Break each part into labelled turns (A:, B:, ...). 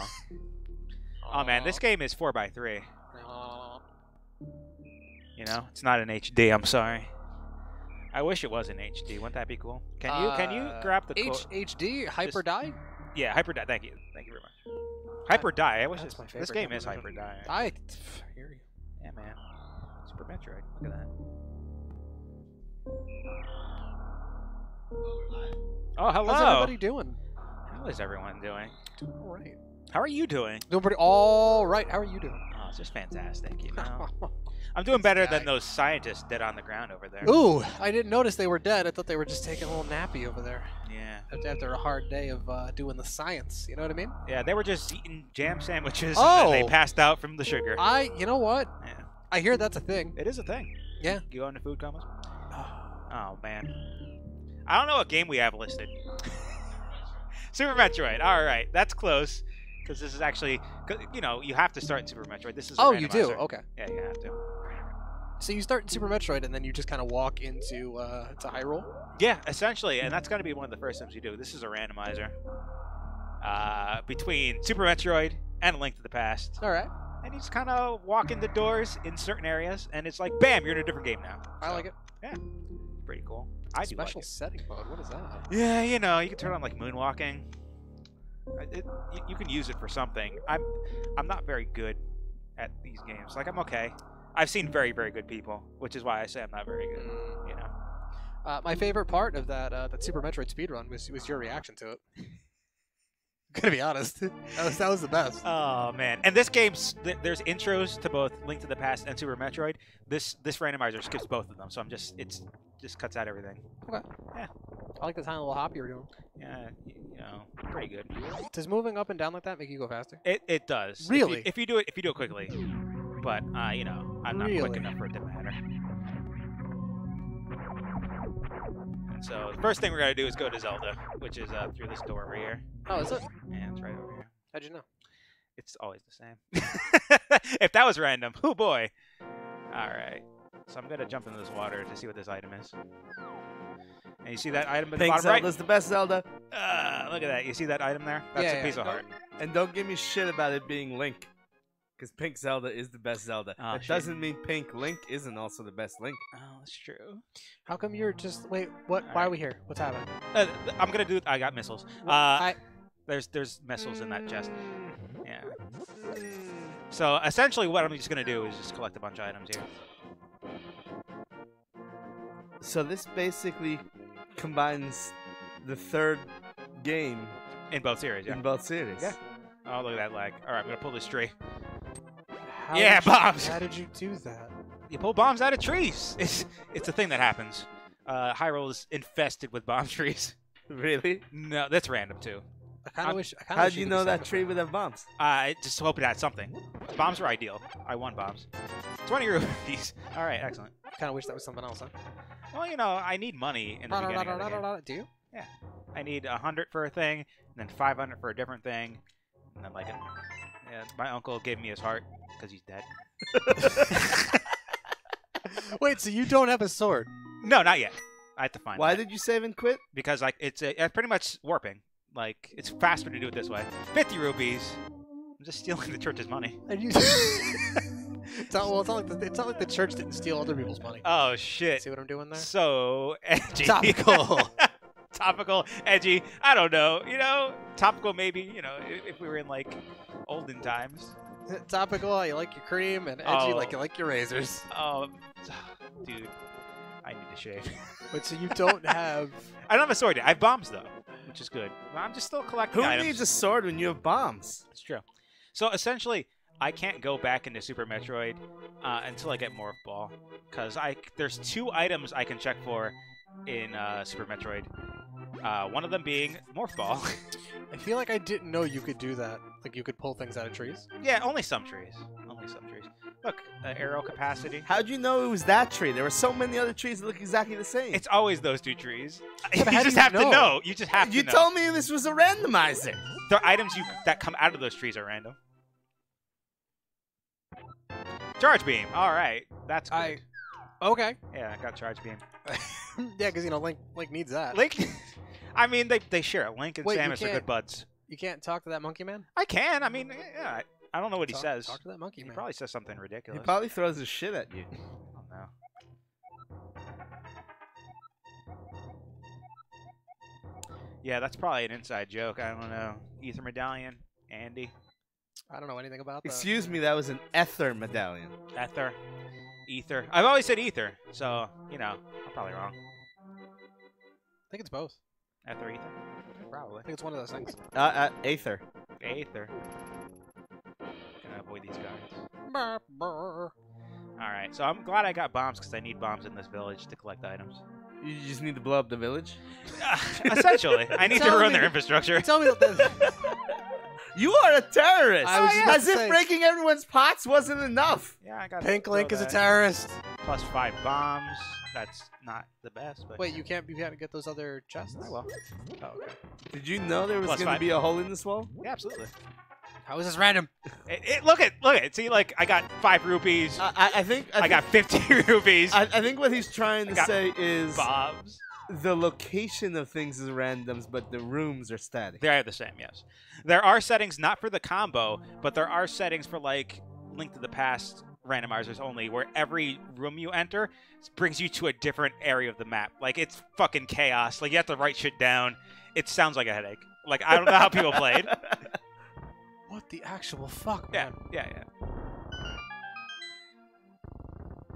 A: wrong. Oh man, this game is 4x3. You know, it's not in HD. I'm sorry. I wish it was in HD. Wouldn't that be cool? Can you grab the
B: HD Hyper Die?
A: Yeah, Hyper Die. Thank you very much. Hyper Die. I wish
B: That's my favorite
A: this game is Hyper Die.
B: I hear you.
A: Yeah, man. Super Metroid. Look at that. Oh, hello.
B: How's everybody doing?
A: How is everyone doing?
B: Doing all right.
A: How are you doing?
B: Doing pretty all right. How are you doing?
A: Oh, it's just fantastic, you know. I'm doing better than those scientists dead on the ground over there.
B: Ooh, I didn't notice they were dead. I thought they were just taking a little nappy over there.
A: Yeah.
B: After a hard day of doing the science, you know what I mean?
A: Yeah, they were just eating jam sandwiches
B: Oh!
A: and then they passed out from the sugar.
B: You know what?
A: Yeah.
B: I hear that's a thing.
A: It is a thing.
B: Yeah.
A: You go into food comas? Oh, man. I don't know what game we have listed. Super Metroid. All right, that's close. Because this is actually, you know, you have to start in Super Metroid. This is a
B: you do?
A: randomizer.
B: Okay.
A: Yeah, you have to.
B: So you start in Super Metroid, and then you just kind of walk into to Hyrule?
A: Yeah, essentially, and that's going to be one of the first things you do. This is a randomizer between Super Metroid and A Link to the Past.
B: All right.
A: And you just kind of walk in the doors in certain areas, and it's like, bam, you're in a different game now.
B: I like it.
A: Yeah, pretty cool. I do like
B: Special
A: it.
B: setting mode. What is that?
A: Yeah, you know, you can turn on like moonwalking. You can use it for something. I'm not very good at these games. Like, I'm okay. I've seen very, very good people, which is why I say I'm not very good. You know.
B: My favorite part of that Super Metroid speedrun was your reaction to it. Gonna be honest, that was the best.
A: Oh man! And this game's there's intros to both Link to the Past and Super Metroid. This randomizer skips both of them, so it's just cuts out everything.
B: Okay.
A: Yeah.
B: I like the tiny little hop you were doing.
A: Yeah, you know, pretty good.
B: Does moving up and down like that make you go faster?
A: It does.
B: Really?
A: If you do it quickly, but you know, I'm not quick enough for it to matter. And so the first thing we're gonna do is go to Zelda, which is through this door over here.
B: Oh, is it?
A: Yeah, it's right over here.
B: How'd you know?
A: It's always the same. If that was random, oh boy. All right. So I'm gonna jump into this water to see what this item is. And you see that item at the bottom right?
C: Zelda's the best Zelda.
A: Look at that. You see that item there? That's a piece of heart.
C: And don't give me shit about it being Link. Because Pink Zelda is the best Zelda.
A: Oh,
C: that doesn't mean Pink Link isn't also the best Link.
A: Oh, that's true.
B: How come you're just wait? What? Why are we here? What's happening?
A: I'm gonna do. I got missiles. There's missiles in that chest. Yeah. So essentially, what I'm just gonna do is just collect a bunch of items here.
C: So this basically combines the third game
A: In both series, yeah.
C: in both series.
A: Yeah. Oh, look at that lag. All right, I'm gonna pull this tree.
B: Bombs.
A: Bombs.
B: How did you do that?
A: You pull bombs out of trees. It's a thing that happens. Hyrule is infested with bomb trees.
C: Really?
A: No, that's random too.
B: I kind of wish.
C: How do you know that tree would have bombs?
A: I just hope it had something. Bombs were ideal. I won bombs. 20 rupees. All right, excellent.
B: I kind of wish that was something else, huh?
A: Well, you know, I need money in the beginning of the game.
B: Do you?
A: Yeah. I need 100 for a thing, and then 500 for a different thing, and then my uncle gave me his heart because he's dead.
B: Wait, so you don't have a sword?
A: No, not yet. I have to find.
C: Why
A: that.
C: did you save and quit?
A: Because it's pretty much warping. Like, it's faster to do it this way. 50 rupees. I'm just stealing the church's money.
B: And you. It's not like the church didn't steal other people's money.
A: Oh shit!
B: See what I'm doing there?
A: So edgy.
B: Topical.
A: Topical, edgy. I don't know. You know, topical maybe. You know, if we were in like olden times.
B: Topical, you like your cream, and edgy, like you like your razors.
A: Oh, dude, I need to shave.
B: Wait, so you don't have?
A: I don't have a sword yet. I have bombs though, which is good. I'm just still collecting
C: Who
A: items.
C: needs a sword when you have bombs?
A: It's true. So essentially, I can't go back into Super Metroid until I get Morph Ball, because there's 2 items I can check for in Super Metroid. One of them being Morph Ball.
B: I feel like I didn't know you could do that. Like you could pull things out of trees.
A: Yeah, only some trees. Only some trees. Look, arrow capacity.
C: How'd you know it was that tree? There were so many other trees that look exactly the same.
A: It's always those 2 trees.
B: Yeah,
A: You just have to know. You just have to know.
C: You told me this was a randomizer.
A: The items that come out of those trees are random. Charge beam. All right, that's good.
B: Okay.
A: Yeah, I got charge beam.
B: Yeah, because Link needs that.
A: Link. I mean, they share it. Link and
B: Wait,
A: Samus are good buds.
B: You can't talk to that monkey man?
A: I can. I mean, yeah. I don't know what he says.
B: Talk to that monkey
A: He
B: man.
A: probably says something
C: He
A: ridiculous.
C: probably throws his shit at you.
A: I don't know. Yeah, that's probably an inside joke. I don't know. Ether medallion, Andy,
B: I don't know anything about that.
C: Excuse me, that was an ether medallion.
A: Ether, Ether. I've always said Ether, so you know I'm probably wrong.
B: I think it's both.
A: Ether, Ether, probably.
B: I think it's one of those things.
C: Aether.
A: Aether. Gonna avoid these guys.
B: Brr, brr.
A: All right, so I'm glad I got bombs because I need bombs in this village to collect items.
C: You just need to blow up the village?
A: Essentially, I need to
B: Tell
A: ruin
B: me-
A: their infrastructure.
B: Tell me that.
C: You are a terrorist!
B: I was
A: yeah.
B: about
C: As
B: to
C: if
B: say,
C: breaking everyone's pots wasn't enough!
A: Yeah, I got.
B: Pink Link is a terrorist.
A: Plus 5 bombs. That's not the best, but
B: Wait, you can't get those other chests?
A: I will.
B: Oh, okay.
C: Did you know there was
A: Plus
C: going to
A: 5.
C: be a hole in this wall?
A: Yeah, absolutely.
B: How is this random?
A: Look at. See, like I got 5 rupees.
C: I think
A: I got 50 rupees.
C: I think what he's trying to
A: got
C: say is
A: bombs.
C: the location of things is randoms, but the rooms are static.
A: They are the same, yes. There are settings not for the combo, but there are settings for like Link to the Past randomizers only, where every room you enter brings you to a different area of the map. Like it's fucking chaos. Like you have to write shit down. It sounds like a headache. Like I don't know how people played.
B: What the actual fuck,
A: Yeah,
B: man?
A: yeah.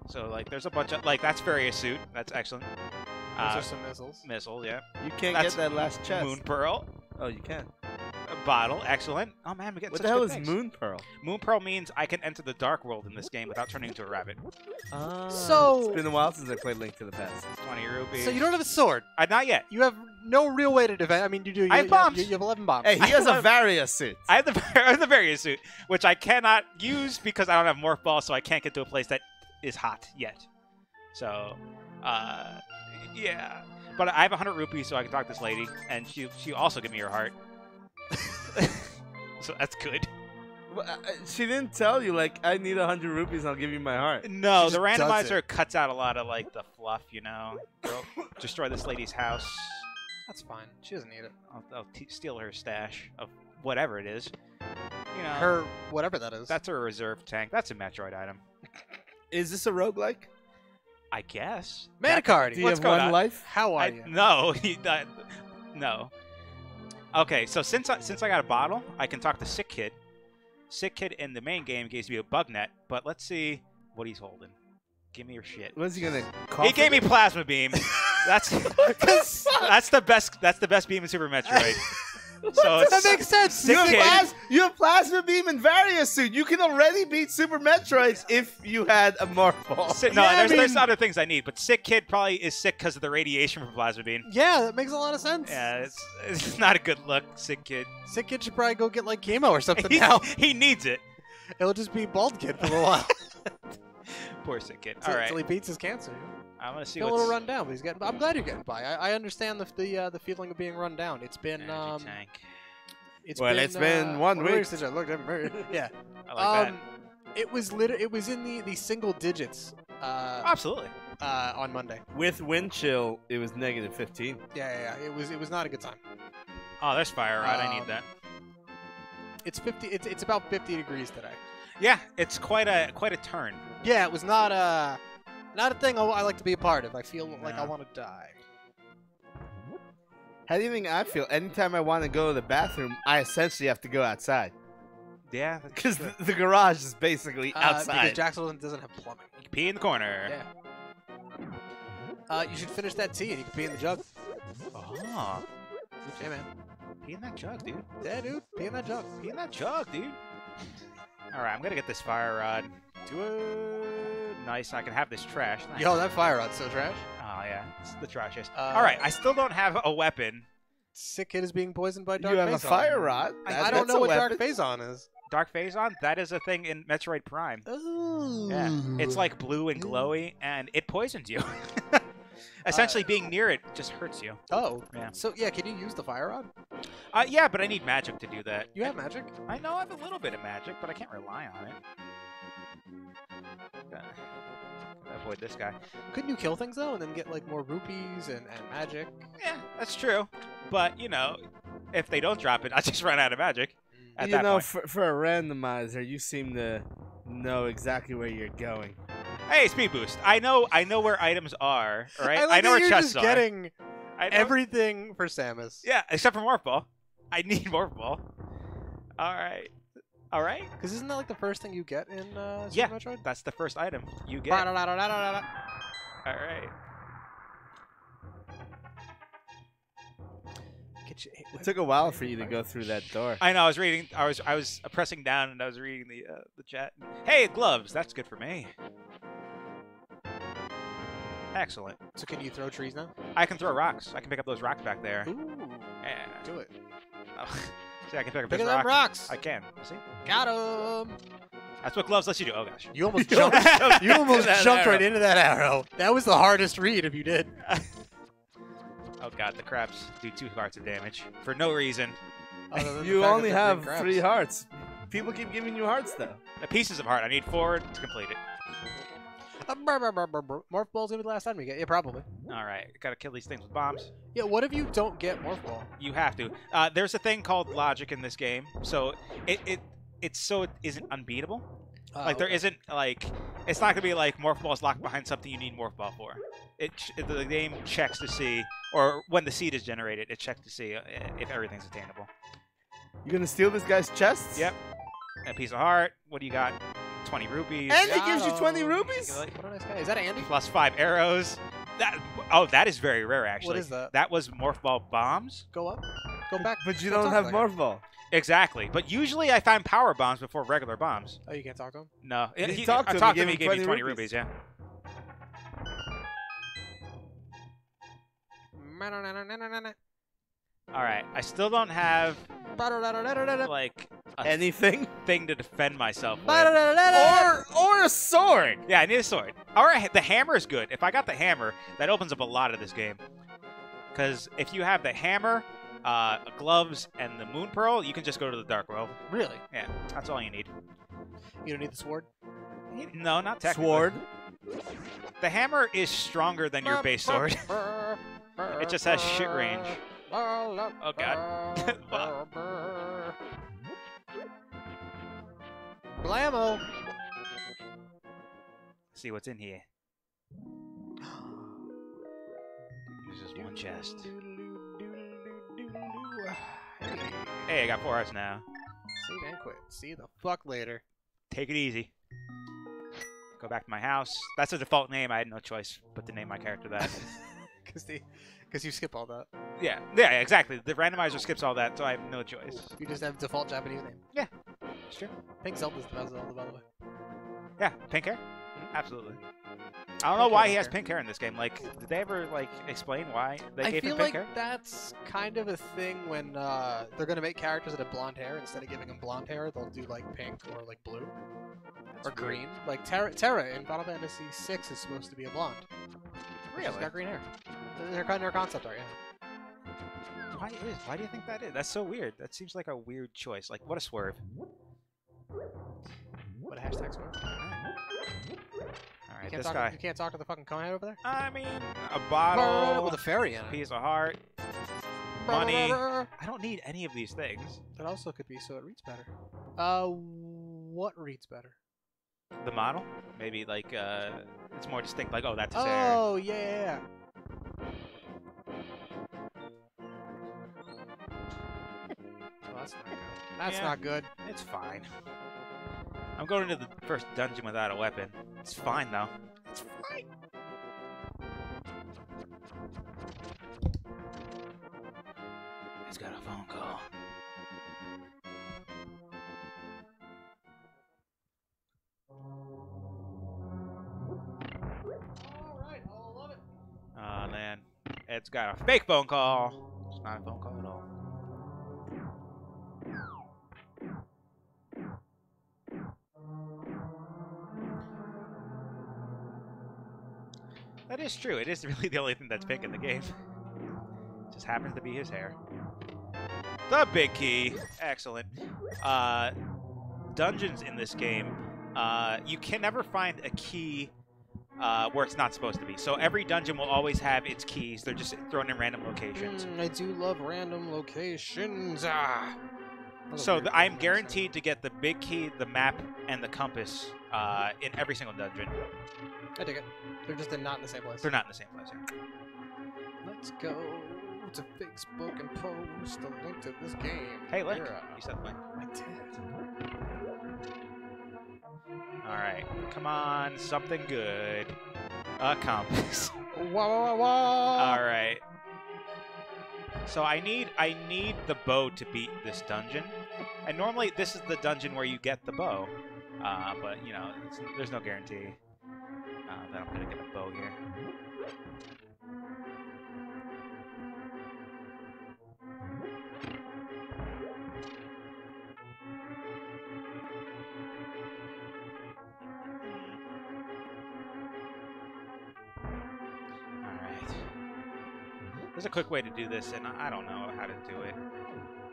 A: So like, there's a bunch of like that's various suit. That's excellent.
B: Those are some missiles.
A: Missile, yeah.
C: You can't
A: That's
C: get that last chest.
A: Moon Pearl,
C: Oh, you can.
A: a bottle, excellent. Oh man, we get
C: What
A: such
C: the hell
A: good
C: is
A: things.
C: Moon Pearl?
A: Moon Pearl means I can enter the dark world in this game without turning into a rabbit.
B: So-
C: It's been a while since I played Link to the Past.
A: 20 rupees.
B: So you don't have a sword.
A: Not yet.
B: You have no real way to defend. I mean, you do.
A: I have bombs.
B: You have 11 bombs.
C: Hey, he has a Varia suit.
A: I have the various suit, which I cannot use because I don't have morph ball, so I can't get to a place that is hot yet. So, yeah. But I have 100 rupees, so I can talk to this lady, and she also give me her heart. So that's good.
C: Well, she didn't tell you, like, I need 100 rupees and I'll give you my heart.
A: No,
B: She
A: the
B: just does
A: randomizer cuts out a lot of like the fluff, you know. Go destroy this lady's house.
B: That's fine. She doesn't need it.
A: I'll steal her stash of whatever it is. You know,
B: Her whatever that is.
A: that's her reserve tank. That's a Metroid item,
C: Is this a roguelike?
A: I guess.
B: Manicardi.
C: Do you
A: What's
C: have
A: going
C: one
A: on?
C: life?
B: How are you?
A: No, no. Okay, so since I got a bottle, I can talk to Sick Kid. Sick Kid in the main game gives me a bug net, but let's see what he's holding. Give me your shit.
C: What's he gonna
A: He gave me plasma beam. That's the best. That's the best beam in Super Metroid. So
B: That
A: it's
B: makes sense.
A: Sick Kid.
C: You have Plasma Beam and Varia suit. You can already beat Super Metroid if you had a Morph Ball.
A: No,
B: Yeah, I
A: there's
B: mean-
A: other things I need, but Sick Kid probably is sick because of the radiation from plasma beam.
B: Yeah, that makes a lot of sense.
A: Yeah, it's not a good look, Sick Kid.
B: Sick Kid should probably go get like chemo or something
A: He,
B: now.
A: he needs it.
B: It'll just be Bald Kid for a while.
A: Poor Sick Kid.
B: Till
A: All right,
B: he beats his cancer.
A: I'm gonna see
B: He's a
A: what's
B: little run down, but he's getting. I'm glad you're getting by. I understand the feeling of being run down. It's been
A: energy tank.
B: It's
C: Well, it's been 1
B: what
C: week.
B: since I looked at me. Yeah.
A: I like that.
B: It was it was in the single digits.
A: Absolutely.
B: On Monday.
C: With wind chill, it was -15.
B: Yeah. It was not a good time.
A: Oh, there's fire rod. I need
B: Um,
A: that.
B: It's 50. It's about 50 degrees today.
A: Yeah, it's quite a turn.
B: Yeah, it was not a thing I like to be a part of. I feel like I
A: No.
B: want to die.
C: How do you think I feel? Anytime I want to go to the bathroom, I essentially have to go outside.
A: Yeah, that's
C: Because
A: true.
C: the garage is basically
B: Because
C: outside.
B: Jackson doesn't have plumbing.
A: You can pee in the corner.
B: Yeah. You should finish that tea and you can pee in the jug.
A: Oh,
B: Hey man.
A: pee in that jug, dude.
B: Yeah, dude. Pee in that jug.
A: Pee in that jug, dude. All right, I'm gonna get this fire rod.
B: Do it.
A: Nice. I can have this trash. Nice.
B: Yo, that fire rod's so trash.
A: Oh yeah, it's the trashiest.
B: Uh,
A: All right, I still don't have a weapon.
B: Sick Kid is being poisoned by Dark
C: you have a
B: Phazon.
C: fire rod.
B: I don't know what Dark Phazon is.
A: Dark Phazon, that is a thing in Metroid Prime.
B: Ooh.
A: Yeah, it's like blue and glowy, and it poisons you. Essentially, being near it just hurts you.
B: Oh.
A: Yeah.
B: So yeah, can you use the fire rod?
A: Yeah, but I need magic to do that.
B: You have magic.
A: I know I have a little bit of magic, but I can't rely on it. Gotta avoid this guy.
B: Couldn't you kill things though, and then get like more rupees and magic?
A: Yeah, that's true. But you know, if they don't drop it, I just run out of magic. At
C: You
A: that
C: know,
A: point.
C: for a randomizer, you seem to know exactly where you're going.
A: Hey, speed boost. I know where items are. All right.
B: I like
A: know
B: that
A: where
B: you're
A: chests
B: just
A: are.
B: getting
A: I know-
B: everything for Samus.
A: Yeah, except for Morph Ball. I need Morph Ball. All right. All right.
B: Because isn't that like the first thing you get in
A: Yeah.
B: Super Metroid?
A: That's the first item you get. All
B: Ba-da-da-da-da-da-da.
A: right.
C: It took a while for you to go through that door.
A: I know. I was reading. I was pressing down and I was reading the chat. Hey, gloves. That's good for me. Excellent.
B: So can you throw trees now?
A: I can throw rocks. I can pick up those rocks back there.
B: Ooh,
A: Yeah.
B: do it.
A: Oh. See, I can pick up
B: Pick
A: those
B: up them
A: rocks.
B: rocks.
A: I can. See?
B: Got him.
A: That's what gloves lets you do. Oh gosh.
B: You almost
C: You
B: jumped.
C: almost jumped
B: You almost
C: into that
B: jumped
C: arrow.
B: right into that arrow. That was the hardest read if you did.
A: Oh god, the crabs do 2 hearts of damage for no reason.
B: Other than the
C: You
B: fact
C: only
B: that they're
C: have
B: green crabs.
C: 3 hearts. People keep giving you hearts, though.
A: The pieces of heart. I need 4 to complete it.
B: Morph Ball's gonna be the last time we get. Yeah, probably.
A: All right, gotta kill these things with bombs.
B: Yeah, what if you don't get Morph Ball?
A: You have to. There's a thing called logic in this game, so it's so it isn't unbeatable. Like there isn't like it's not gonna be like Morph Ball's locked behind something you need Morph Ball for. The game checks to see, or when the seed is generated, it checks to see if everything's attainable.
C: You gonna steal this guy's chests?
A: Yep. A piece of heart. What do you got? 20 rupees.
C: And he
B: Got
C: gives you 20
B: him.
C: rupees?
B: What a nice guy. Is that Andy?
A: Plus 5 arrows. That is very rare actually.
B: What is that?
A: That was Morph Ball bombs.
B: Go up. Go back.
C: But you
B: Go
C: don't
B: talk
C: have
B: to that guy.
C: Morph Ball.
A: Exactly. But usually I find power bombs before regular bombs.
B: Oh, you can't talk to him?
A: No.
C: You talked to him,
A: I talked
C: you
A: to him, he
C: gave
A: gave
C: him
A: me 20
C: 20
A: rupees, yeah. Alright. I still don't have like a
C: Anything?
A: thing to defend myself with.
C: Or a sword.
A: Yeah, I need a sword. Alright, the hammer is good. If I got the hammer, that opens up a lot of this game. Because if you have the hammer, gloves, and the moon pearl, you can just go to the dark world.
B: Really?
A: Yeah, that's all you need.
B: You don't need the sword?
A: No, not technically.
C: Sword.
A: The hammer is stronger than your base sword. It just has shit range.
B: Oh
A: God.
B: Blammo!
A: See what's in here. There's just one chest. Hey, I got 4 hearts now.
B: Save and quit. See you the fuck later.
A: Take it easy. Go back to my house. That's a default name. I had no choice but to name my character that.
B: Because you skip all that.
A: Yeah, exactly. The randomizer skips all that, so I have no choice.
B: You just have default Japanese name.
A: Yeah, sure.
B: I think Zelda's the best Zelda, by the way.
A: Yeah, pink hair? Absolutely. I don't know why he has pink hair in this game. Like, did they ever, like, explain why they
B: I
A: gave him
B: feel
A: pink
B: like
A: hair?
B: that's kind of a thing when they're going to make characters that have blonde hair. Instead of giving them blonde hair, they'll do, like, pink or, like, blue.
A: That's
B: Or
A: weird.
B: green. Like, Terra in Final Fantasy VI is supposed to be a blonde.
A: Really?
B: She's got green hair. Her concept art, yeah.
A: Why do you think that is? That's so weird. That seems like a weird choice. Like, what a swerve.
B: What a hashtag swear.
A: All right,
B: You
A: this
B: can't,
A: guy.
B: you can't talk to the fucking Conehead over there?
A: I mean, a bottle,
B: With a fairy in
A: a
B: it.
A: piece of heart, money. I don't need any of these things.
B: That also could be so it reads better. What reads better?
A: The model? Maybe, like, it's more distinct. Like, oh, that's his hair.
B: Oh, yeah. Oh, that's not good. That's
A: Yeah.
B: not good.
A: It's fine. I'm going into the first dungeon without a weapon. It's fine, though. It's fine. He's got a phone call.
B: Alright, I love it.
A: Oh, man. Ed's got a fake phone call. It's not a phone call at all. That is true. It is really the only thing that's pink in the game. Just happens to be his hair. The big key. Excellent. Dungeons in this game, you can never find a key where it's not supposed to be. So every dungeon will always have its keys. They're just thrown in random locations.
B: I do love random locations. Ah.
A: So I'm guaranteed to get the big key, the map, and the compass in every single dungeon.
B: I dig it. They're just not in the same place.
A: They're not in the same place. Yeah.
B: Let's go to Facebook and post a link to this game.
A: Hey, Link. You said Link.
B: I did.
A: All right, come on, something good. A compass.
B: Wah.
A: All right. So I need the bow to beat this dungeon, and normally this is the dungeon where you get the bow, but you know there's no guarantee that I'm gonna get a bow here. There's a quick way to do this, and I don't know how to do it.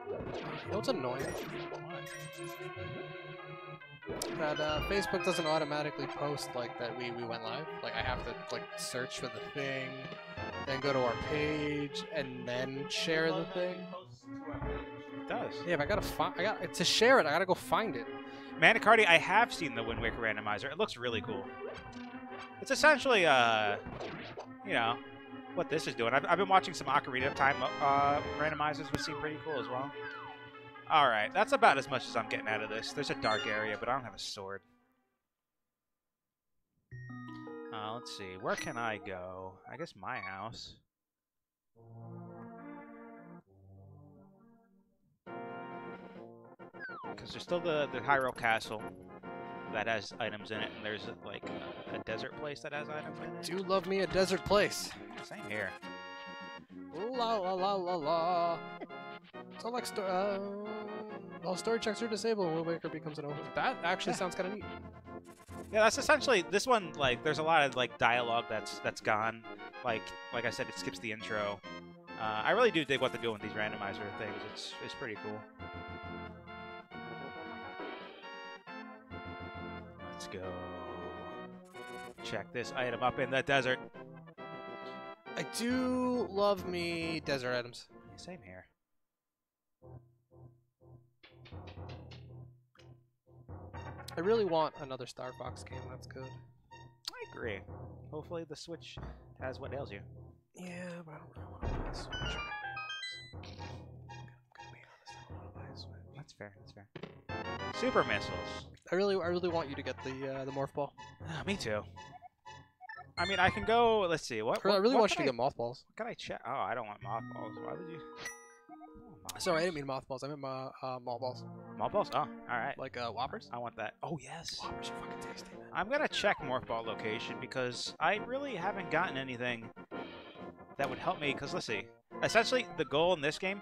B: You know what's annoying? That Facebook doesn't automatically post like that we went live. Like I have to like search for the thing, then go to our page, and then share the thing.
A: It does.
B: Yeah, but I got to share it. I gotta go find it.
A: Manicardi, I have seen the Wind Waker Randomizer. It looks really cool. It's essentially, you know, what this is doing. I've been watching some Ocarina of Time randomizers, which seem pretty cool as well. All right, that's about as much as I'm getting out of this. There's a dark area, but I don't have a sword. Let's see. Where can I go? I guess my house. Because there's still the Hyrule Castle that has items in it, and there's like a desert place that has items in it.
B: Do love me a desert place.
A: Same here.
B: La la la la la. So like all story checks are disabled and Wind Waker becomes an open. That actually sounds kind of neat.
A: Yeah, that's essentially this one. Like, there's a lot of like dialogue that's gone. Like I said, it skips the intro. I really do dig what they're doing with these randomizer things. It's pretty cool. Let's go. Check this item up in the desert.
B: I do love me desert items.
A: Same here.
B: I really want another Star Fox game. That's good.
A: I agree. Hopefully the Switch has what ails you.
B: Yeah, but I don't really want to buy a Switch. I'm gonna be honest, I don't want to buy a Switch.
A: That's fair. That's fair. Super missiles.
B: I really want you to get the morph ball.
A: Me too. I mean, I can go. Let's see. What
B: I really
A: what
B: want you
A: can
B: to get mothballs.
A: What can I check? Oh, I don't want mothballs. Why would you?
B: Sorry, I didn't mean mothballs. I meant malt balls.
A: Malt balls? Oh, all right.
B: Like Whoppers?
A: I want that. Oh, yes.
B: Whoppers are fucking tasty, man.
A: I'm going to check morph ball location because I really haven't gotten anything that would help me. Because, let's see. Essentially, the goal in this game,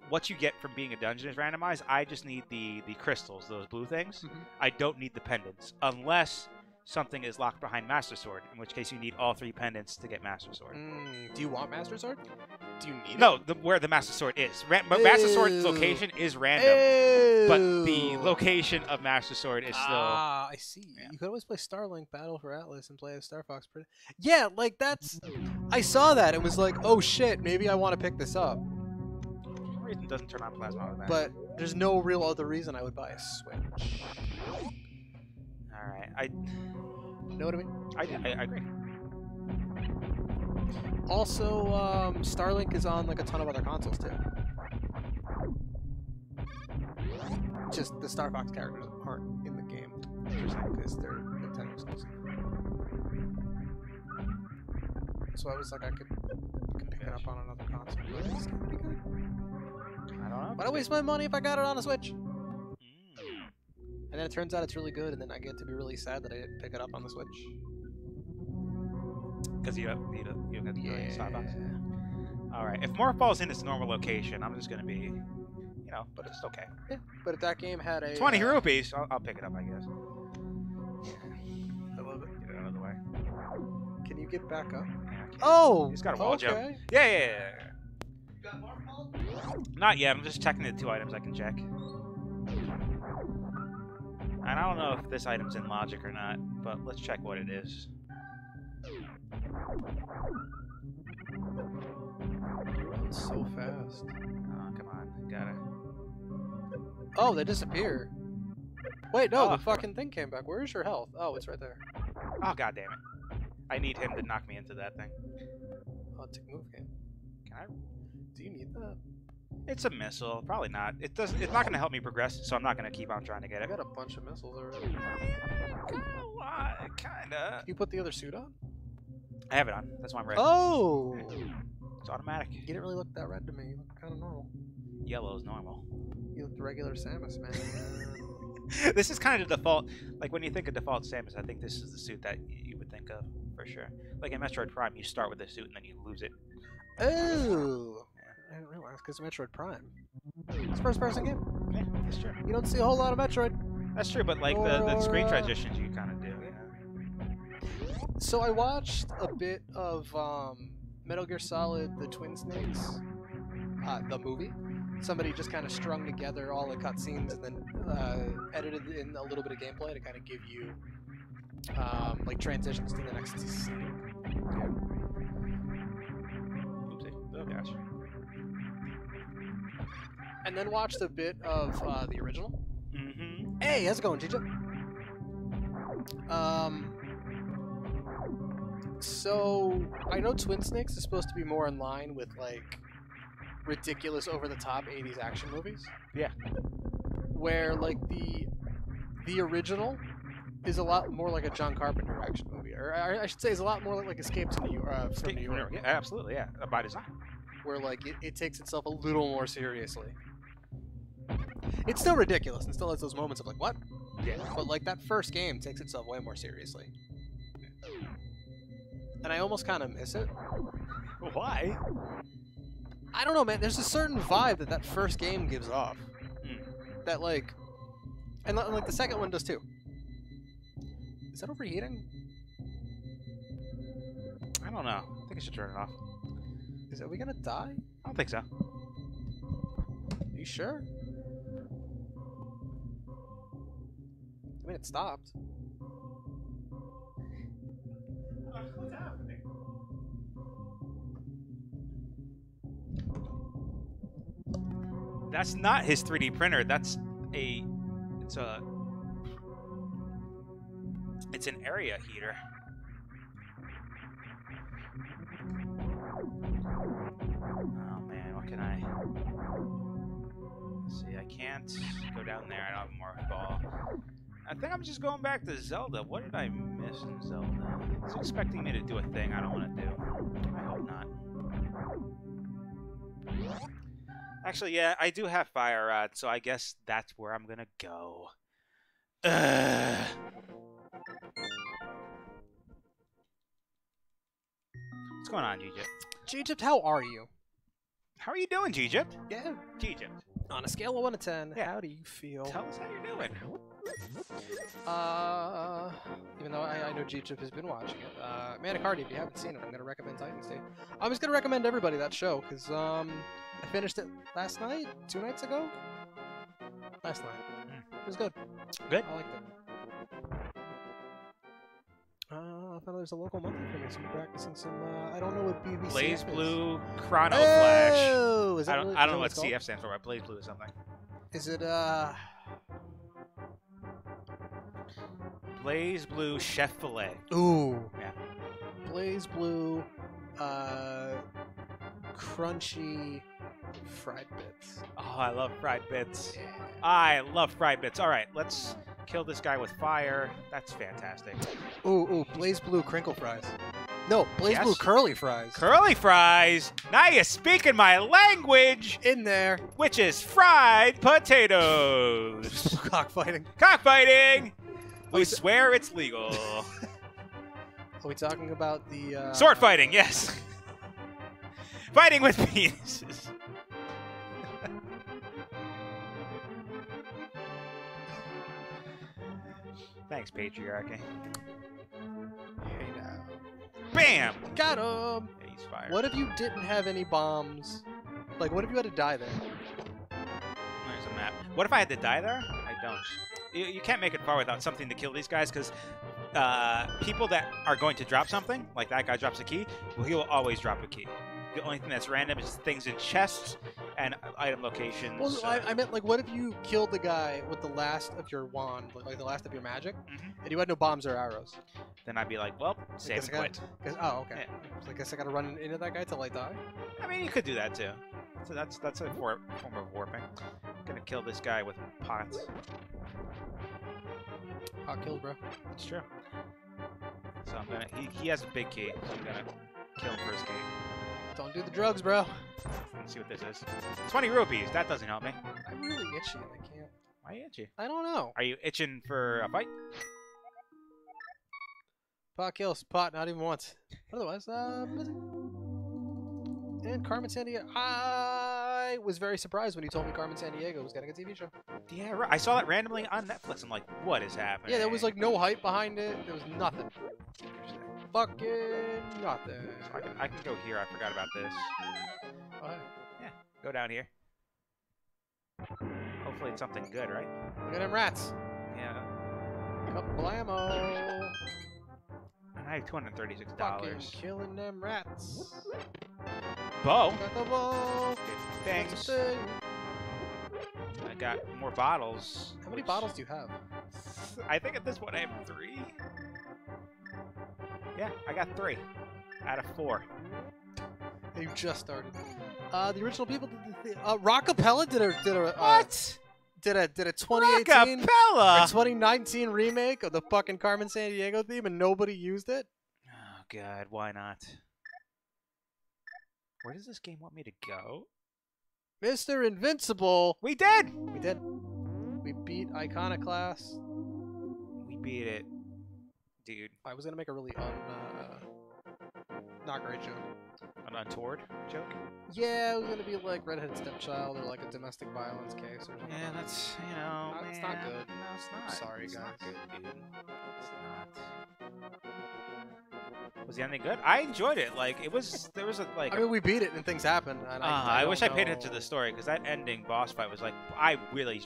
A: what you get from being a dungeon is randomized. I just need the crystals, those blue things.
B: Mm-hmm.
A: I don't need the pendants unless something is locked behind Master Sword, in which case you need all 3 pendants to get Master Sword.
B: Do you want Master Sword? Do you need
A: No, where the Master Sword is. Master Sword's location is random, but the location of Master Sword is still...
B: Ah, I see.
A: Yeah.
B: You could always play Starlink Battle for Atlas and play as Star Fox. Yeah, like that's... I saw that and was like, oh shit, maybe I want to pick this up.
A: For some reason it doesn't turn on plasma automatically.
B: But there's no real other reason I would buy a Switch.
A: Alright,
B: Know what I mean?
A: I agree.
B: Also, Starlink is on like a ton of other consoles too. Just the Star Fox characters aren't in the game because they're Nintendo exclusive. So I was like, I could pick it up on another console. But it's gonna be good.
A: I don't know.
B: Why waste my money if I got it on a Switch? And then it turns out it's really good, and then I get to be really sad that I didn't pick it up on the Switch.
A: Because you don't get the Star Fox. Alright, if morph ball's in its normal location, I'm just going to be, you know, but it's okay.
B: Yeah, but if that game had a...
A: 20 rupees! I'll pick it up, I guess.
B: I love it.
A: Get it out of the way.
B: Can you get back up?
A: Yeah, I can.
B: Oh!
A: He's got a wall jump.
B: Okay.
A: Yeah. Not yet, I'm just checking the 2 items I can check. And I don't know if this item's in logic or not, but let's check what it is.
B: You run so fast.
A: Oh, come on. Gotta...
B: Oh, they disappear. Wait, no,
A: Oh.
B: the fucking thing came back. Where's your health? Oh, it's right there.
A: Oh, god damn it. I need him to knock me into that thing.
B: Oh, it's a move game.
A: Can I...
B: Do you need that?
A: It's a missile. Probably not. It doesn't. It's not going to help me progress, so I'm not going to keep on trying to get
B: I
A: it.
B: got a bunch of missiles already.
A: Kinda.
B: You put the other suit on?
A: I have it on. That's why I'm ready.
B: Oh!
A: It's automatic.
B: You didn't really look that red to me. You looked kind of normal.
A: Yellow is normal.
B: You looked regular Samus, man.
A: This is kind of the default. Like, when you think of default Samus, I think this is the suit that you would think of, for sure. Like in Metroid Prime, you start with this suit and then you lose it.
B: Oh! I didn't realize, because Metroid Prime. It's a first-person game.
A: Yeah, that's true.
B: You don't see a whole lot of Metroid.
A: That's true, but like the screen transitions you kind of do, you know?
B: So I watched a bit of Metal Gear Solid: The Twin Snakes, the movie. Somebody just kind of strung together all the cutscenes and then edited in a little bit of gameplay to kind of give you like transitions to the next scene.
A: Oopsie. Oh gosh.
B: And then watched a bit of the original.
A: Mm-hmm.
B: Hey, how's it going, Gigi? So I know Twin Snakes is supposed to be more in line with like ridiculous, over-the-top '80s action movies.
A: Yeah.
B: Where like the original is a lot more like a John Carpenter action movie, or I should say, is a lot more like Escape to New York, from New York.
A: Yeah, absolutely. Yeah, by design.
B: Where like it takes itself a little more seriously. It's still ridiculous and still has those moments of like, what?
A: Yeah.
B: But like that first game takes itself way more seriously. And I almost kind of miss it.
A: Why?
B: I don't know, man. There's a certain vibe that that first game gives off.
A: Mm.
B: That like, and like the second one does too. Is that overheating?
A: I don't know. I think I should turn it off.
B: Are we gonna die?
A: I don't think so.
B: Are you sure? I mean, it stopped.
A: What's happening? That's not his 3D printer. That's a. It's an area heater. Oh man, what can I? Let's see, I can't go down there. I don't have a morph ball. I think I'm just going back to Zelda. What did I miss in Zelda? It's expecting me to do a thing I don't want to do. I hope not. Actually, yeah, I do have Fire Rod, so I guess that's where I'm gonna go. Ugh. What's going on, G-Gypt?
B: G-Gypt, how are you?
A: How are you doing, G-Gypt?
B: Yeah.
A: G-Gypt.
B: On a scale of 1 to 10,
A: Yeah.
B: how do you feel?
A: Tell us how you're doing.
B: Even though I know G-Chip has been watching it. Manicardi, if you haven't seen it, I'm going to recommend Titans to you. I'm just going to recommend everybody that show, because I finished it last night? 2 nights ago? Last night. It was good.
A: Good?
B: I liked it. I found there's a local monthly for me, so I'm practicing some, I don't know what BBC
A: Blaze
B: is.
A: Blue Chrono Flash.
B: Oh! Is that
A: I don't know what
B: it's called?
A: CF stands for, but Blaze Blue is something.
B: Is it,
A: Blaze Blue Chef Filet.
B: Ooh.
A: Yeah.
B: Blaze Blue, crunchy fried bits.
A: Oh, I love fried bits.
B: Yeah.
A: I love fried bits. All right, let's kill this guy with fire. That's fantastic.
B: Ooh, Blaze Blue crinkle fries. No, Blaze
A: Yes.
B: Blue curly fries.
A: Curly fries. Now you're speaking my language,
B: In there.
A: which is fried potatoes.
B: Cockfighting.
A: Cockfighting. We
B: we-
A: swear it's legal.
B: Are we talking about the,
A: Sword fighting, yes. Fighting with penises. Thanks, patriarchy.
B: Hey now.
A: Bam!
B: Got him!
A: Yeah, he's fired.
B: What if you didn't have any bombs? Like, what if you had to die there?
A: There's a map. What if I had to die there? I don't. You can't make it far without something to kill these guys, because people that are going to drop something, like that guy drops a key, well, he will always drop a key. The only thing that's random is things in chests and item locations.
B: Well, I meant, like, what if you killed the guy with the last of your wand, like the last of your magic, and you had no bombs or arrows?
A: Then I'd be like, well, save and quit.
B: Oh, okay.
A: Yeah.
B: So I guess I gotta run into that guy till I die?
A: I mean, you could do that too. So that's a form of warping. I'm gonna kill this guy with pots.
B: Pot kills, bro.
A: It's true. So I'm gonna. He has a big key, so I'm gonna kill him for his key.
B: Don't do the drugs, bro.
A: Let's see what this is. 20 rupees. That doesn't help me.
B: I'm really itchy and I can't.
A: Why are you itchy?
B: I don't know.
A: Are you itching for a fight?
B: Pot kills. Pot, not even once. Otherwise, busy. And Carmen Sandiego. I was very surprised when you told me Carmen Sandiego was getting a TV show.
A: Yeah, right. I saw that randomly on Netflix. I'm like, what is happening?
B: Yeah, there was like no hype behind it. There was nothing. Fucking nothing.
A: So I can go here. I forgot about this.
B: Oh, hey.
A: Yeah, go down here. Hopefully it's something good, right?
B: Look at them rats.
A: Yeah.
B: Kablamo.
A: And I have $236.
B: Fucking killing them rats.
A: Bow.
B: Got the bow.
A: Good things. I got more bottles.
B: How many bottles do you have?
A: I think at this point I have 3. Yeah, I got 3 out of 4.
B: You just started. The original people did the Rockapella did a
A: What?
B: Did a 2018 or
A: Rockapella!
B: 2019 remake of the fucking Carmen Sandiego theme and nobody used it.
A: Oh god, why not? Where does this game want me to go?
B: Mr. Invincible.
A: We did!
B: We did. We beat Iconoclast.
A: We beat it. Dude.
B: I was gonna make a really not great joke.
A: An untoward joke?
B: Yeah, it was gonna be like redheaded stepchild or like a domestic violence case or something.
A: Yeah, that's, you know,
B: No,
A: man.
B: it's not good.
A: No, it's not.
B: Sorry,
A: it's
B: guys.
A: Not good, dude. It's not. Was the ending good? I enjoyed it. Like, it was, there was a, like...
B: I mean, we beat it and things happened. And
A: I wish I paid
B: know.
A: attention to the story, because that ending boss fight was like, I really...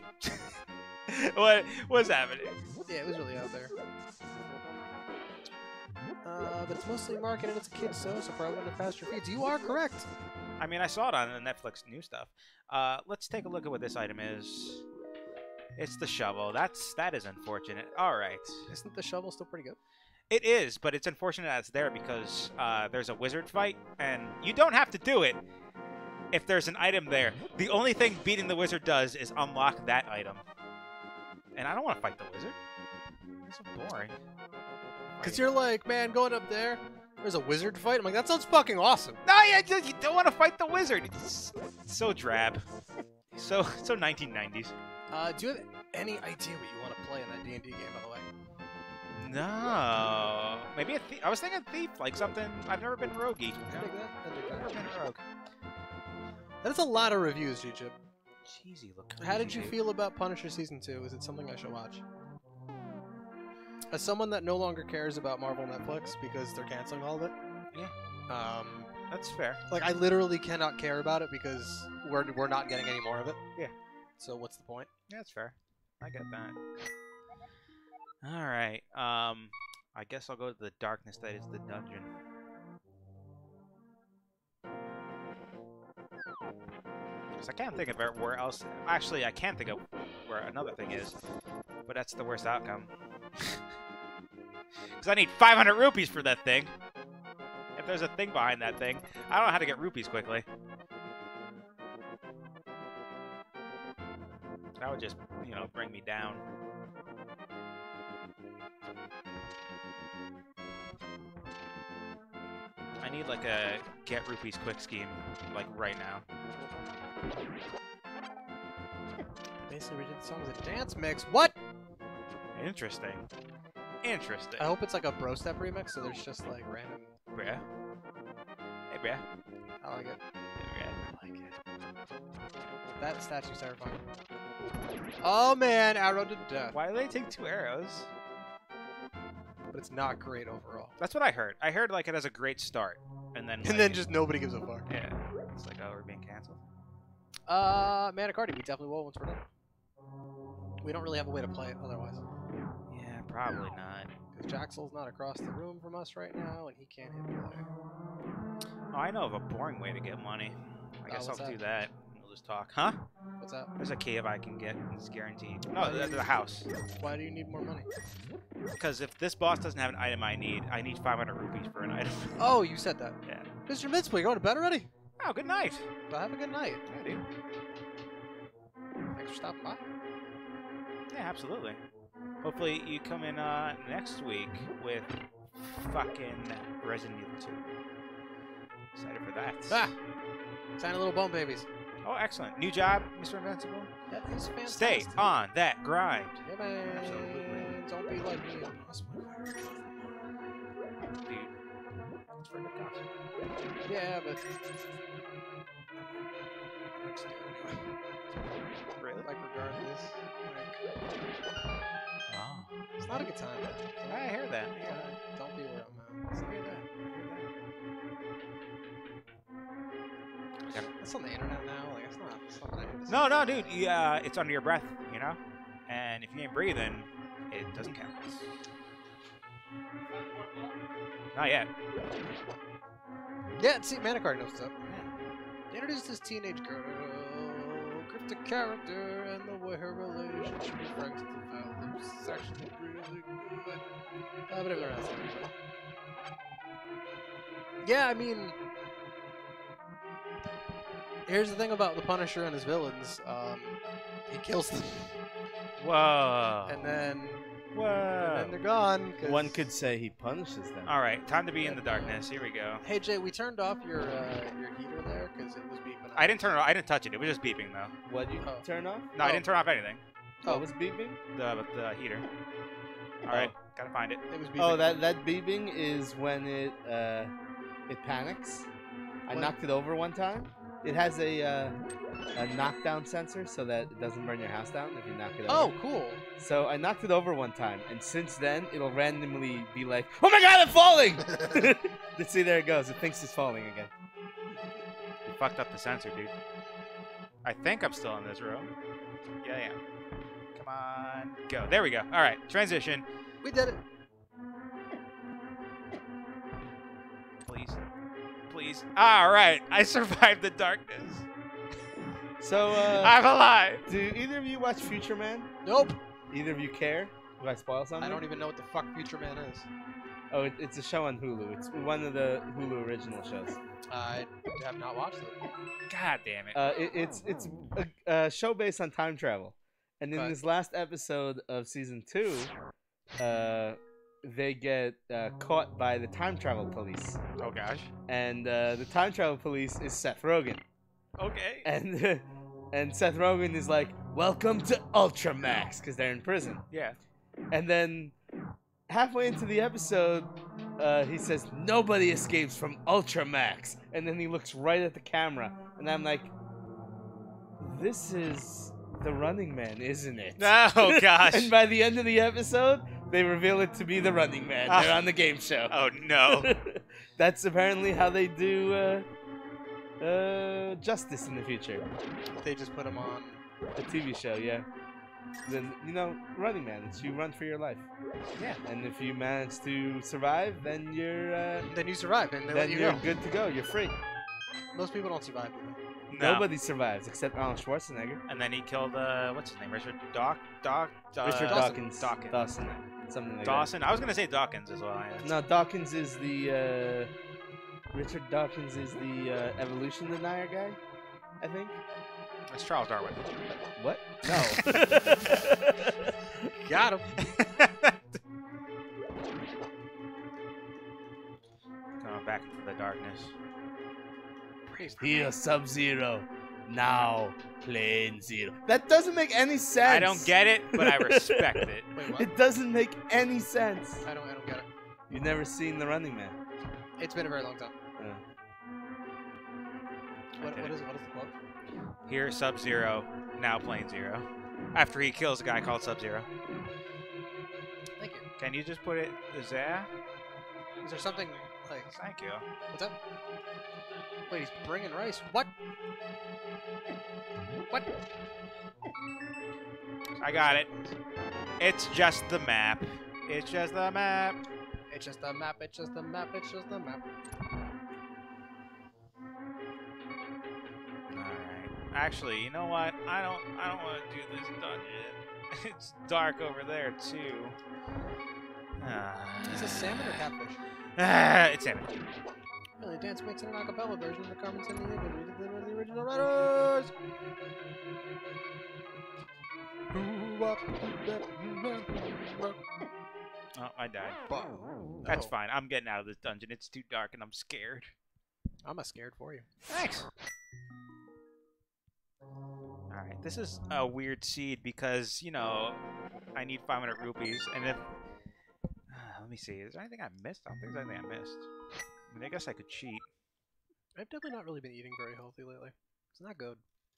A: What was happening?
B: Yeah, it was really out there. But it's mostly marketed as a kid's show, so probably under faster feeds. You are correct.
A: I mean, I saw it on the Netflix new stuff. Let's take a look at what this item is. It's the shovel. That is unfortunate. All right.
B: Isn't the shovel still pretty good?
A: It is, but it's unfortunate that it's there because there's a wizard fight, and you don't have to do it if there's an item there. The only thing beating the wizard does is unlock that item. And I don't want to fight the wizard. It's so boring.
B: Because you're like, man, going up there, there's a wizard fight. I'm like, that sounds fucking awesome.
A: No, you don't want to fight the wizard. It's so drab. So 1990s.
B: Do you have any idea what you want to play in that D&D game, by the way?
A: No. Maybe a thief. I was thinking thief, like something. I've never been roguey. You know?
B: I dig that. I dig
A: I've never
B: that.
A: been a rogue.
B: That's a lot of reviews, G-Chip.
A: Cheesy look.
B: How did you feel about Punisher Season 2? Is it something I should watch? As someone that no longer cares about Marvel Netflix because they're canceling all of it.
A: Yeah. That's fair.
B: Like, I literally cannot care about it because we're not getting any more of it.
A: Yeah.
B: So what's the point?
A: Yeah, that's fair. I get that. All right. I guess I'll go to the darkness that is the dungeon. Because I can't think of where else. Actually, I can't think of where another thing is, but that's the worst outcome. Because I need 500 rupees for that thing. If there's a thing behind that thing, I don't know how to get rupees quickly. That would just, you know, bring me down. I need like a get rupees quick scheme, like right now.
B: Basically, we did the song as a dance mix. What?
A: Interesting. Interesting.
B: I hope it's like a bro step remix, so there's just like random.
A: Bruh. Hey, bruh.
B: I like it.
A: Hey, bruh.
B: I like it. That statue's terrifying. Oh man, arrow to death.
A: Why do they take 2 arrows?
B: But it's not great overall.
A: That's what I heard. I heard like it has a great start, and then
B: And then just nobody gives a fuck.
A: yeah, it's like, oh, we're being canceled.
B: Manicardi, we definitely will once we're done. We don't really have a way to play it otherwise.
A: Yeah, probably not.
B: Because Jaxel's not across the room from us right now, and he can't hit play.
A: Oh, I know of a boring way to get money. I guess I'll
B: what's
A: do that. We'll just talk. Huh?
B: What's that?
A: There's a cave I can get. It's guaranteed. No, the house.
B: Why do you need more money?
A: Because if this boss doesn't have an item I need 500 rupees for an item.
B: Oh, you said that.
A: Yeah.
B: Mr. Mitzvah, you going to bed already?
A: Oh, good night.
B: Well, have a good night.
A: Yeah, dude.
B: Thanks for stopping by.
A: Yeah, absolutely. Hopefully you come in next week with fucking Resident Evil 2. Excited for that.
B: Ah! Tiny little bone babies.
A: Oh, excellent. New job, Mr. Invincible.
B: That is fantastic.
A: Stay on that grind.
B: Yeah, man.
A: Absolutely.
B: Don't be like me.
A: Dude. It's for a good cause.
B: Yeah, but...
A: Really?
B: Like, regardless.
A: Oh.
B: It's not a good time, man.
A: I hear that.
B: Don't be where I'm at.
A: I hear that.
B: It's on the internet now. Like, it's not what I need to say.
A: No, dude. It's under your breath, you know? And if you ain't breathing, it doesn't count. Not yet.
B: Yeah, see, Manicard knows what's up. They introduced this teenage girl, cryptic character, and the way her relationship with Frank develops is actually really good. But everyone else. Yeah, I mean, here's the thing about the Punisher and his villains. He kills them.
A: Whoa.
B: And then
A: Whoa.
B: they're gone.
C: One could say he punishes them.
A: All right, time to be in the darkness. Here we go.
B: Hey Jay, we turned off your heater there because it was beeping.
A: I didn't turn it off. I didn't touch it. It was just beeping, though.
C: What'd you turn off?
A: No, I didn't turn off anything.
C: What was beeping?
A: The heater. All right, gotta find it.
B: It was beeping.
C: Oh, that beeping is when it panics. I knocked it over one time. It has a knockdown sensor so that it doesn't burn your house down if you knock it over.
B: Oh, cool.
C: So I knocked it over one time, and since then it'll randomly be like, "Oh my God, I'm falling!" See, there it goes. It thinks it's falling again.
A: You fucked up the sensor, dude. I think I'm still in this room. Yeah, I am. Come on, go. There we go. All right, transition.
B: We did it.
A: Please. Please. All right, I survived the darkness.
C: So,
A: I'm alive.
C: do either of you watch Future Man?
B: Nope.
C: Either of you care? Do I spoil something?
B: I don't even know what the fuck Future Man is.
C: Oh, it's a show on Hulu. It's one of the Hulu original shows.
B: I have not watched it.
A: God damn it.
C: It's a show based on time travel, and in this last episode of season 2, they get caught by the time travel police.
A: Oh gosh.
C: And the time travel police is Seth Rogen.
A: Okay.
C: And Seth Rogen is like, "Welcome to Ultramax," because they're in prison.
A: Yeah.
C: And then halfway into the episode, he says, "Nobody escapes from Ultramax." And then he looks right at the camera, and I'm like, "This is the Running Man, isn't it?"
A: Oh gosh.
C: And by the end of the episode, they reveal it to be the Running Man. They're on the game show.
A: Oh no.
C: That's apparently how they do justice in the future.
B: They just put him on.
C: A TV show, yeah. Then, Running Man. It's you run for your life.
A: Yeah.
C: And if you manage to survive, then you're
B: Then you survive, and they let
C: then
B: you
C: you're
B: go.
C: good to go. You're free.
B: Most people don't survive. Do they?
A: No.
C: Nobody survives except Arnold Schwarzenegger.
A: And then he killed what's his name? Richard
C: Richard
A: Dawkins.
C: Dawkins. Dawson. Something like
A: Dawson. I was gonna say Dawkins as well. Yeah.
C: that. No, Dawkins is the Richard Dawkins is the evolution denier guy, I think.
A: That's Charles Darwin.
C: What? No.
B: Got him.
A: Going back into the darkness.
B: Praise
C: Here, Sub-Zero. Now, Plane Zero. That doesn't make any sense.
A: I don't get it, but I respect it.
B: Wait, what?
C: It doesn't make any sense.
B: I don't get it.
C: You've never seen The Running Man.
B: It's been a very long time.
A: I
B: What
A: did
B: is
A: it.
B: the quote?
A: Here, Sub-Zero. Now Plane Zero. After he kills a guy called Sub-Zero.
B: Thank you.
A: Can you just put it there?
B: Is there something like?
A: Thank you.
B: What's up? Wait, he's bringing rice. What? What?
A: I got it. It's just the map. It's just the map.
B: It's just a map. It's just a map. It's just a map.
A: Alright. Actually, you know what? I don't want to do this dungeon. It's dark over there too.
B: Is this salmon or catfish?
A: It's salmon.
B: Really, dance mix in an acapella version of the Carmen Sandiego. We did the original writers.
A: Oh, I died.
B: No.
A: That's fine. I'm getting out of this dungeon. It's too dark and I'm scared.
B: I'm scared for you.
A: Thanks. Alright, this is a weird seed because, you know, I need 500 rupees, and if... let me see, is there anything I missed? I don't think there's anything I missed. I mean, I guess I could cheat.
B: I've definitely not really been eating very healthy lately. It's not good.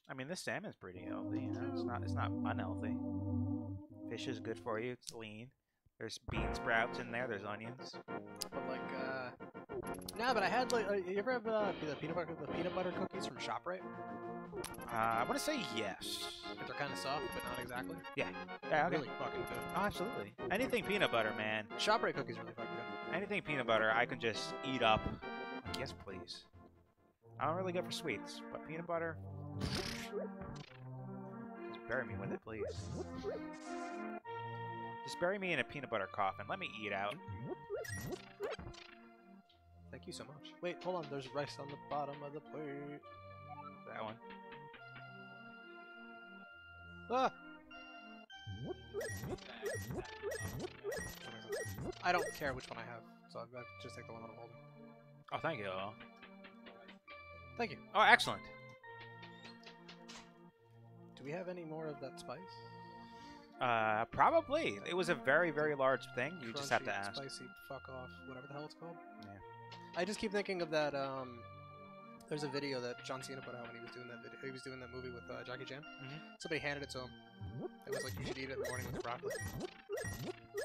A: I mean, this salmon's pretty healthy, you know, it's not unhealthy. Fish is good for you, it's lean. There's bean sprouts in there, there's onions.
B: But like, no, but I had like, you ever have the peanut butter cookies from ShopRite?
A: I want to say yes.
B: They're kind of soft, but not exactly.
A: Yeah. Yeah, okay.
B: Really fucking good.
A: Oh, absolutely. Anything peanut butter, man.
B: ShopRite cookies are really fucking good.
A: Anything peanut butter, I can just eat up. Like, yes, please. I'm really good for sweets, but peanut butter... Just bury me with it, please. Just bury me in a peanut butter coffin. Let me eat out.
B: Thank you so much. Wait, hold on. There's rice on the bottom of the plate.
A: That one.
B: Ah! I don't care which one I have, so I'll just take the one I'm holding.
A: Oh, thank you.
B: Thank you.
A: Oh, excellent.
B: Do we have any more of that spice?
A: Probably. It was a very, very large thing. You just have to
B: Crunchy,
A: ask.
B: Spicy, fuck off, whatever the hell it's called.
A: Yeah.
B: I just keep thinking of that. There's a video that John Cena put out when he was doing that video. He was doing that movie with Jackie Chan. Somebody handed it to him. It was like, you should eat it in the morning with broccoli.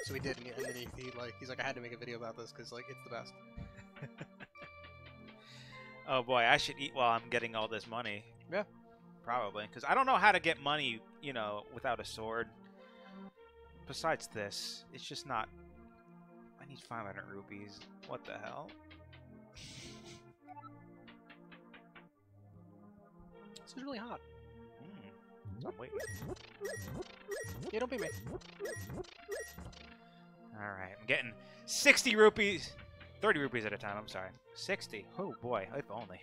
B: So he did, and then he's like, I had to make a video about this because like it's the best.
A: Oh boy, I should eat while I'm getting all this money.
B: Yeah.
A: Probably, because I don't know how to get money, you know, without a sword. Besides this, it's just not... I need 500 rupees. What the hell?
B: This is really hot.
A: I'm waiting.
B: Yeah, don't be me.
A: Alright, I'm getting 60 rupees. 30 rupees at a time, I'm sorry. 60. Oh boy, if only.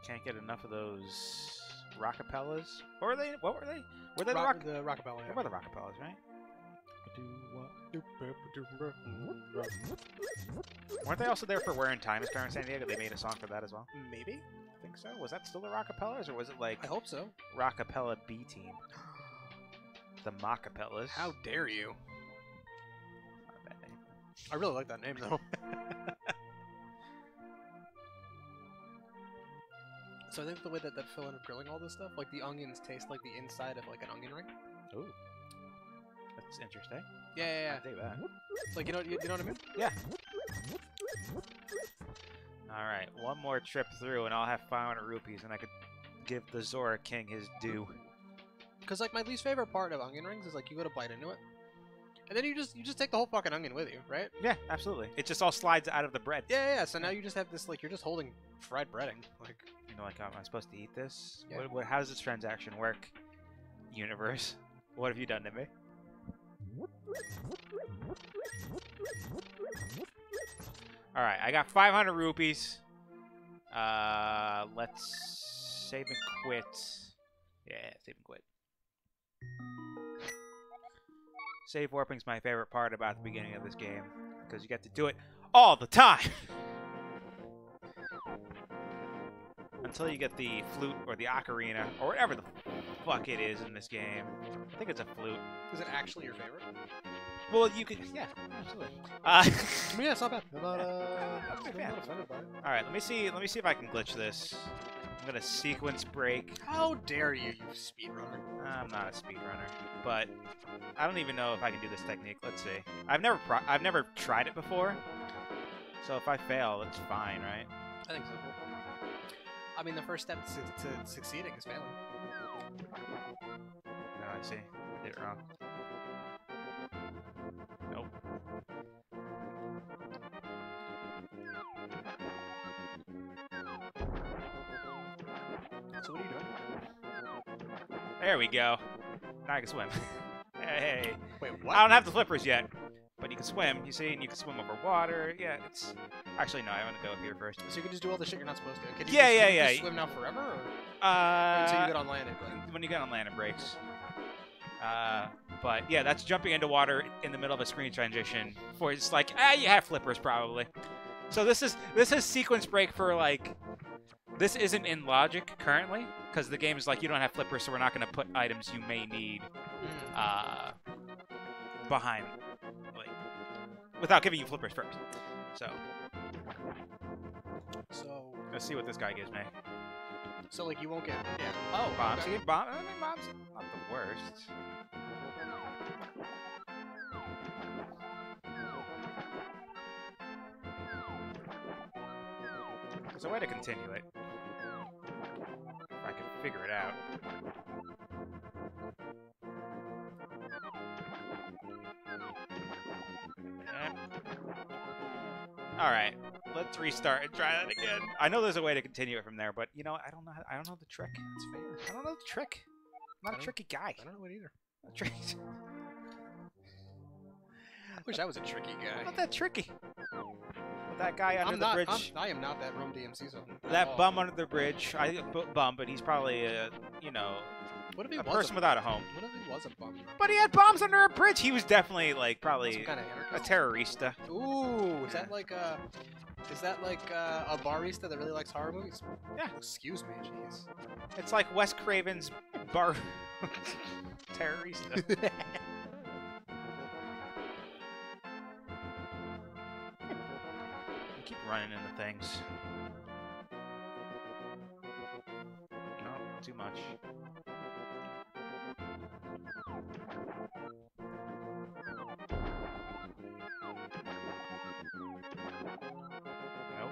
A: Can't get enough of those rockapellas. What were they? What were they? Were they
B: The
A: the
B: rockapella.
A: They were the rockapellas, right? Weren't they also there for Where in Time is Carmen Sandiego? They made a song for that as well.
B: Maybe.
A: I think so. Was that still the rockapellas, or was it like
B: I hope so.
A: Rockapella B Team? The Mockapellas.
B: How dare you?
A: Not a bad name.
B: I really like that name though. So I think the way that Phil ended up grilling all this stuff, like the onions taste like the inside of like an onion ring.
A: Ooh, that's interesting.
B: Yeah.
A: I'll do that.
B: Like you know what I mean?
A: Yeah. All right, one more trip through, and I'll have 500 rupees, and I could give the Zora King his due.
B: Because like my least favorite part of onion rings is like you go to bite into it, and then you just take the whole fucking onion with you, right?
A: Yeah, absolutely. It just all slides out of the bread.
B: Yeah. So now you just have this like you're just holding fried breading, like.
A: You know, like, am I supposed to eat this?
B: Yeah.
A: How does this transaction work? Universe, what have you done to me? All right, I got 500 rupees. Let's save and quit. Yeah, save and quit. Save warping's my favorite part about the beginning of this game because you get to do it all the time. Until you get the flute or the ocarina or whatever the fuck it is in this game. I think it's a flute.
B: Is it actually your favorite?
A: Well, you could, yeah, absolutely.
B: Yeah, it's not bad. I'm not
A: offended by it. All right, let me see if I can glitch this. I'm gonna sequence break.
B: How dare you speedrunner?
A: I'm not a speedrunner, but I don't even know if I can do this technique. Let's see. I've never tried it before. So if I fail, it's fine, right?
B: I think so. I mean, the first step to succeeding is failing.
A: No, I see. I did it wrong. Nope.
B: So what are you doing?
A: There we go. Now I can swim. Hey.
B: Wait,
A: I
B: what?
A: don't have the flippers yet, but you can swim. You see, and you can swim over water. Yeah, it's actually no. I want to go up here first.
B: So you can just do all the shit you're not supposed to. Can you
A: Yeah,
B: just,
A: yeah,
B: can you
A: yeah.
B: just swim now forever, or until you get on land?
A: When you get on land, it breaks. But yeah, that's jumping into water in the middle of a screen transition. For it's like, you have flippers probably. So this is sequence break for like. This isn't in logic currently because the game is like you don't have flippers, so we're not going to put items you may need behind, like, without giving you flippers first. So let's see what this guy gives me.
B: So like you won't get
A: Oh, bombs.
B: okay.
A: You get bombs. I mean, bombs not the worst. There's a way to continue it. If I can figure it out. Alright, let's restart and try that again. I know there's a way to continue it from there, but you know, I don't know the trick. That's fair. I don't know the trick. I'm not a tricky guy.
B: I don't know it either.
A: Not tricky.
B: I wish I was a tricky guy.
A: Not that tricky. That guy under the bridge.
B: I am not that Rome DMC zone.
A: That bum under the bridge. Bum, but he's probably you know,
B: What if he
A: a
B: was
A: person without a home.
B: What if he was a bum?
A: But he had bombs under a bridge. He was definitely like probably
B: Some kind of
A: a
B: anarchist.
A: terrorista.
B: Ooh, is that like a barista that really likes horror movies?
A: Yeah.
B: Excuse me, jeez.
A: It's like Wes Craven's bar terrorista. Keep running into things. No, too much. Nope.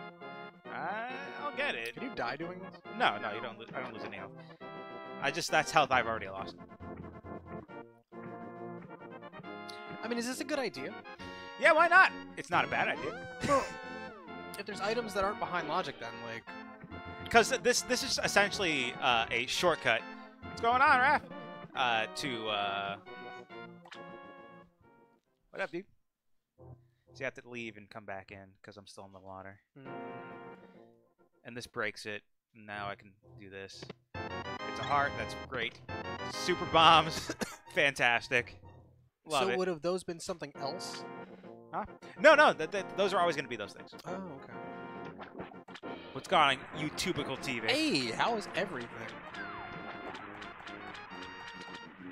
A: I'll get it.
B: Can you die doing this?
A: No, you don't. I don't lose any health. That's health I've already lost.
B: I mean, is this a good idea?
A: Yeah, why not? It's not a bad idea.
B: Well, if there's items that aren't behind logic, then like.
A: Because this is essentially a shortcut. What's going on, Raph? What up, dude? So you have to leave and come back in because I'm still in the water. And this breaks it. Now I can do this. It's a heart. That's great. Super bombs. Fantastic. Love
B: So
A: it.
B: would have those been something else?
A: Huh? No. Those are always going to be those things.
B: Oh, okay.
A: What's going on, you tubical TV?
B: Hey, how is everything?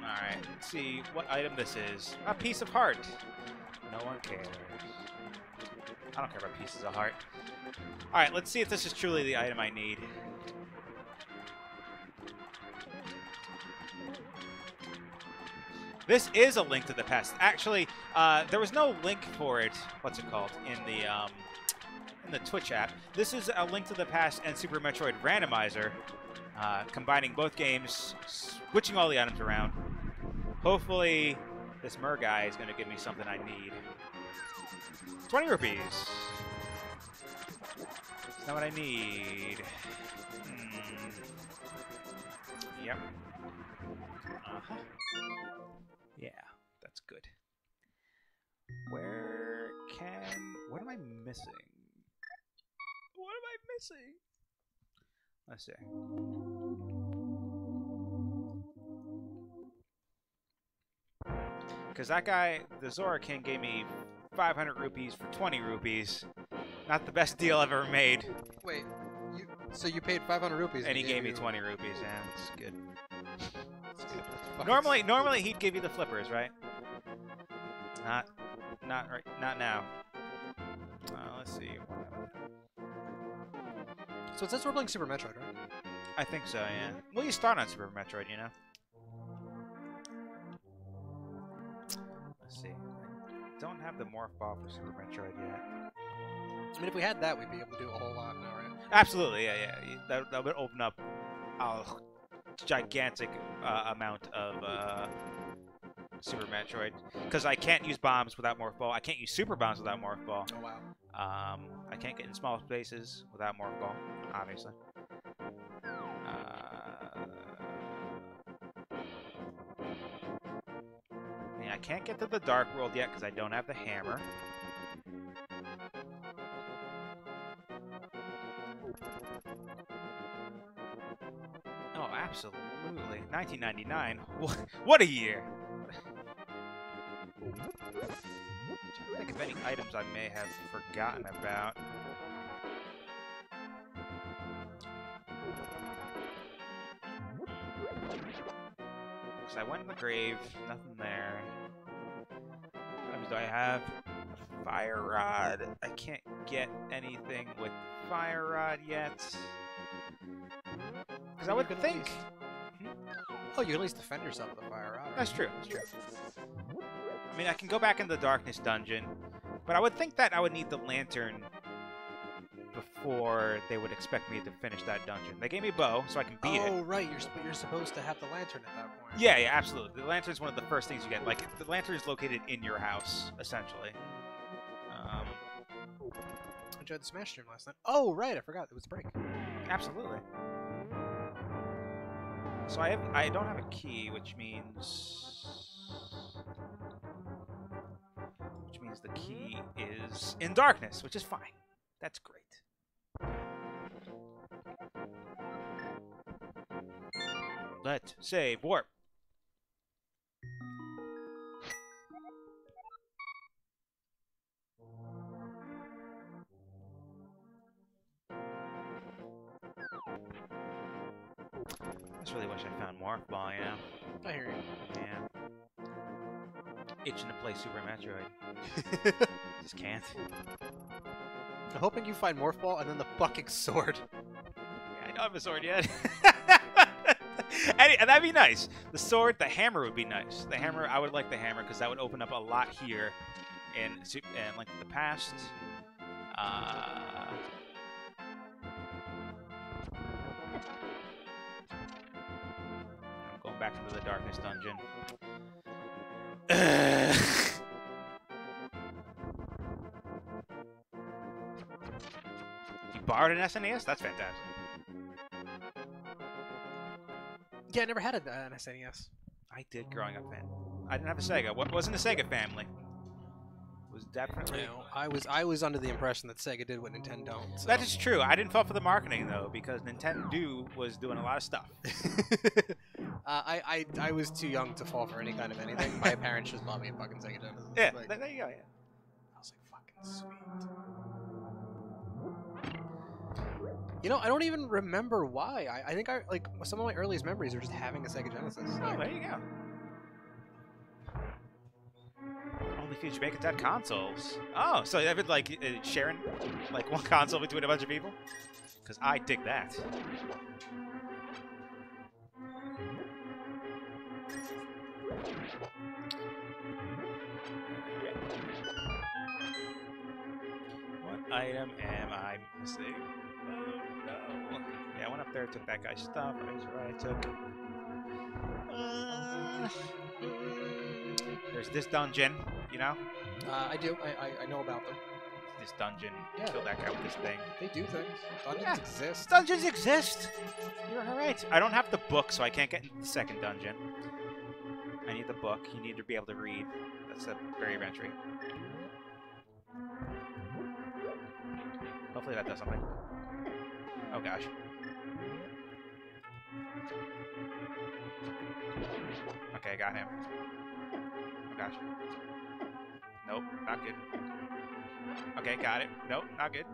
A: Alright, let's see what item this is. A piece of heart. No one cares. I don't care about pieces of heart. Alright, let's see if this is truly the item I need. This is a Link to the Past. Actually, there was no link for it. What's it called in the Twitch app? This is a Link to the Past and Super Metroid Randomizer, combining both games, switching all the items around. Hopefully, this mer guy is going to give me something I need. 20 rupees. That's not what I need. Yep. Uh-huh. Yeah, that's good. What am I missing? What am I missing? Let's see. Because that guy, the Zora King, gave me 500 rupees for 20 rupees. Not the best deal I've ever made.
B: Wait, so you paid 500 rupees
A: And he gave me
B: you...
A: 20 rupees, yeah, that's good.
B: That's good. Fuck.
A: Normally he'd give you the flippers, right? Not now. Let's see.
B: So it says we're playing Super Metroid, right?
A: I think so, yeah. Well, you start on Super Metroid, you know? Let's see. I don't have the Morph Ball for Super Metroid yet.
B: I mean, if we had that, we'd be able to do a whole lot now, right?
A: Absolutely, yeah. That would open up a gigantic amount of Super Metroid. Because I can't use bombs without Morph Ball. I can't use Super Bombs without Morph Ball.
B: Oh, wow.
A: I can't get in small spaces without Morph Ball, obviously. Yeah, I can't get to the Dark World yet because I don't have the hammer. Oh, absolutely. 1999. What a year! I'm trying to think of any items I may have forgotten about. So I went in the grave, nothing there. What items do I have? Fire Rod. I can't get anything with Fire Rod yet. Because I would think...
B: Oh, you can at least defend yourself with a fire rod. Right?
A: That's true, that's true. I mean, I can go back in the Darkness dungeon, but I would think that I would need the lantern before they would expect me to finish that dungeon. They gave me a bow, so I can beat it.
B: Oh, right. You're supposed to have the lantern at that point.
A: Yeah, absolutely. The lantern is one of the first things you get. Like, the lantern is located in your house, essentially.
B: I enjoyed the Smash stream last night. Oh, right. I forgot. It was break.
A: Absolutely. So I don't have a key, which means the key is in darkness, which is fine. That's great. Let's save warp. I just really wish I found Morph Ball, you know?
B: I hear you.
A: Yeah. Itching to play Super Metroid. Just can't.
B: I'm hoping you find Morph Ball and then the fucking sword.
A: Yeah, I don't have a sword yet. And that'd be nice. The sword, the hammer would be nice. The hammer, I would like the hammer because that would open up a lot here in Link to the Past. I'm going back into the Darkness dungeon. You borrowed an SNES? That's fantastic.
B: Yeah, I never had an SNES.
A: I did growing up, man. I didn't have a Sega. What wasn't a Sega family? Was definitely.
B: No, I was under the impression that Sega did what Nintendo don't. So.
A: That is true. I didn't fall for the marketing though, because Nintendo was doing a lot of stuff.
B: I was too young to fall for any kind of anything. My parents just bought me a fucking Sega Genesis.
A: Yeah,
B: Like,
A: there you go. Yeah.
B: I was like, fucking sweet. You know, I don't even remember why. I think like some of my earliest memories are just having a Sega Genesis.
A: Oh, there you go. Only few Jamaican had consoles. Oh, so they would like sharing like one console between a bunch of people? Because I dig that. What item am I missing? Oh no. Yeah, I went up there, took that guy's stuff. That was what I took. There's this dungeon, you know?
B: I do. I know about them.
A: This dungeon.
B: Yeah.
A: Kill that guy with this thing.
B: They do things. Dungeons exist.
A: Dungeons exist! You're alright. I don't have the book, so I can't get into the second dungeon. I need the book. You need to be able to read. That's a barrier of entry. Hopefully that does something. Oh gosh. Okay, I got him. Oh gosh. Nope, not good. Okay, got it. Nope, not good.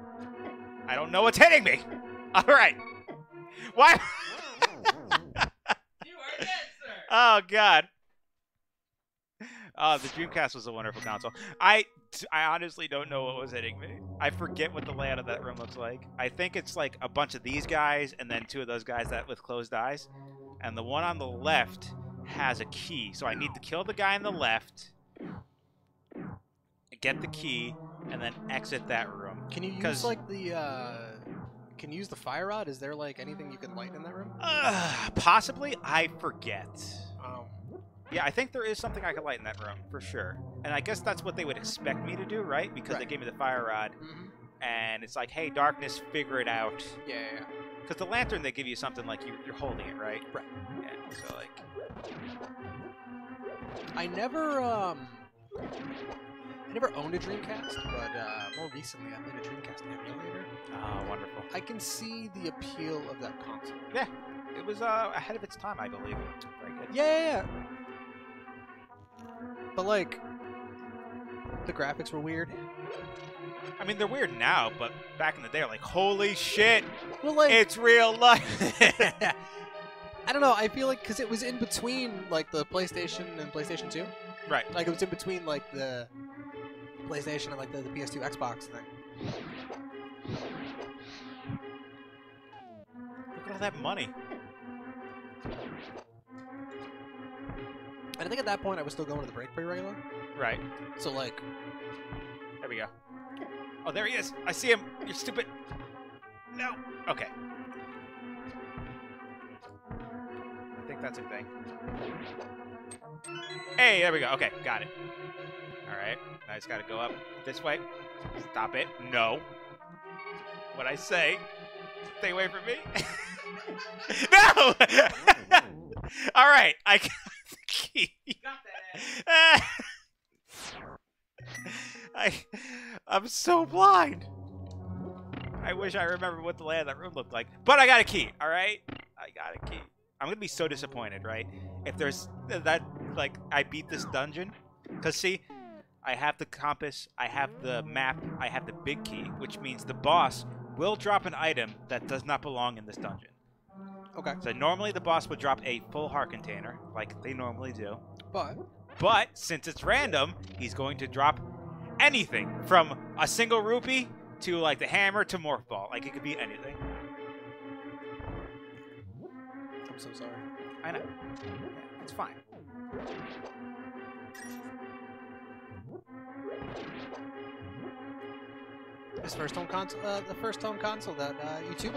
A: I don't know what's hitting me! Alright! Why?
C: You are dead, sir!
A: Oh god. Oh, the Dreamcast was a wonderful console. I honestly don't know what was hitting me. I forget what the layout of that room looks like. I think it's like a bunch of these guys and then two of those guys that with closed eyes. And the one on the left has a key. So I need to kill the guy on the left, get the key, and then exit that room.
B: Can you use
A: 'Cause-
B: like the? Can you use the fire rod? Is there like anything you can light in that room?
A: Possibly, I forget.
B: Um,
A: Yeah, I think there is something I can light in that room for sure, and I guess that's what they would expect me to do, right? Because they
B: Right.
A: gave me the fire rod, and it's like, hey, darkness, figure it out.
B: yeah.
A: Because the lantern, they give you something like you're holding it, right?
B: Right.
A: Yeah. So like,
B: I never owned a Dreamcast, but more recently I played a Dreamcast emulator.
A: oh, wonderful.
B: I can see the appeal of that console.
A: Yeah, it was ahead of its time, I believe. Very good.
B: Yeah. But like, the graphics were weird.
A: I mean, they're weird now, but back in the day, like, holy shit,
B: Well, like,
A: it's real life.
B: I don't know. I feel like because it was in between like the PlayStation and PlayStation 2.
A: Right.
B: Like it was in between like the PlayStation and like the PS2 Xbox thing.
A: Look at all that money.
B: And I think at that point I was still going to the break pretty regular.
A: Right.
B: So like,
A: There we go. Oh, there he is. I see him. You're stupid. No. Okay. I think that's a thing. Hey, there we go. Okay, got it. All right. I just got to go up this way. Stop it. No. What I say. Stay away from me. No! All right. I got the key.
B: got that.
A: I'm so blind. I wish I remembered what the layout of that room looked like. But I got a key, all right? I got a key. I'm going to be so disappointed, right? If there's that, like, I beat this dungeon. Because, see, I have the compass, I have the map, I have the big key, which means the boss will drop an item that does not belong in this dungeon.
B: Okay.
A: So normally the boss would drop a full heart container, like they normally do.
B: But
A: Since it's random, he's going to drop anything from a single rupee to like the hammer to morph ball. Like it could be anything.
B: I'm so sorry.
A: I know. It's fine.
B: This first home console, the first home console that YouTube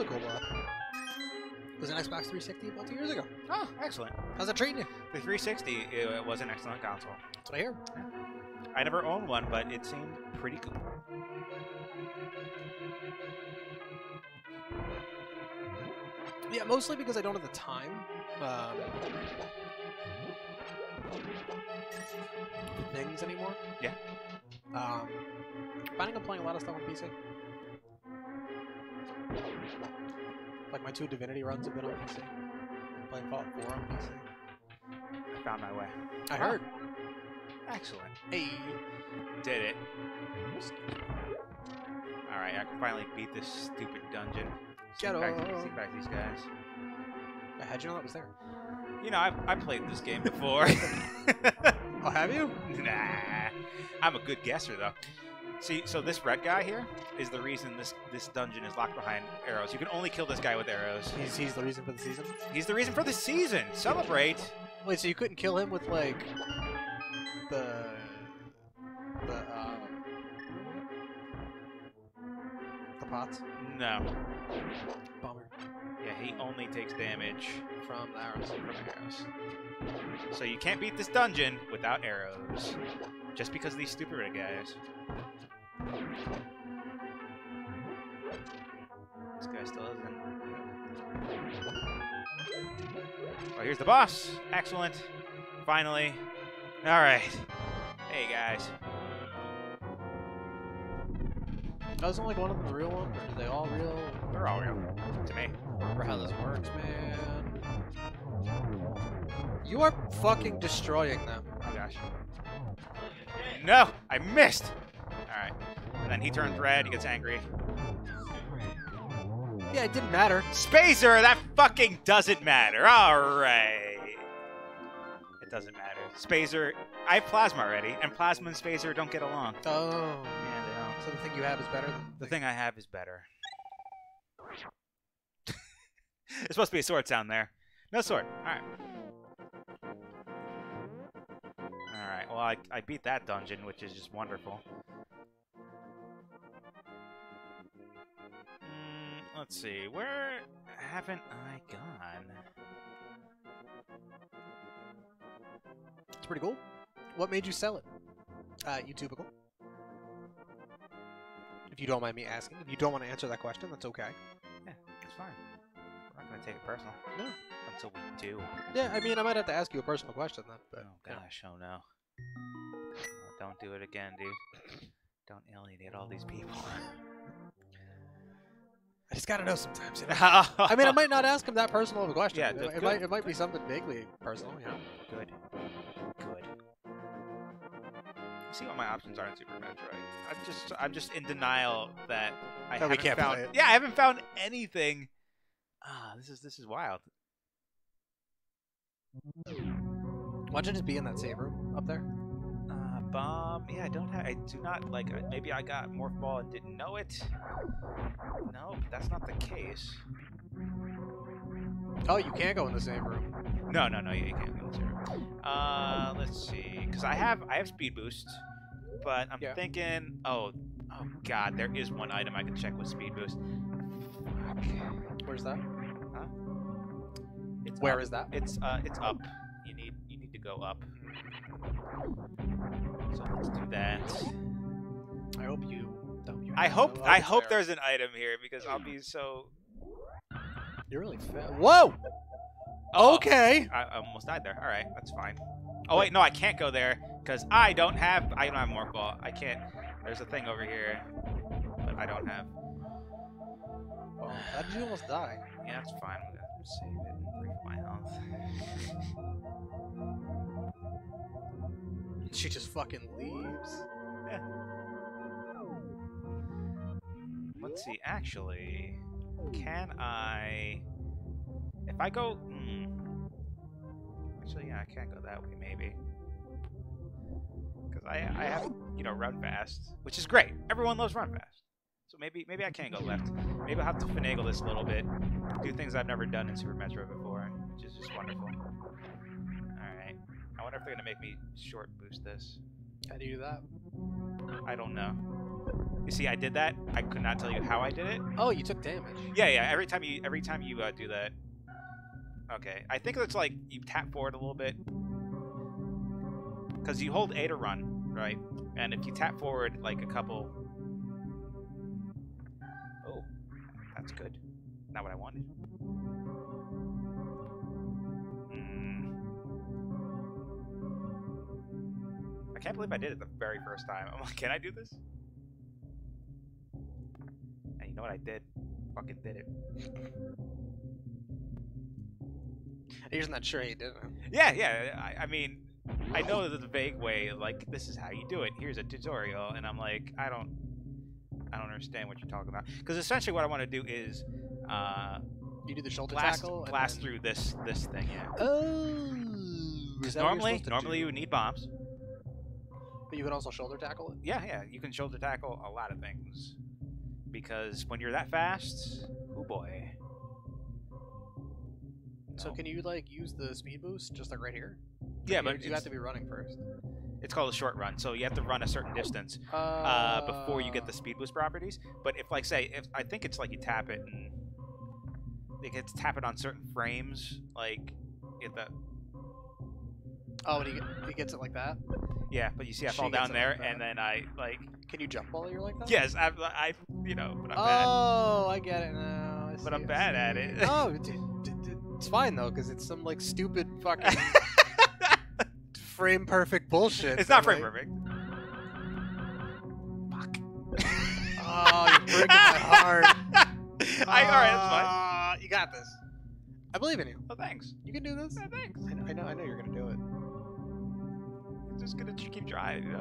B: was an Xbox 360 about 2 years ago.
A: Oh, excellent.
B: How's that treating you?
A: The 360 it was an excellent console.
B: That's what I hear.
A: I never owned one, but it seemed pretty cool.
B: Yeah, mostly because I don't have the time. Things anymore.
A: Yeah.
B: Finding I'm playing a lot of stuff on PC. Like my 2 Divinity runs have been on PC. I'm playing Fallout 4 on PC.
A: I found my way.
B: I heard.
A: Excellent.
B: Hey.
A: Did it. Alright, I can finally beat this stupid dungeon. See back these guys.
B: How'd you know that was there?
A: You know, I've played this game before.
B: Oh, have you?
A: Nah. I'm a good guesser, though. See, so this red guy here is the reason this dungeon is locked behind arrows. You can only kill this guy with arrows.
B: He's the reason for the season?
A: He's the reason for the season. Celebrate.
B: Wait, so you couldn't kill him with, like, the pots?
A: No.
B: Bummer.
A: Yeah, he only takes damage
B: From the arrows.
A: from arrows. So you can't beat this dungeon without arrows. Just because of these stupid red guys. This guy still isn't. Oh, here's the boss. Excellent. Finally. Alright. Hey, guys.
B: Doesn't like one of them the real one? Or are they all real?
A: They're all real. To me.
B: Remember how this works, man. You are fucking destroying them.
A: Oh, gosh. No! I missed! Alright. And then he turns red. He gets angry.
B: Yeah, it didn't matter.
A: Spacer! That fucking doesn't matter. Alright. It doesn't matter. Spacer... I have Plasma already, and Plasma and Spacer don't get along.
B: Oh.
A: Yeah, they don't.
B: So the thing you have is better than
A: The thing I have is better. There's supposed to be a sword sound there. No sword. Alright. Alright, well, I beat that dungeon, which is just wonderful. Let's see. Where haven't I gone?
B: It's pretty cool. What made you sell it? YouTubical. If you don't mind me asking. If you don't want to answer that question, that's okay.
A: Yeah, it's fine. We're not gonna take it personal.
B: No.
A: Until we do.
B: Yeah, I mean, I might have to ask you a personal question then. But,
A: Oh gosh, oh no. Oh, don't do it again, dude. Don't alienate all these people.
B: I just gotta know sometimes. You know? I mean, I might not ask him that personal of a question.
A: Yeah,
B: it might be something vaguely personal. You know.
A: Good. Good. See what my options are in Super Metroid. I'm just in denial that I haven't
B: can't
A: found.
B: play it.
A: Yeah, I haven't found anything. This is wild.
B: Why don't you just be in that save room up there?
A: Bomb. Yeah, I do not like. Maybe I got Morph Ball and didn't know it. No, that's not the case.
B: Oh, you can't go in the save room.
A: No, you can't go in the save room. Let's see, because I have speed boost, but I'm thinking. Oh God, there is one item I can check with speed boost. Fuck.
B: Where's that?
A: Huh?
B: Where is that?
A: It's up. You need to go up. So let's do that. I hope there's an item here because I'll be so.
B: You're really fat. Whoa.
A: Oh,
B: okay.
A: I almost died there. All right, that's fine. Oh wait, no, I can't go there because I don't have Morph Ball. I can't. There's a thing over here, but I don't have.
B: Oh, how did you almost die?
A: Yeah, that's fine. I'm gonna save it and brief my health.
B: She just fucking leaves.
A: Yeah. Let's see. Actually, can I? If I go. Actually, yeah, I can't go that way. Maybe. Because I have run fast, which is great. Everyone loves run fast. So maybe I can go left. Maybe I'll have to finagle this a little bit, do things I've never done in Super Metroid before, which is just wonderful. Alright. I wonder if they're gonna make me short boost this.
B: How do you do that?
A: I don't know. You see, I did that. I could not tell you how I did it.
B: Oh, you took damage.
A: Yeah. Every time you do that. Okay. I think it's like you tap forward a little bit. Because you hold A to run, right? And if you tap forward like a couple. Oh, that's good. Not what I wanted. I can't believe I did it the very first time. I'm like, can I do this? And you know what I did? Fucking did it.
B: He's not sure he didn't.
A: Yeah. I mean, I know there's a vague way, like, this is how you do it. Here's a tutorial. And I'm like, I don't understand what you're talking about. Because essentially what I want to do is...
B: you do the shoulder tackle?
A: Blast through this thing, yeah.
B: Oh!
A: Because normally you would need bombs.
B: But you can also shoulder tackle it?
A: Yeah. You can shoulder tackle a lot of things. Because when you're that fast, oh boy.
B: So can you, like, use the speed boost just, like, right here?
A: Yeah, but
B: you have to be running first.
A: It's called a short run, so you have to run a certain distance before you get the speed boost properties. But if, like, I think it's like you tap it and it gets tap it on certain frames, like get that.
B: Oh, and he gets it like that.
A: Yeah, but you see, I fall down there, and then I like.
B: Can you jump while you're like that?
A: Yes, I but I'm bad.
B: Oh, I get it now.
A: But I'm bad at it.
B: Oh, it's fine though, because it's some like stupid fucking frame perfect bullshit.
A: It's not frame perfect.
B: Fuck. Oh, you're breaking my heart.
A: Alright, that's fine.
B: You got this. I believe in you.
A: Oh, thanks.
B: You can do this.
A: Yeah, thanks.
B: I know you're gonna do it.
A: I'm just gonna keep trying,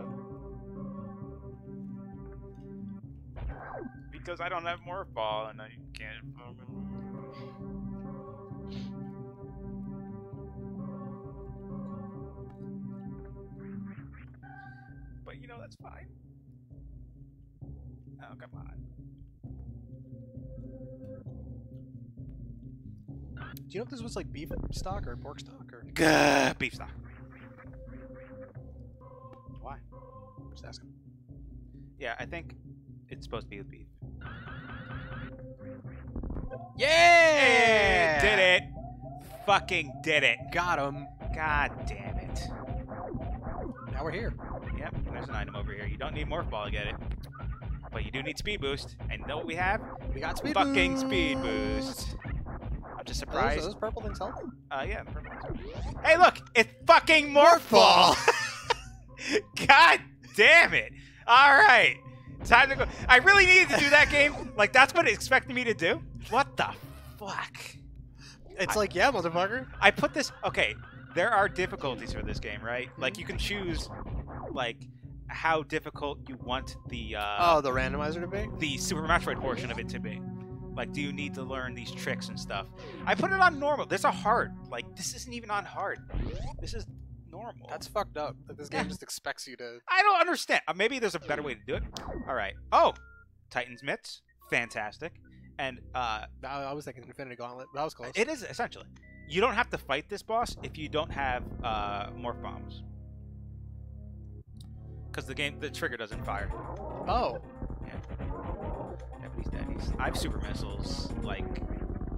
A: Because I don't have Morph Ball and I can't. But that's fine. Oh, come on.
B: Do you know if this was like beef stock or pork stock or?
A: Beef stock.
B: Why? I'm just asking.
A: Yeah, I think it's supposed to be with beef.
B: Yeah!
A: Did it. Fucking did it.
B: Got him.
A: God damn it.
B: Now we're here.
A: Yep, there's an item over here. You don't need Morph Ball to get it. But you do need Speed Boost. And you know what we have?
B: We got speed
A: Fucking
B: boost.
A: Speed Boost. I'm just surprised.
B: Are those purple things healthy?
A: Yeah, the purple ones. Hey, look! It's fucking Morph Ball! God damn it! Alright. Time to go. I really needed to do that game. Like, that's what it expected me to do? What the fuck?
B: It's like, yeah, motherfucker.
A: I put this... Okay, there are difficulties for this game, right? Like, you can choose, like, how difficult you want the...
B: the randomizer to be?
A: the Super Metroid portion of it to be. Like, do you need to learn these tricks and stuff? I put it on normal. There's a hard. Like, this isn't even on hard. This is normal.
B: That's fucked up. That this game just expects you to...
A: I don't understand. Maybe there's a better way to do it. All right. Oh, Titan's Mitts. Fantastic. And
B: I was thinking Infinity Gauntlet. That was close.
A: it is, essentially. You don't have to fight this boss if you don't have Morph Bombs. Because the trigger doesn't fire.
B: Oh.
A: Yeah. Yeah, but he's dead. I have super missiles. Like,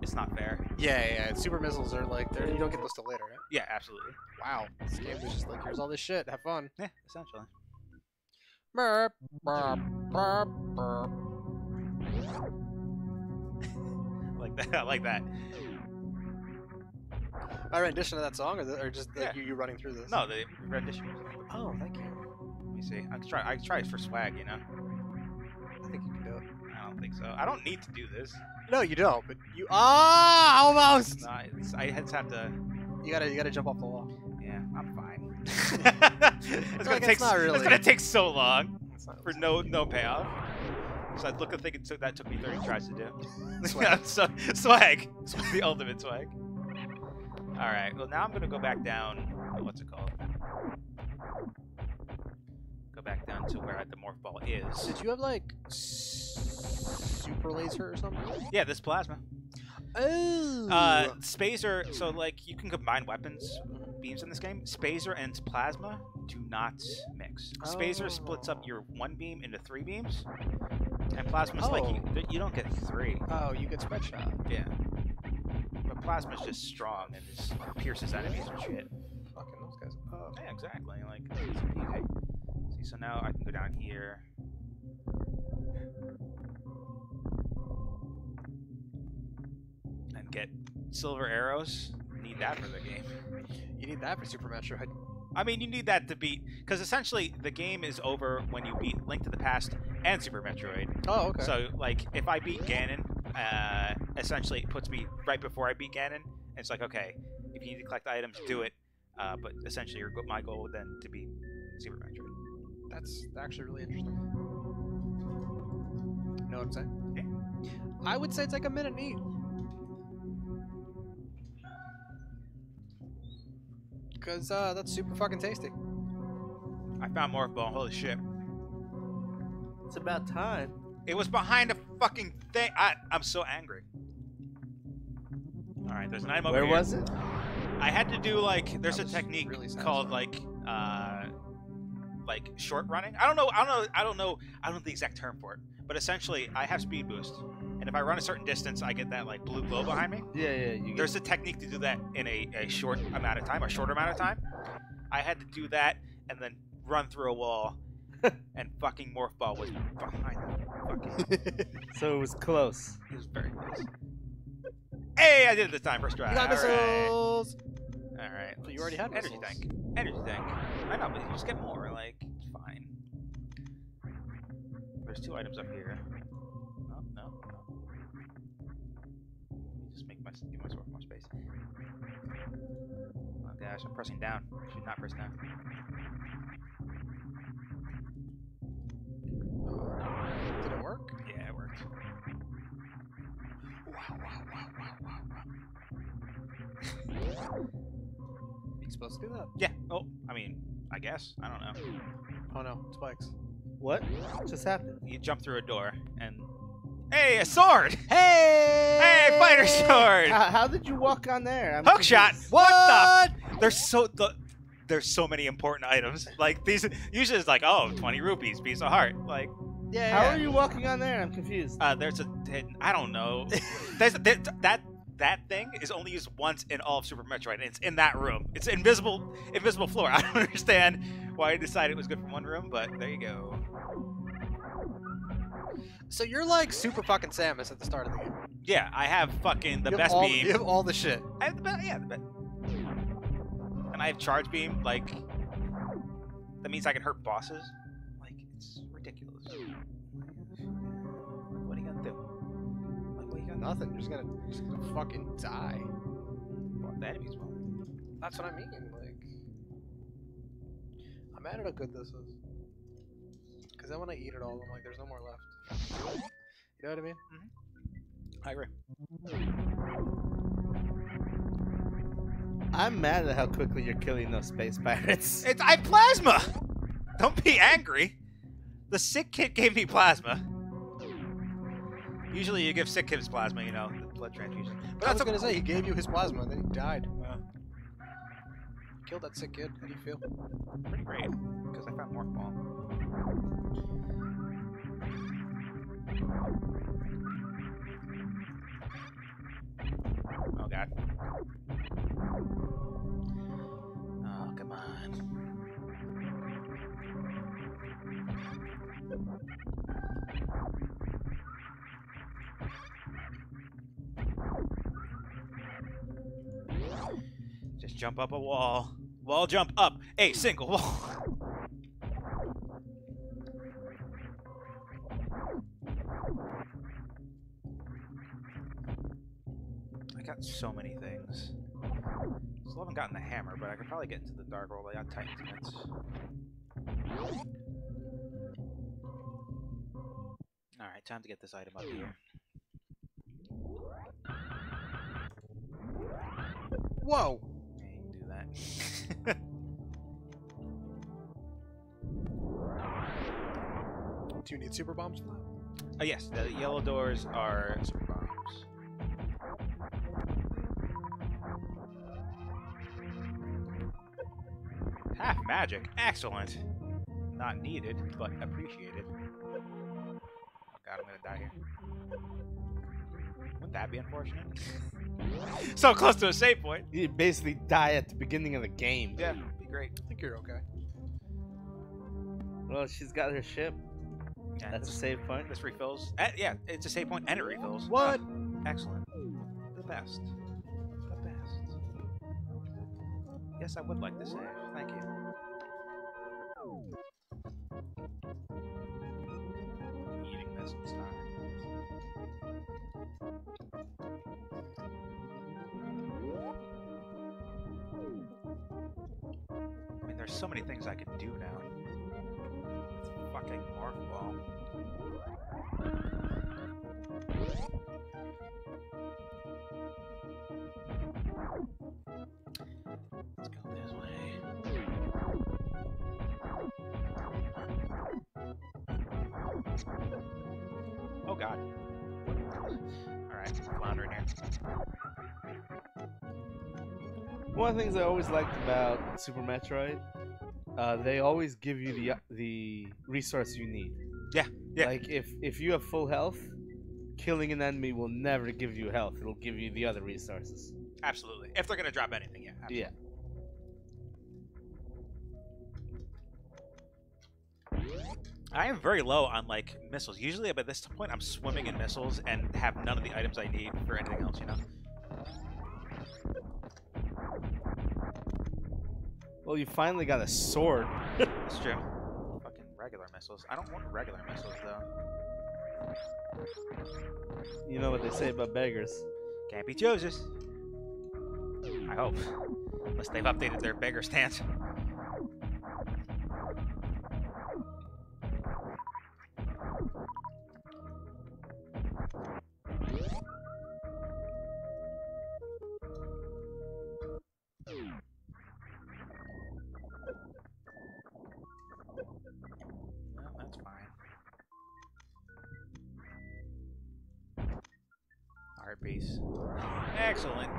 A: it's not fair.
B: Yeah. Super missiles are like, you don't get those till later, right?
A: Yeah, absolutely.
B: Wow. This game is just like, here's all this shit. Have fun.
A: Yeah, essentially.
B: Burp, burp, burp, burp.
A: Like that. I like that.
B: A rendition of that song, or just like
A: Yeah.
B: you running through this?
A: No, the rendition.
B: Oh, thank you.
A: Let me see. I try it for swag, you know.
B: I think you can do it.
A: I don't think so. I don't need to do this.
B: No, you don't. But you almost.
A: No, I just have to.
B: You gotta jump off the wall.
A: Yeah, I'm fine.
B: It's not really.
A: It's gonna take so long
B: It's not
A: for no payoff. So I look at thinking that took me 30 tries to do.
B: Swag.
A: So, swag. The ultimate swag. All right. Well, now I'm gonna go back down. What's it called? Go back down to where the Morph Ball is.
B: Did you have like super laser or something?
A: Yeah, this plasma.
B: Oh.
A: Spacer. So like you can combine weapons, beams in this game. Spacer and plasma do not mix. Spacer splits up your one beam into 3 beams, and plasma's like you don't get 3.
B: Oh, you get spread shot.
A: Yeah. But plasma's just strong and just pierces enemies and shit.
B: Fucking those guys. Oh.
A: Yeah, exactly. Like, easy peasy. See, so now I can go down here. And get silver arrows. Need that for the game.
B: You need that for Super Metroid.
A: I mean, you need that to beat... Because essentially, the game is over when you beat Link to the Past and Super Metroid.
B: Oh, okay.
A: So, like, if I beat Ganon, essentially it puts me right before I beat Ganon. And it's like, okay, if you need to collect items, do it. But essentially, my goal would then to beat Super Metroid.
B: That's actually really interesting. You know what I'm saying?
A: Yeah.
B: I would say it's like a minute neat. Because that's super fucking tasty.
A: I found Morph Ball. Holy shit.
C: It's about time.
A: It was behind a fucking thing. I'm so angry. Alright, there's an item over
C: Where
A: here.
C: was it?
A: I had to do, like, there's a
B: That was
A: technique
B: really
A: called, like short running. I don't know the exact term for it. But essentially, I have speed boost. And if I run a certain distance, I get that, like, blue glow behind me.
C: Yeah.
A: There's a technique to do that in a short amount of time, a shorter amount of time. I had to do that and then run through a wall, and fucking Morph Ball was behind the fucking...
C: So it was close.
A: It was very close. Hey, I did it this time, first try.
B: You got missiles!
A: Alright.
B: But you already had
A: Energy
B: missiles.
A: tank. Energy tank. I know, but you just get more, like, it's fine. There's 2 items up here. Oh, no. Let me just give myself more space. Oh gosh, I'm pressing down. I should not press down.
B: Did it work?
A: Yeah, it worked.
B: Wow. You supposed to do that?
A: Yeah. Oh, I mean, I guess. I don't know.
B: Oh no, spikes.
C: What just happened?
A: You jump through a door and... Hey, a sword!
B: Hey!
A: Hey, fighter sword!
C: How did you walk on there?
A: Hook shot!
C: confused.
A: What the? There's so many important items. Like, these... Usually it's like, oh, 20 rupees, piece of heart. Like,
B: Yeah.
C: How
B: yeah.
C: are you walking on there? I'm confused.
A: There's a hidden. I don't know. That thing is only used once in all of Super Metroid, and it's in that room. It's invisible floor. I don't understand why I decided it was good for one room, but there you go.
B: So you're like super fucking Samus at the start of the game.
A: Yeah, I have fucking the
B: You have
A: best
B: all,
A: beam.
B: You have all the shit.
A: I have the best. Yeah, the best. And I have charge beam. Like that means I can hurt bosses. Like it's ridiculous. What are you gonna do? Like, what are you gonna do?
B: Nothing. You're just gonna fucking die.
A: Well, the enemies will.
B: That's what I mean. Like, I'm mad at how good this is. Because then when I eat it all, I'm like, there's no more left. You know what I mean?
A: I agree.
C: I'm mad at how quickly you're killing those space pirates.
A: I plasma. Don't be angry. The sick kid gave me plasma. Usually you give sick kids plasma, you know, the blood transfusion. But
B: I was gonna say he gave you his plasma and then he died.
A: You
B: Killed that sick kid. How do you feel?
A: pretty great because I found Morph Ball. Oh god. Oh, come on. Just jump up a wall. Wall jump up a single wall. I got so many things. Still haven't gotten the hammer, but I could probably get into the dark world. I got Titan's Mitts. Alright, time to get this item up here.
B: Whoa!
A: Yeah, you can do that.
B: Do you need super bombs for that?
A: Oh yes, the yellow doors are super bombs. Half magic, excellent. Not needed, but appreciated. Oh god, I'm gonna die here. Wouldn't that be unfortunate? So close to a save point.
C: You basically die at the beginning of the game.
A: Yeah, be great.
B: I think you're okay.
C: Well, she's got her ship.
A: Yeah,
C: That's a save point.
A: this refills. Yeah, it's a save point and it refills.
B: What?
A: Oh, excellent. The best. The best. Yes, I would like to save. Thank you. Eating this, I'm sorry. I mean, there's so many things I can do now. It's fucking Morph Ball. Let's go this way. Oh god. Alright, floundering here.
C: One of the things I always liked about Super Metroid, they always give you the resource you need.
A: Yeah.
C: Like if you have full health, killing an enemy will never give you health. It'll give you the other resources.
A: Absolutely. If they're gonna drop anything, yeah. Absolutely.
C: Yeah.
A: I am very low on like missiles. Usually by this point I'm swimming in missiles and have none of the items I need for anything else, you know?
C: Well, you finally got a sword.
A: That's true. Fucking regular missiles. I don't want regular missiles though.
C: You know what they say about beggars.
A: Can't be choosers. I hope. Unless they've updated their beggar stance. Well, that's fine. Heart piece. Excellent.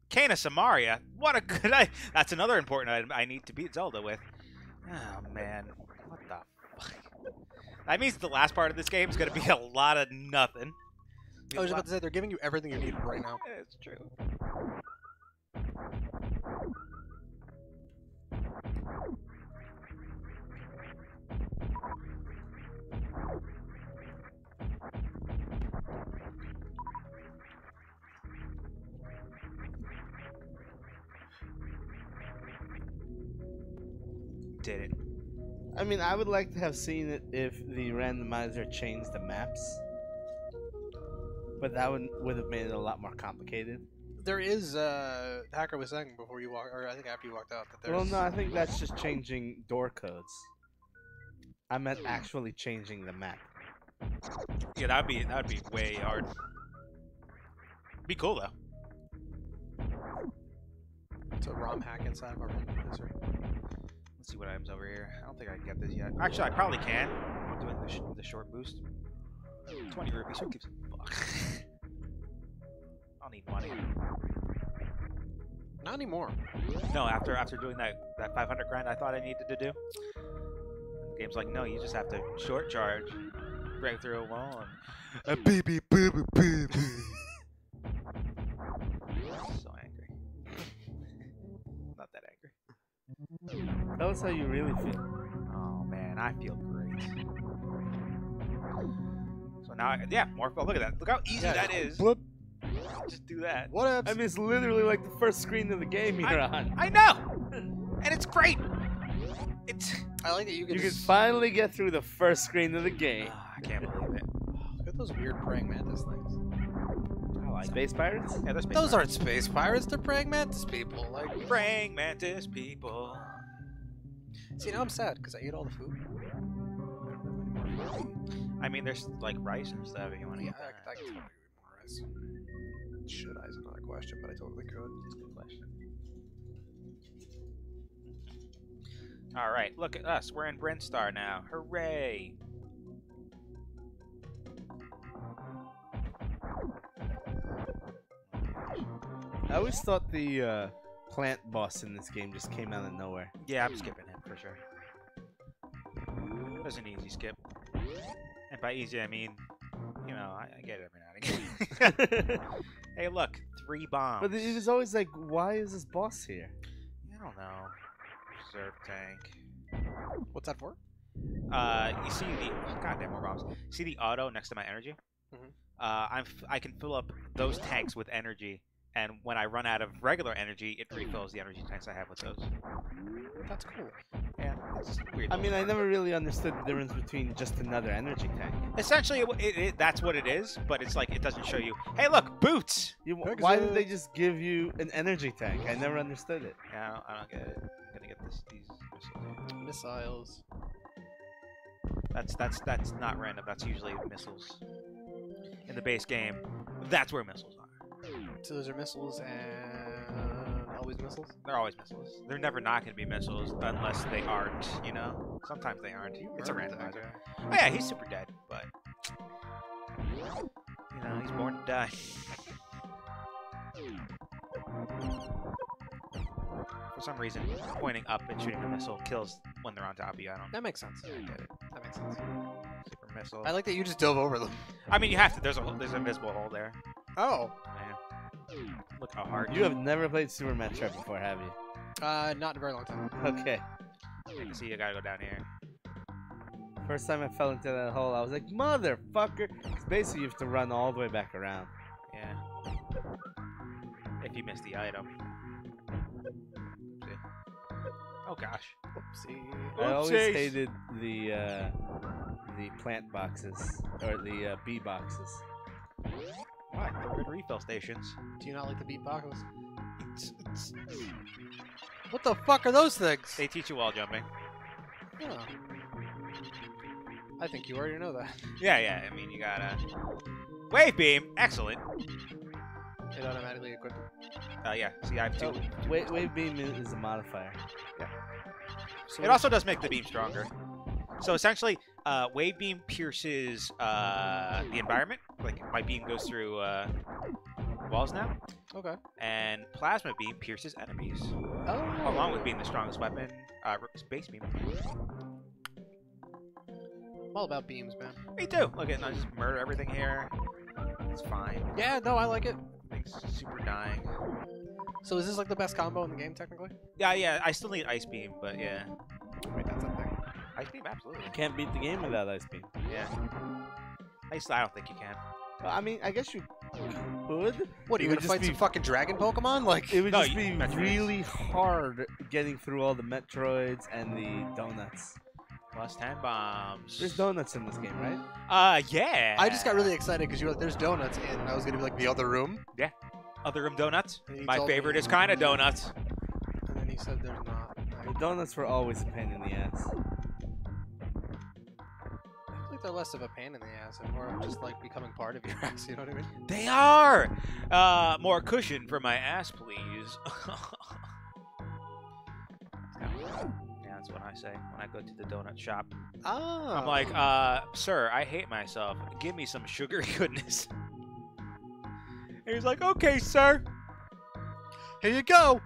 A: Kana Samaria. What a good That's another important item I need to beat Zelda with. Oh man. What the fuck? That means the last part of this game is going to be a lot of nothing.
B: I was about to say, they're giving you everything you need right now.
A: Yeah, it's true. Did it.
C: I mean, I would like to have seen it if the randomizer changed the maps. But that would have made it a lot more complicated.
B: There is, Hacker was saying before you walk, or I think after you walked out, that there's...
C: Well, no, I think that's just changing door codes. I meant actually changing the map.
A: Yeah, that'd be way hard. Be cool though.
B: It's a ROM hack inside of our randomizer.
A: Let's see what items over here. I don't think I can get this yet. Actually, I probably can. I'm doing the short boost. 20 rupees. Who gives a fuck? I'll need money.
B: Not anymore.
A: No, after doing that 500 grind I thought I needed to do. The game's like, no, you just have to short charge, break through a wall, and so angry. Not that angry.
C: Tell us how you really feel.
A: Oh man, I feel great. So now, yeah, more. Look at that. Look how easy that is.
C: Whoop.
A: Just do that.
B: What
C: I mean, it's literally like the first screen of the game you're on.
A: I know, and it's great. It's.
B: I like that you can
C: You can finally get through the first screen of the game.
A: I can't believe it.
B: Look at those weird praying mantis things.
A: I like
C: Space Pirates?
A: Yeah, those
B: Those aren't space pirates, they're praying mantis people. Like,
A: praying mantis people.
B: see, now I'm sad because I ate all the food.
A: I mean, there's like rice and stuff if you want to
B: Yeah,
A: get that.
B: I can totally eat more rice. Should I is another question, but I totally could.
A: That's a good question. All right, look at us. We're in Brinstar now. Hooray!
C: I always thought the plant boss in this game just came out of nowhere.
A: Yeah, I'm skipping him for sure. It was an easy skip. And by easy, I mean, you know, I get it every now and again. Hey, look, 3 bombs.
C: But it was always like, why is this boss here?
A: I don't know. Reserve tank.
B: What's that for?
A: You see the goddamn more bombs. See the auto next to my energy?
B: Mhm.
A: I can fill up those tanks with energy, and when I run out of regular energy, it refills the energy tanks I have with those.
B: That's cool.
A: Yeah, it's weird.
C: I mean, I never really understood the difference between just another energy tank.
A: Essentially, that's what it is, but it's like it doesn't show you. Hey, look, boots.
C: Why did they just give you an energy tank? I never understood it.
A: Yeah, I don't get it. I'm gonna get these missiles.
B: Missiles.
A: That's not random. That's usually missiles. In the base game, that's where missiles are.
B: So those are missiles and always missiles?
A: They're always missiles. They're never not going to be missiles unless they aren't, you know? Sometimes they aren't. It's a randomizer. Oh yeah, he's super dead, but... You know, he's born to die. For some reason, pointing up and shooting a missile kills when they're on top of you. I don't
B: That makes sense. Yeah, I get it. That makes sense.
A: Super missile.
B: I like that you just dove over them.
A: I mean, you have to. There's an invisible hole there.
B: Oh.
A: Man. Look how hard.
C: You have never played Super Metroid before, have you?
B: Not in a very long time.
C: Okay.
A: You can see you gotta go down here.
C: First time I fell into that hole, I was like, motherfucker! 'Cause basically, you have to run all the way back around.
A: Yeah. If you miss the item. See? Oh gosh.
B: Oopsie.
C: I always
A: Oopsies.
C: hated the plant boxes or the bee boxes.
A: Why? They're good refill stations.
B: Do you not like the beatboxes? What the fuck are those things?
A: They teach you wall jumping.
B: Oh. I think you already know that.
A: Yeah. I mean, you gotta wave beam. Excellent.
B: It automatically equipped.
A: Yeah. See, I have two.
C: Wave beam is a modifier.
B: So
A: It also does make the beam stronger. So essentially, wave beam pierces the environment. Like my beam goes through walls now,
B: okay.
A: and plasma beam pierces enemies,
B: Oh.
A: along with being the strongest weapon. Space beam.
B: Well, all about beams, man.
A: Me too. Look at, I just murder everything here. It's fine.
B: Yeah, no, I like it.
A: Things super dying.
B: So is this like the best combo in the game, technically?
A: Yeah. I still need Ice Beam, but yeah.
B: Wait, that's up there.
A: Ice Beam, absolutely.
C: You can't beat the game without Ice Beam.
A: Yeah. I don't think you can.
C: Well, I mean, I guess you could.
B: What, are you
C: It
B: gonna
C: would just
B: fight
C: be-
B: some fucking dragon Pokemon? Like,
C: It would
A: No,
C: just be
A: Metroids.
C: really hard getting through all the Metroids and the donuts.
A: Plus 10 bombs.
C: There's donuts in this game, right?
A: Yeah.
B: I just got really excited because you were like, "There's donuts," and I was gonna be like, "The other room."
A: Other room donuts.
B: And you
A: My
B: told me-
A: favorite is kind of donuts.
B: And then he said, "There's not."
C: The donuts were always a pain in the ass.
B: I feel like they're less of a pain in the ass and more of just like becoming part of your ass. You know what I mean?
A: They are. More cushion for my ass, please. Yeah, that's what I say when I go to the donut shop.
B: Oh.
A: I'm like, sir, I hate myself. Give me some sugary goodness. And he's like, okay, sir.
B: here you go.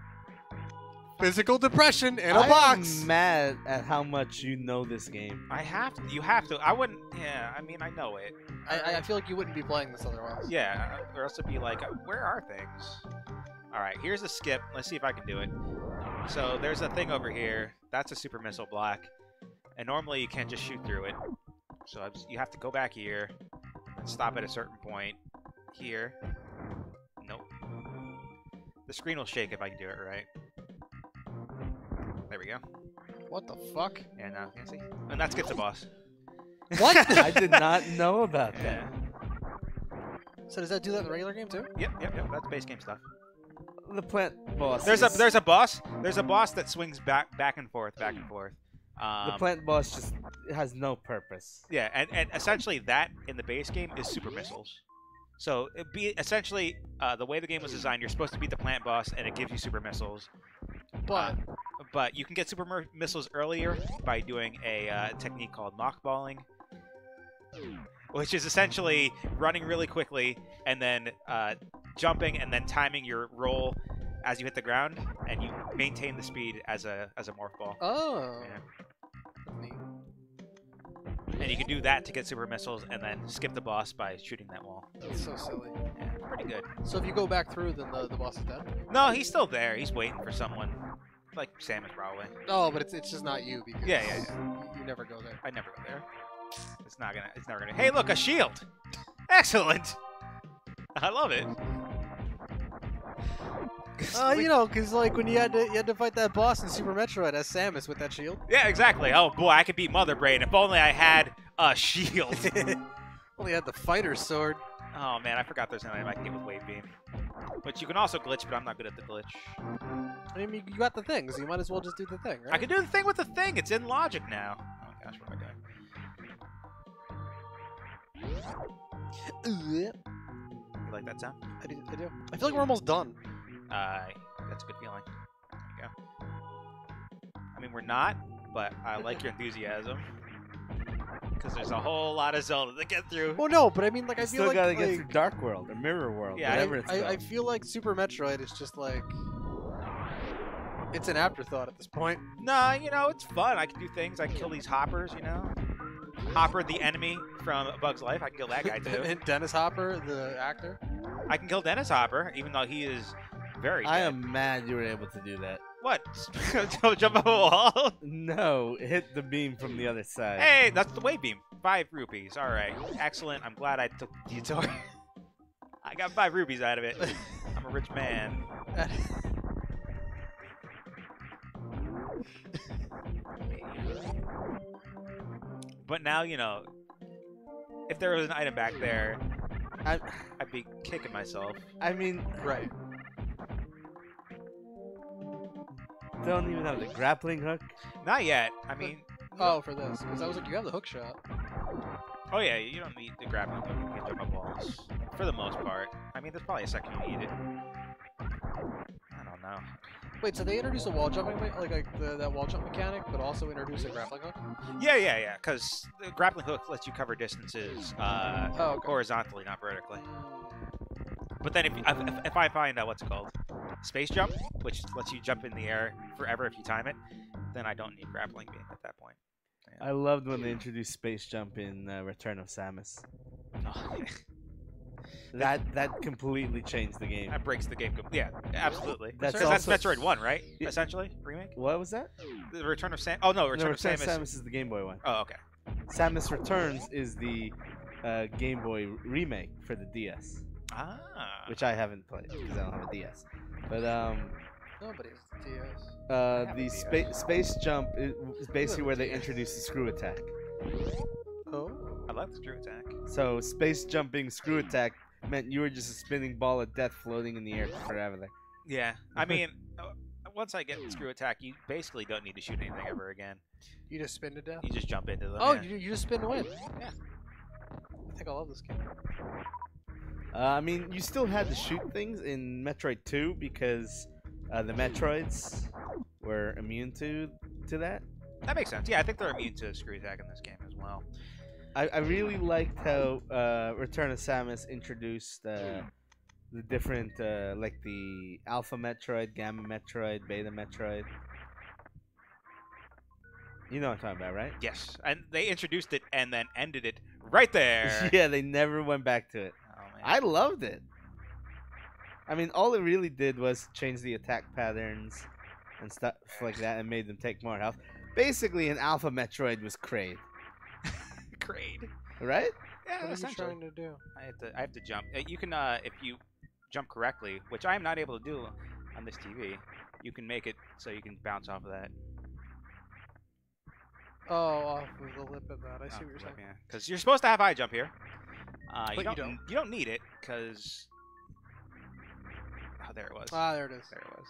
B: Physical depression in a
C: I'm
B: box.
C: mad at how much you know this game.
A: I have to. You have to. I wouldn't. Yeah, I mean, I know it.
B: I feel like you wouldn't be playing this otherwise.
A: Yeah, or else it'd be like, where are things? All right, here's a skip. Let's see if I can do it. So there's a thing over here. That's a super missile block. And normally you can't just shoot through it. So you have to go back here and stop at a certain point. Here. Nope. The screen will shake if I can do it right. There we go.
B: What the fuck?
A: Yeah, now you can see. And that skips a boss.
B: What?
C: I did not know about
A: Yeah.
C: that.
B: So does that do that in the regular game too?
A: Yep. That's base game stuff.
C: The plant boss.
A: There's
C: is-
A: a boss. There's a boss that swings back and forth.
C: the plant boss just has no purpose.
A: Yeah, and essentially that in the base game is super missiles. So it'd be essentially the way the game was designed. You're supposed to beat the plant boss, and it gives you super missiles.
B: But
A: You can get super missiles earlier by doing a technique called mockballing, which is essentially running really quickly and then jumping and then timing your roll as you hit the ground, and you maintain the speed as a morph ball.
B: oh,
A: Yeah.
B: neat.
A: And you can do that to get super missiles, and then skip the boss by shooting that wall.
B: That's so silly.
A: Yeah, pretty good.
B: So if you go back through, then the boss is dead.
A: No, he's still there. He's waiting for someone. Like Samus, probably.
B: Oh, but it's just not you because
A: Yeah.
B: you never go there.
A: I never go there. It's never gonna. Hey, look, a shield! Excellent! I love it.
B: You know, because like when you had to fight that boss in Super Metroid as Samus with that shield.
A: Yeah, exactly. Oh boy, I could beat Mother Brain if only I had a shield.
B: Only had the fighter's sword.
A: Oh man, I forgot there's an item I can get with Wave Beam. But you can also glitch, but I'm not good at the glitch.
B: I mean, you got the thing, so you might as well just do the thing, right?
A: I can do the thing with the thing. It's in logic now. Oh my gosh, what am I doing?
B: Yeah.
A: You like that sound?
B: I do. I feel like we're almost done.
A: That's a good feeling. There you go. I mean, we're not, but I like your enthusiasm. Because there's a whole lot of Zelda to get through.
B: Well, no, but I mean, like, I
C: You
B: feel
C: still
B: like
C: gotta get through Dark World or Mirror World,
A: Yeah,
C: whatever it's
B: I
C: called.
B: feel like Super Metroid is just like it's an afterthought at this point.
A: Nah, you know, it's fun. I can do things. I can kill these hoppers, you know? Hopper, the enemy from A Bug's Life. I can kill that guy, too.
B: And Dennis Hopper, the actor.
A: I can kill Dennis Hopper, even though he is very
C: I
A: dead.
C: am mad you were able to do that.
A: What? Jump up a wall?
C: No, hit the beam from the other side.
A: Hey, that's the wave beam. 5 rupees. All right. Excellent. I'm glad I took the detour. I got 5 rupees out of it. I'm a rich man. But now, you know, if there was an item back there, I'd be kicking myself.
C: I mean,
B: Right.
C: don't even have the grappling hook.
A: Not yet. I mean,
B: Oh, for this, because I was like, you have the hook shot.
A: oh yeah, you don't need the grappling hook. You can jump up walls. For the most part. I mean, there's probably a second you need it. I don't know.
B: Wait, so they introduced a wall jumping, that wall jump mechanic, but also introduced a grappling hook?
A: Yeah. Because the grappling hook lets you cover distances
B: Oh, okay.
A: horizontally, not vertically. But then if I find what's it called, space jump, which lets you jump in the air forever if you time it, then I don't need grappling beam at that point.
C: I loved when they introduced space jump in Return of Samus.
A: Oh,
C: That completely changed the game.
A: that breaks the game. Yeah, absolutely.
C: That's
A: That's
C: also-
A: Metroid 1, right?
C: Yeah.
A: Essentially, remake.
C: What was that?
A: The Return of Sam. Oh no, Return
C: No,
A: of
C: Return
A: Samus.
C: of Samus is the Game Boy one.
A: Oh, okay.
C: Samus Returns is the Game Boy remake for the DS,
A: Ah.
C: which I haven't played because I don't have a DS. But
B: Nobody has the DS.
A: have
C: the
A: a DS.
C: space jump is basically where they introduced the screw attack.
B: Oh.
A: I love the Screw Attack.
C: So space jumping screw attack meant you were just a spinning ball of death floating in the air forever. There.
A: Yeah, I mean, once I get Screw Attack, you basically don't need to shoot anything ever again.
B: You just spin to death?
A: You just jump into them.
B: Oh,
A: yeah.
B: you just spin to win?
A: Yeah.
B: I think I love this game.
C: I mean, you still had to shoot things in Metroid 2 because the Metroids were immune to that.
A: That makes sense. Yeah, I think they're immune to Screw Attack in this game as well.
C: I really liked how Return of Samus introduced the different, like the Alpha Metroid, Gamma Metroid, Beta Metroid. You know what I'm talking about, right?
A: Yes, and they introduced it and then ended it right there.
C: Yeah, they never went back to it.
A: Oh, man.
C: I loved it. I mean, all it really did was change the attack patterns and stuff like that and made them take more health. Basically, an Alpha Metroid was Kraid,
A: Great.
C: right?
A: Yeah,
B: What are you
A: essentially.
B: trying to do?
A: I have to jump. You can, if you jump correctly, which I am not able to do on this TV, you can make it so you can bounce off of that.
B: Oh, off of the lip of that. I see what you're saying.
A: Yeah, because you're supposed to have high jump here.
B: But you don't.
A: You don't need it because. Oh, there it was.
B: Ah, there it is.
A: There it was.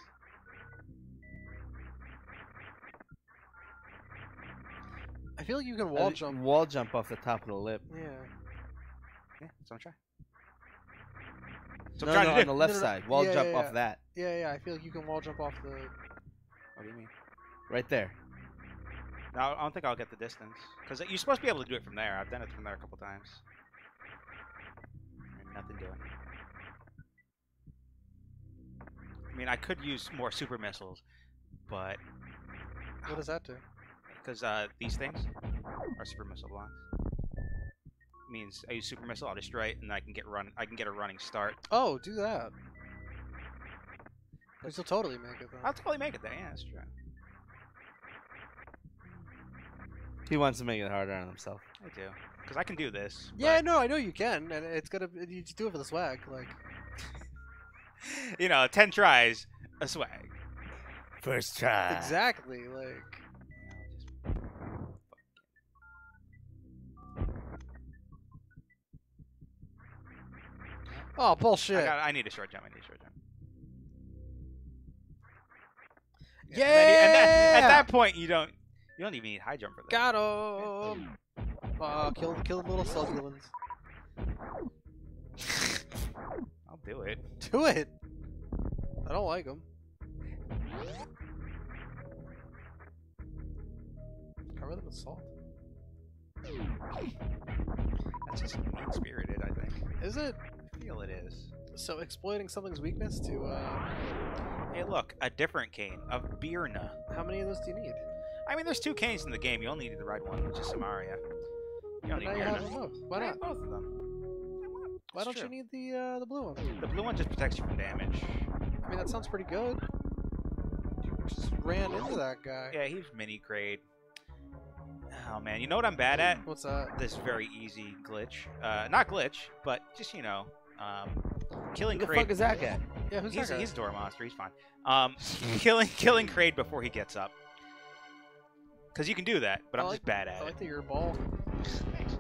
B: I feel like you can wall jump.
C: Wall jump off the top of the lip.
B: Yeah.
A: Yeah, so I'm trying. So
C: No,
A: I'm trying
C: no,
A: to
C: on
A: do.
C: the left
B: No, no,
C: side. Wall
B: yeah,
C: jump
B: yeah,
C: off
B: yeah.
C: that.
B: Yeah, I feel like you can wall jump off the.
A: What do you mean?
C: Right there.
A: No, I don't think I'll get the distance because you're supposed to be able to do it from there. I've done it from there a couple times. And nothing doing. I mean, I could use more super missiles, but
B: What does that do?
A: because these things are super missile blocks. Means I use super missile, I'll destroy it, and I can get a running start.
B: Oh, do that. Because you'll totally make it, though.
A: I'll totally make it there. Yeah, that's true.
C: He wants to make it harder on himself.
A: I do because I can do this.
B: Yeah, no, I know you can, and it's gonna. You just do it for the swag, like.
A: But, you know, 10 tries, a swag.
C: First try.
B: Exactly, like. Oh, bullshit.
A: I need a short jump. I need a short jump.
B: Yeah!
A: And then at that point, you don't even need high jump for that.
B: Got him. Kill the little succulents.
A: I'll do it.
B: Do it. I don't like them. Cover them with salt.
A: That's just mean-spirited, I think.
B: Is it?
A: I feel it is.
B: So exploiting something's weakness to
A: Hey, look, a different cane, a Birna.
B: how many of those do you need?
A: I mean, there's 2 canes in the game. You only need the right one, which is Samaria. You don't
B: Now
A: need
B: you have
A: Birna.
B: them both. Why
A: I
B: not?
A: have both of them.
B: Why
A: It's
B: don't you
A: true.
B: need the blue one?
A: The blue one just protects you from damage.
B: I mean, that sounds pretty good. You just ran into that guy.
A: Yeah, he's mini grade. Oh man, you know what I'm bad at?
B: What's that?
A: This very easy glitch. Not glitch, but just killing
C: Who the
A: Kraid.
C: fuck is that guy?
B: Yeah, who's
A: He's
B: that guy?
A: a door monster. He's fine. Killing Kraid before he gets up. Because you can do that, but I'm just bad at
B: I
A: it.
B: like that you're a ball.
A: Thanks.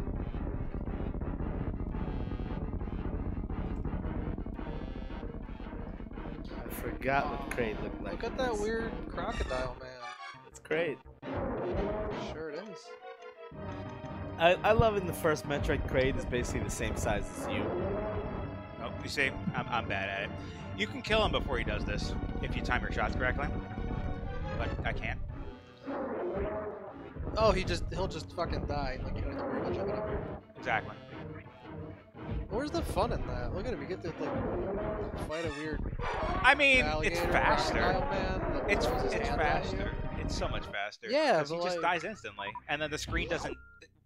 C: I forgot what Kraid looked like.
B: Look at that weird crocodile, man.
C: It's Kraid.
B: Sure it is.
C: I love in the first Metroid Kraid is basically the same size as you.
A: Oh, you see, I'm bad at it. You can kill him before he does this, if you time your shots correctly. But I can't.
B: Oh, he'll just fucking die. Like, you don't have to worry about jumping up here.
A: Exactly.
B: Where's the fun in that? Look at him. You get to, like, fight a weird
A: I mean,
B: alligator
A: it's faster.
B: crocodile man that
A: It's
B: throws his hand at you.
A: faster. It's so much faster.
B: Yeah,
A: because he
B: but
A: just
B: like-
A: dies instantly, and then the screen doesn't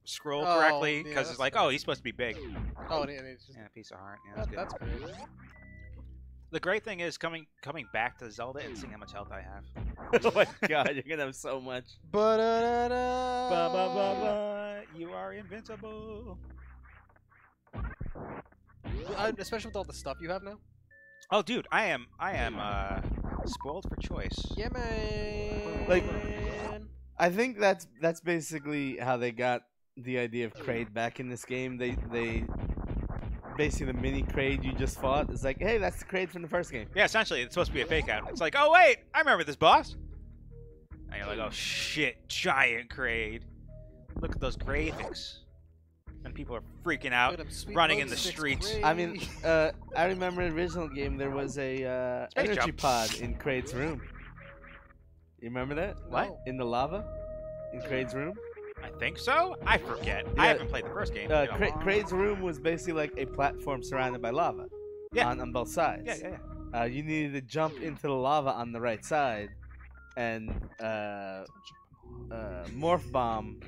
A: scroll
B: Oh,
A: correctly
B: yeah,
A: because it's
B: that's
A: like, oh, he's supposed to be big.
B: Oh, and it's just,
A: Yeah, piece of heart. Yeah, that's good.
B: that's great.
A: The great thing is coming back to Zelda and seeing how much health I have.
C: Oh my god, you're gonna have so much.
B: Ba-da-da-da.
A: You are invincible.
B: Especially with all the stuff you have now.
A: Oh, dude, I am spoiled for choice.
B: Yeah, man.
C: Like- I think that's basically how they got the idea of Kraid back in this game. They basically the mini Kraid you just fought is like, hey, that's the Kraid from the first game.
A: Yeah, essentially, it's supposed to be a fake out. It's like, oh wait, I remember this boss. And you're like, oh shit, giant Kraid. Look at those graphics. And people are freaking out,
B: Look at 'em, sweet
A: running in the
B: boat,
A: streets.
B: six
C: I mean, I remember in the original game there was a
A: Space
C: energy
A: jump.
C: pod in Kraid's room. You remember that?
A: What?
B: No.
C: In the lava? In Kraid's room?
A: I think so. I forget. I
C: Yeah.
A: haven't played the first game. in a long
C: Kraid's room was basically like a platform surrounded by lava.
A: Yeah.
C: On both sides.
A: Yeah.
C: You needed to jump into the lava on the right side, and morph bomb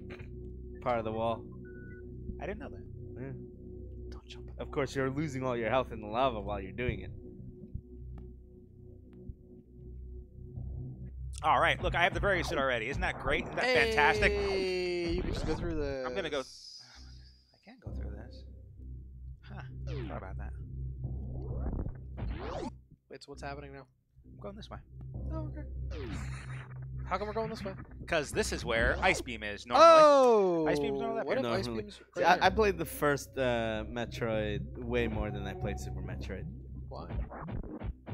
C: part of the wall.
A: I didn't know that.
C: Yeah.
A: Don't jump.
C: Of course, you're losing all your health in the lava while you're doing it.
A: All right, look, I have the various suit already. Isn't that great? Isn't that fantastic?
B: Hey, you can just go through the.
A: I'm gonna go. I can't go through this. Huh? Thought about that.
B: Wait, so what's happening now?
A: I'm going this way.
B: Oh, okay. How come we're going this way?
A: Because this is where Ice Beam is normally.
B: Oh,
A: Ice beams don't have that
B: What if
C: here.
B: ice
C: Normally.
B: beams?
C: See, I played the first Metroid way more than I played Super Metroid.
B: Why?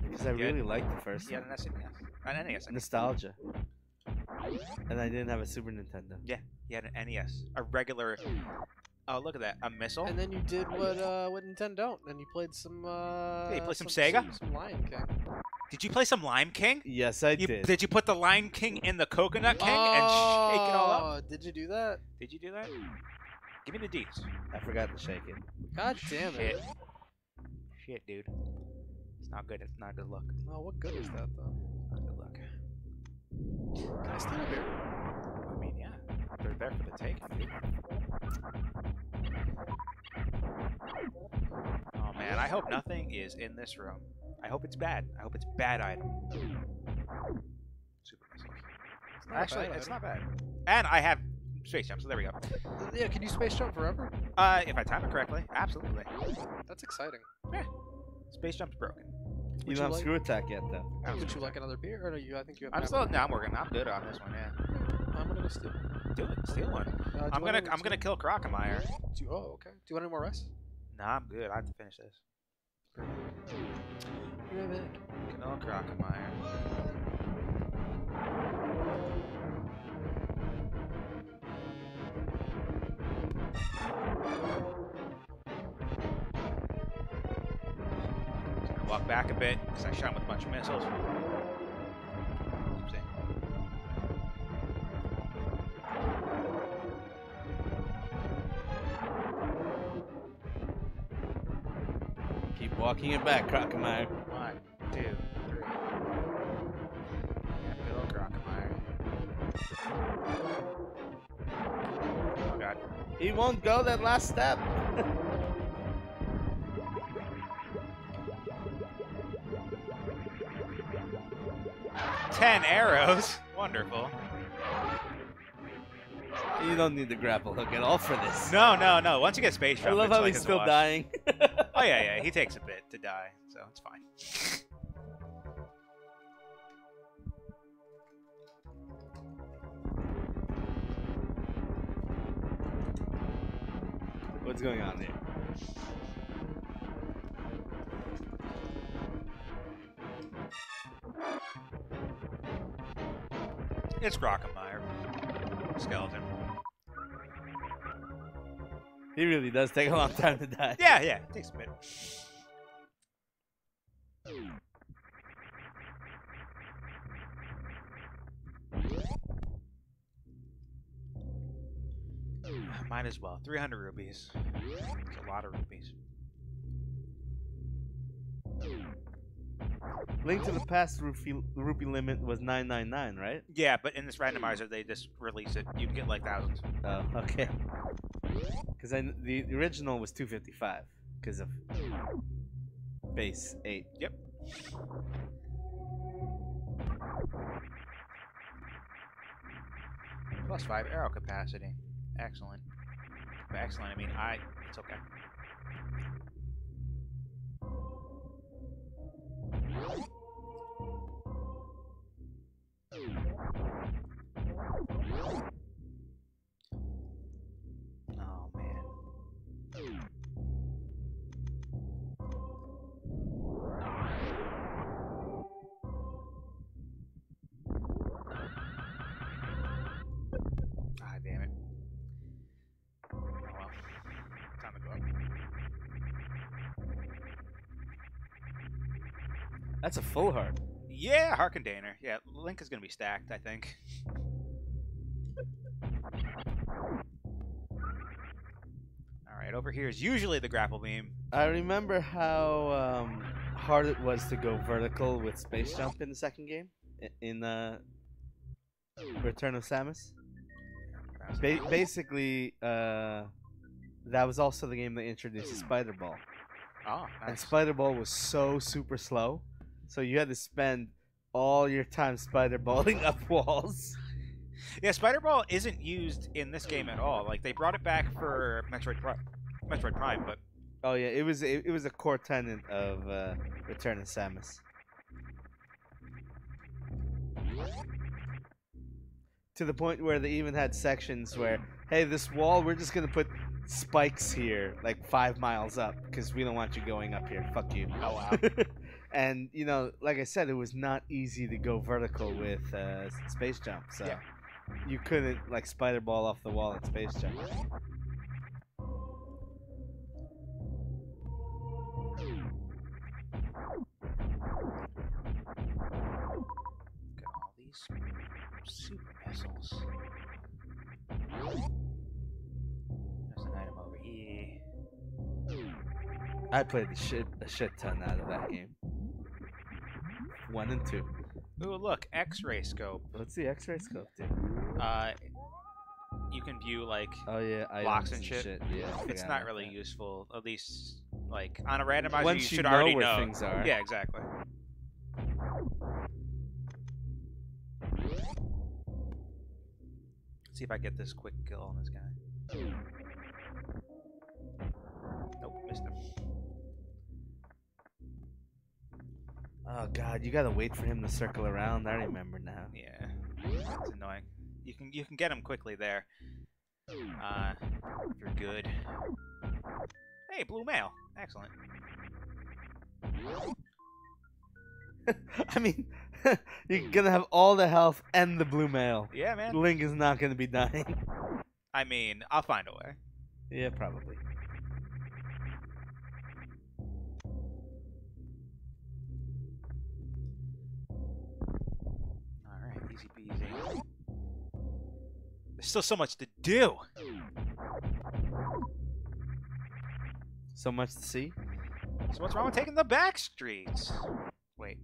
C: Because I
A: Yeah.
C: really liked the first
A: Yeah,
C: one.
A: an SNES. An NES.
C: Nostalgia. And I didn't have a Super Nintendo.
A: Yeah, he had an NES. A regular. Oh, look at that. A missile.
B: And then you did what Nintendo don't, and you played some.
A: you played some Sega?
B: Some Lion King.
A: Did you play some Lime King?
C: Yes, I
A: You,
C: did.
A: did you put the Lime King in the Coconut King and shake it all up?
B: Oh, did you do that?
A: Did you do that? Give me the D's.
C: I forgot to shake it.
B: God damn it!
A: Shit. Shit, dude. It's not good. It's not a good look.
B: Oh, what good is that though?
A: Not a good look.
B: Can I steal a beer?
A: I mean, yeah. They're there for the taking, dude. Oh man, I hope nothing is in this room. I hope it's bad. I hope it's bad item. Super missiles.
B: It's not a
A: Actually,
B: bad
A: it's
B: item.
A: not bad. And I have space jump, so there we go.
B: Yeah, can you space jump forever?
A: If I time it correctly, absolutely.
B: That's exciting.
A: Space jump's broken.
C: You
B: Would
C: don't have
B: like-
C: screw attack yet, though.
B: Would you like another beer? Or no, I think you have.
A: I'm
B: half
A: still.
B: one.
A: No, I'm working. I'm good on this one. Yeah.
B: I'm gonna go steal.
A: Do it. Steal one. I'm gonna kill Crocomire.
B: Oh, okay. Do you want any more rice?
A: Nah, I'm good. I have to finish this. Kill Crocomire. Just gonna walk back a bit because I shot him with a bunch of missiles. Oopsie.
C: Keep walking it back, Crocomire.
A: 1, 2, 3. Yeah, good old Crocomire. Oh god.
C: He won't go that last step.
A: 10 arrows. Wonderful.
C: You don't need the grapple hook at all for this.
A: No. Once you get space
C: I
A: jump,
C: love
A: it's
C: how
A: like
C: he's
A: it's
C: still
A: wash.
C: dying.
A: Oh yeah. He takes a bit to die, so it's fine.
C: What's going on here?
A: It's Crocomire. Skeleton.
C: He really does take a long time to die.
A: Yeah. It takes a bit. Might as well. 300 rupees. It's a lot of rupees.
C: Link to the Past rupee limit was 999, right?
A: Yeah, but in this randomizer, they just release it. You can get like thousands.
C: Oh, okay. Because the original was 255 because of base 8.
A: Yep. +5 arrow capacity. Excellent. By excellent, I mean it's okay. Oh man. Ah, damn it. Oh well. Time to go up.
C: That's a full heart.
A: Yeah, heart container. Yeah, Link is gonna be stacked, I think. Alright, over here is usually the grapple beam.
C: I remember how hard it was to go vertical with space jump in the second game in Return of Samus. Basically, that was also the game that introduced the Spider Ball.
A: Oh, nice.
C: And Spider Ball was so super slow, so you had to spend all your time spider balling up walls.
A: Yeah, Spider Ball isn't used in this game at all. Like, they brought it back for Metroid Prime, but...
C: Oh yeah, it was a core tenet of Return of Samus. To the point where they even had sections where, hey, this wall, we're just gonna put spikes here, like 5 miles up, because we don't want you going up here. Fuck you.
A: Oh, wow.
C: And, you know, like I said, it was not easy to go vertical with space jump, so
A: Yeah.
C: you couldn't, like, spider ball off the wall in space jump.
A: Look at all these super missiles. There's an item over here.
C: I played a shit ton out of that game. 1 and 2.
A: Ooh, look, X-ray scope.
C: What's the X-ray scope do?
A: You can view like
C: Oh yeah,
A: blocks
C: items
A: and shit.
C: Yeah, I
A: It's
C: forgot
A: not
C: about
A: really
C: that.
A: useful. At least, like on a randomizer,
C: Once
A: you should
C: know
A: already
C: where
A: know.
C: things are.
A: Yeah, exactly. See if I get this quick kill on this guy. Nope, missed him.
C: Oh god, you gotta wait for him to circle around. I remember now.
A: Yeah, it's annoying. You can get him quickly there. If you're good. Hey, blue mail. Excellent.
C: I mean, you're gonna have all the health and the blue mail.
A: Yeah, man.
C: Link is not gonna be dying.
A: I mean, I'll find a way.
C: Yeah, probably.
A: Alright, easy peasy. There's still so much to do.
C: So much to see.
A: So what's wrong with taking the back streets? Wait.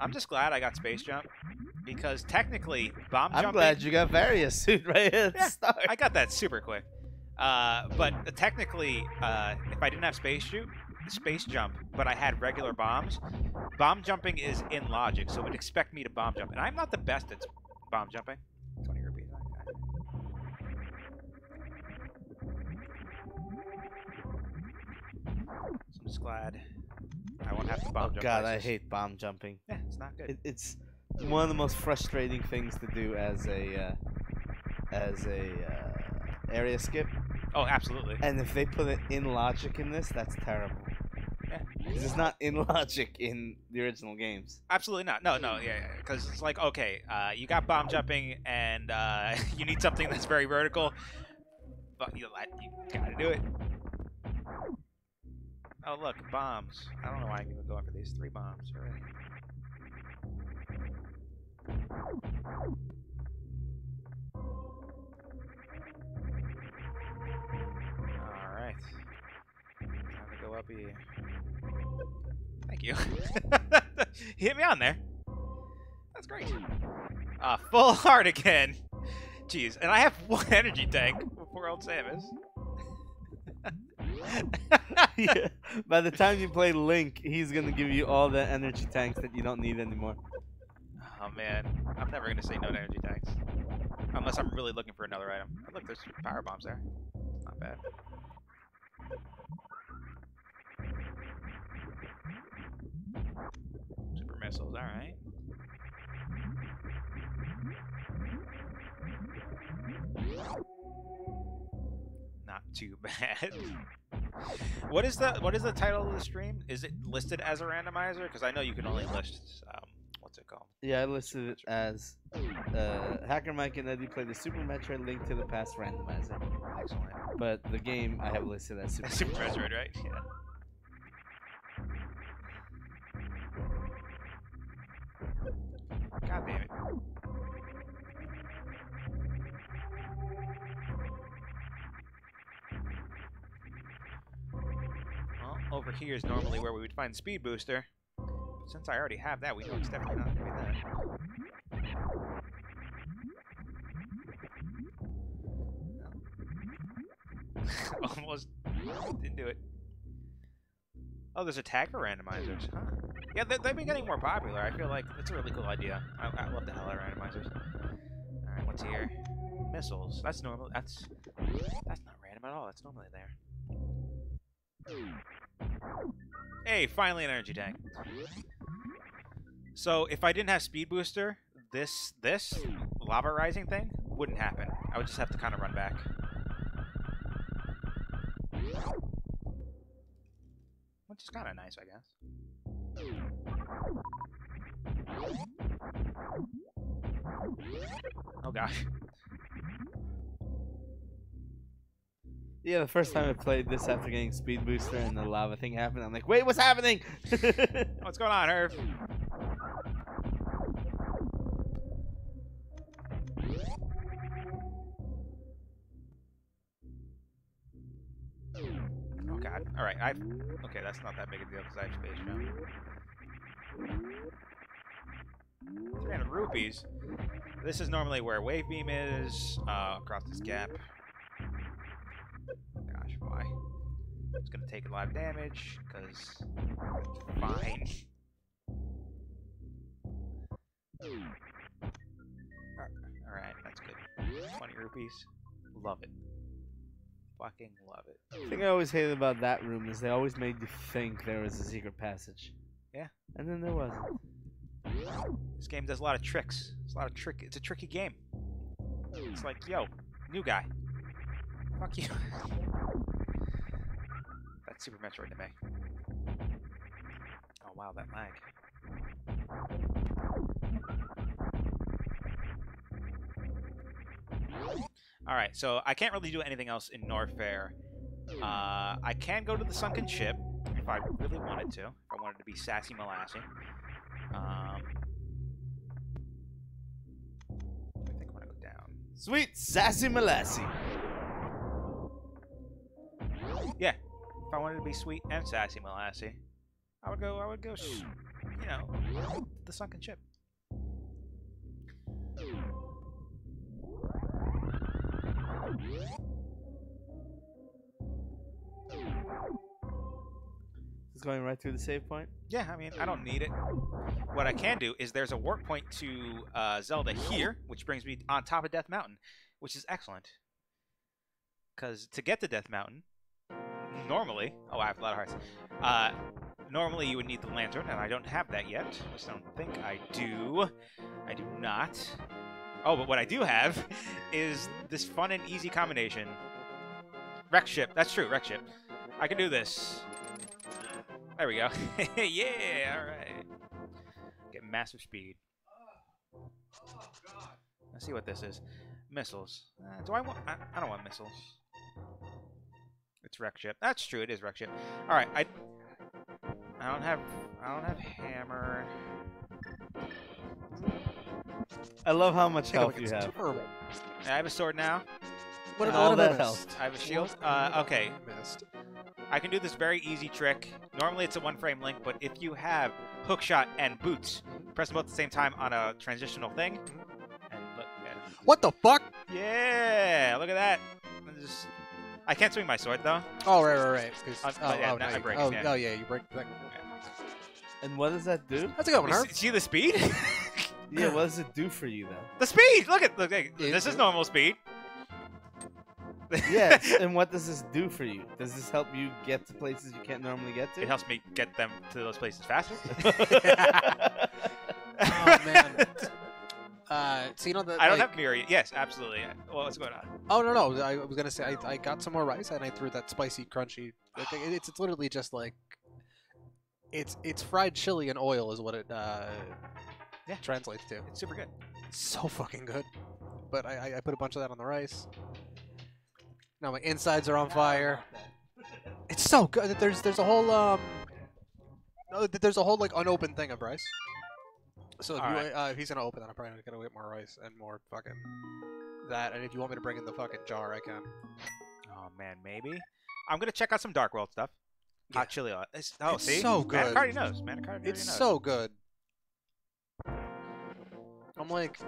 A: I'm just glad I got space jump because technically bomb jumping.
C: I'm glad you got Various suit right at the start.
A: I got that super quick. But technically, if I didn't have space jump, but I had regular bombs, bomb jumping is in logic, so it would expect me to bomb jump, and I'm not the best at bomb jumping. 20 rupees. So I'm just glad I won't have to bomb
C: Oh
A: jump.
C: god,
A: places.
C: I hate bomb jumping.
A: Yeah, it's not good.
C: It's one of the most frustrating things to do as a area skip.
A: Oh, absolutely.
C: And if they put it in logic in this, that's terrible.
A: Yeah.
C: Because it's not in logic in the original games.
A: Absolutely not. No, yeah. Because it's like, okay, you got bomb jumping, and you need something that's very vertical, but you gotta do it. Oh, look, bombs. I don't know why I'm even going for these 3 bombs already. go up here. Thank you. He hit me on there. That's great. Full heart again. Jeez, and I have one energy tank before old Samus.
C: Yeah. By the time you play Link, he's gonna give you all the energy tanks that you don't need anymore.
A: Oh man, I'm never gonna say no to energy tanks. Unless I'm really looking for another item. Oh, look, there's power bombs there. Not bad. Super missiles, alright. Not too bad. What is the title of the stream? Is it listed as a randomizer? Because I know you can only list what's it called?
C: Yeah, I listed it as HackerMike and Eddie play the Super Metroid Link to the Past randomizer.
A: Excellent.
C: But the game I have listed as Super
A: Super Metroid, right? Yeah. God damn it. Well, over here is normally where we would find Speed Booster. Since I already have that, we know it's definitely not doing that. Almost didn't do it. Oh, there's attacker randomizers, huh? Yeah, they've been getting more popular. I feel like it's a really cool idea. I love the hell out of randomizers. All right, what's here? Missiles. That's normal. That's not random at all. That's normally there. Hey, finally an energy tank. So if I didn't have Speed Booster, this lava rising thing wouldn't happen. I would just have to kind of run back. Which is kind of nice, I guess. Oh gosh.
C: Yeah, the first time I played this after getting Speed Booster and the lava thing happened, I'm like, wait, what's happening?
A: What's going on, Herb? Oh god. Alright, okay, that's not that big a deal because I have space jump. 300 rupees. This is normally where Wave Beam is, across this gap. Gosh, why? It's gonna take a lot of damage, because fine. Alright, that's good. 20 rupees. Love it. Fucking love it.
C: The thing I always hated about that room is they always made you think there was a secret passage.
A: Yeah.
C: And then there wasn't.
A: This game does a lot of tricks. It's a tricky game. It's like, yo, new guy. Fuck you. That's Super Metroid to me. Oh wow, that lag. Alright, so I can't really do anything else in Norfair. I can go to the sunken ship if I really wanted to. If I wanted to be sassy Molassy. I think I want to go down.
C: Sweet Sassy Molassy.
A: Yeah, if I wanted to be sweet and sassy Molassy, I would go, you know, the sunken ship.
C: It's going right through the save point?
A: Yeah, I mean, I don't need it. What I can do is there's a warp point to Zelda here, which brings me on top of Death Mountain, which is excellent. Because to get to Death Mountain, normally... Oh, I have a lot of hearts. Normally you would need the lantern, and I don't have that yet. I just don't think I do. I do not. Oh, but what I do have is this fun and easy combination. Wreck ship. That's true, wreck ship. I can do this. There we go. Yeah, alright. Get massive speed. Let's see what this is. Missiles. Do I want... I don't want missiles. It's wreck ship. That's true, it is wreck ship. Alright, I don't have hammer.
C: I love how much health you have.
A: I have a sword now.
B: What
C: all
B: about
C: that health.
A: I have a shield. Okay.
B: Missed.
A: I can do this very easy trick. Normally it's a one-frame link, but if you have hookshot and boots, press them both at the same time on a transitional thing. And look,
B: What the fuck?
A: yeah, look at that. I can't swing my sword though.
B: Oh, right. 'Cause-
A: but yeah,
B: now
A: I
B: you-
A: break,
B: oh,
A: yeah.
B: oh, yeah, you break the thing.
C: And what does that do?
B: That's a good one, Herb.
A: See the speed?
C: Yeah, what does it do for you then?
A: The speed! Look,
B: Yeah,
A: this is normal speed.
C: Yes, and what does this do for you? Does this help you get to places you can't normally get to?
A: It helps me get them to those places faster.
B: Oh, man. So you know that
A: I don't
B: like,
A: have mirror. Yes, absolutely. Well, what's going on?
B: Oh no! I was gonna say I got some more rice and I threw that spicy, crunchy. Thing. It's literally just like it's fried chili and oil is what it translates to.
A: It's super good.
B: So fucking good. But I put a bunch of that on the rice. Now my insides are on fire. It's so good. There's a whole like unopened thing of rice. So if he's gonna open that, I'm probably gonna get more rice and more fucking that. And if you want me to bring in the fucking jar, I can.
A: Oh man, maybe. I'm gonna check out some Dark World stuff. Hot chili.
B: It's
A: see,
B: so good.
A: Manic knows. Manic already
B: It's
A: knows.
B: so good. I'm like,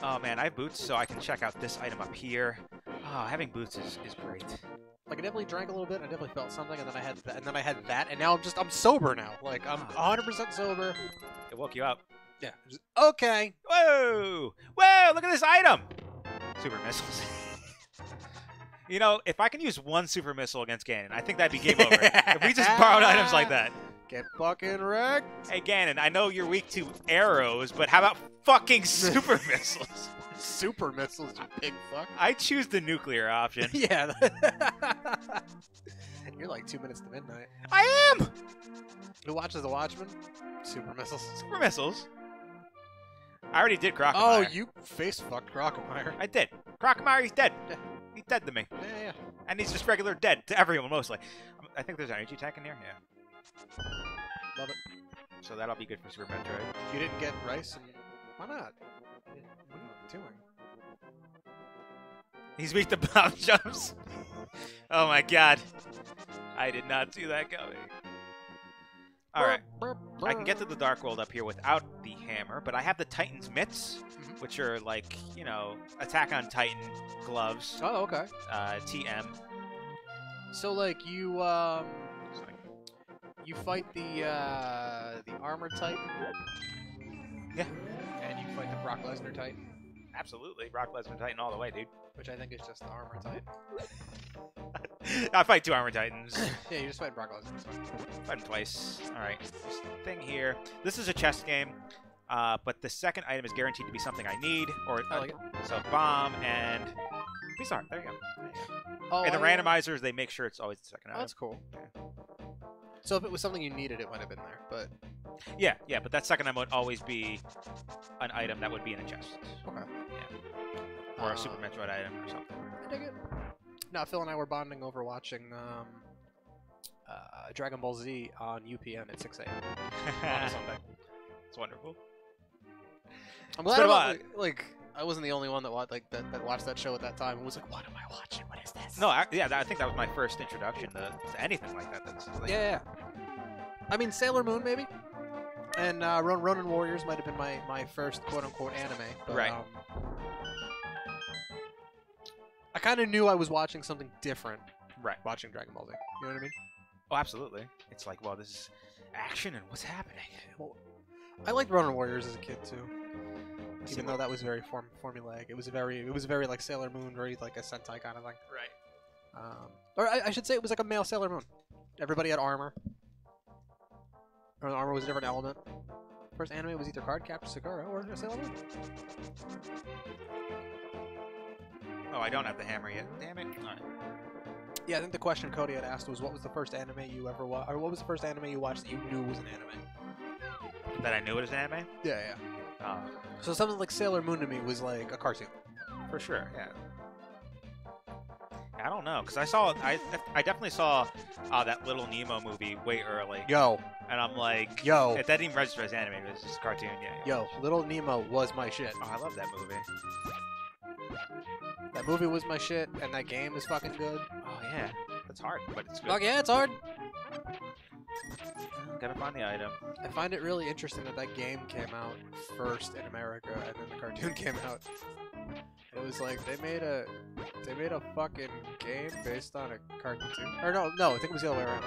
A: Oh man, I have boots, so I can check out this item up here. Oh, having boots is great.
B: like I definitely drank a little bit. I definitely felt something, and then I had that, and now I'm sober now. Like I'm 100% sober.
A: It woke you up.
B: Yeah. Okay.
A: Whoa! Whoa! Look at this item. Super missiles. You know, if I can use one super missile against Ganon, I think that'd be game over. If we just borrowed items like that.
B: Get fucking wrecked.
A: Hey Ganon, I know you're weak to arrows, but how about fucking super missiles?
B: Super missiles, you big fuck.
A: I choose the nuclear option.
B: Yeah. You're like 2 minutes to midnight.
A: I am!
B: Who watches The Watchmen? Super missiles.
A: Super missiles. I already did Crocomire.
B: Oh, you face fucked Crocomire.
A: I did. Crocomire, he's dead.
B: Yeah.
A: He's dead to me.
B: Yeah.
A: And he's just regular dead to everyone, mostly. I think there's an energy tank in here. Yeah.
B: Love it.
A: So that'll be good for Super Metroid.
B: You didn't get rice, and why not? What are you doing?
A: He's weak to bounce jumps. Oh my god. I did not see that coming. Alright. I can get to the Dark World up here without the hammer, but I have the Titan's mitts, which are like, you know, Attack on Titan gloves.
B: Oh, okay.
A: TM.
B: So, like, you fight the armor Titan.
A: Yeah.
B: And you fight the Brock Lesnar Titan,
A: Absolutely. Brock Lesnar Titan all the way, dude.
B: which I think is just the armor Titan.
A: I fight 2 armor titans.
B: Yeah, you just fight Brock Lesnar.
A: Fight him twice. Alright. This thing here. This is a chess game. But the second item is guaranteed to be something I need. Or
B: I like it.
A: So bomb and peace art. There you go.
B: Oh,
A: And the randomizers, they make sure it's always the second
B: Oh,
A: item.
B: that's cool. So if it was something you needed, it might have been there. But
A: Yeah, but that second item would always be an item that would be in a chest.
B: okay.
A: Or a Super Metroid item or something.
B: I dig it. No, Phil and I were bonding over watching Dragon Ball Z on UPN at 6 a.m. on a Sunday.
A: It's wonderful.
B: I'm
A: It's
B: glad
A: been a
B: like I wasn't the only one that watched that watched that show at that time and was like, "What am I watching? What is this?"
A: No, I think that was my first introduction to anything like that. That's like,
B: Yeah. I mean, Sailor Moon maybe, and Ronin Warriors might have been my first quote unquote anime. But,
A: Right.
B: I kind of knew I was watching something different.
A: Right.
B: Watching Dragon Ball Z. You know what I mean?
A: Oh, absolutely. It's like, well, this is action and what's happening.
B: Well, I liked Ronin Warriors as a kid too.
A: See,
B: Even though that was very formulaic, it was very like Sailor Moon, very like a Sentai kind of thing.
A: Right.
B: Or I should say it was like a male Sailor Moon. Everybody had armor. Or the armor was a different element. First anime was either Card Captor Sakura or Sailor Moon.
A: Oh, I don't have the hammer yet. Damn it. All right.
B: Yeah, I think the question Cody had asked was, what was the first anime you ever watched? Or what was the first anime you watched that you knew was an anime?
A: That I knew it was an anime?
B: Yeah, yeah.
A: Oh,
B: So something like Sailor Moon to me was like a cartoon.
A: for sure, yeah. I don't know, because I definitely saw that Little Nemo movie way early.
B: Yo,
A: And I'm like,
B: yo,
A: that didn't even register as anime, it was just a cartoon, yeah.
B: yo, Little Nemo was my shit.
A: Oh, I love that movie.
B: That movie was my shit, and that game is fucking good.
A: Oh, yeah. That's hard, but it's good.
B: Fuck yeah, it's hard.
A: Gotta find the item.
B: I find it really interesting that that game came out first in America, and then the cartoon came out. It was like they made a fucking game based on a cartoon. Or no, I think it was the other way around.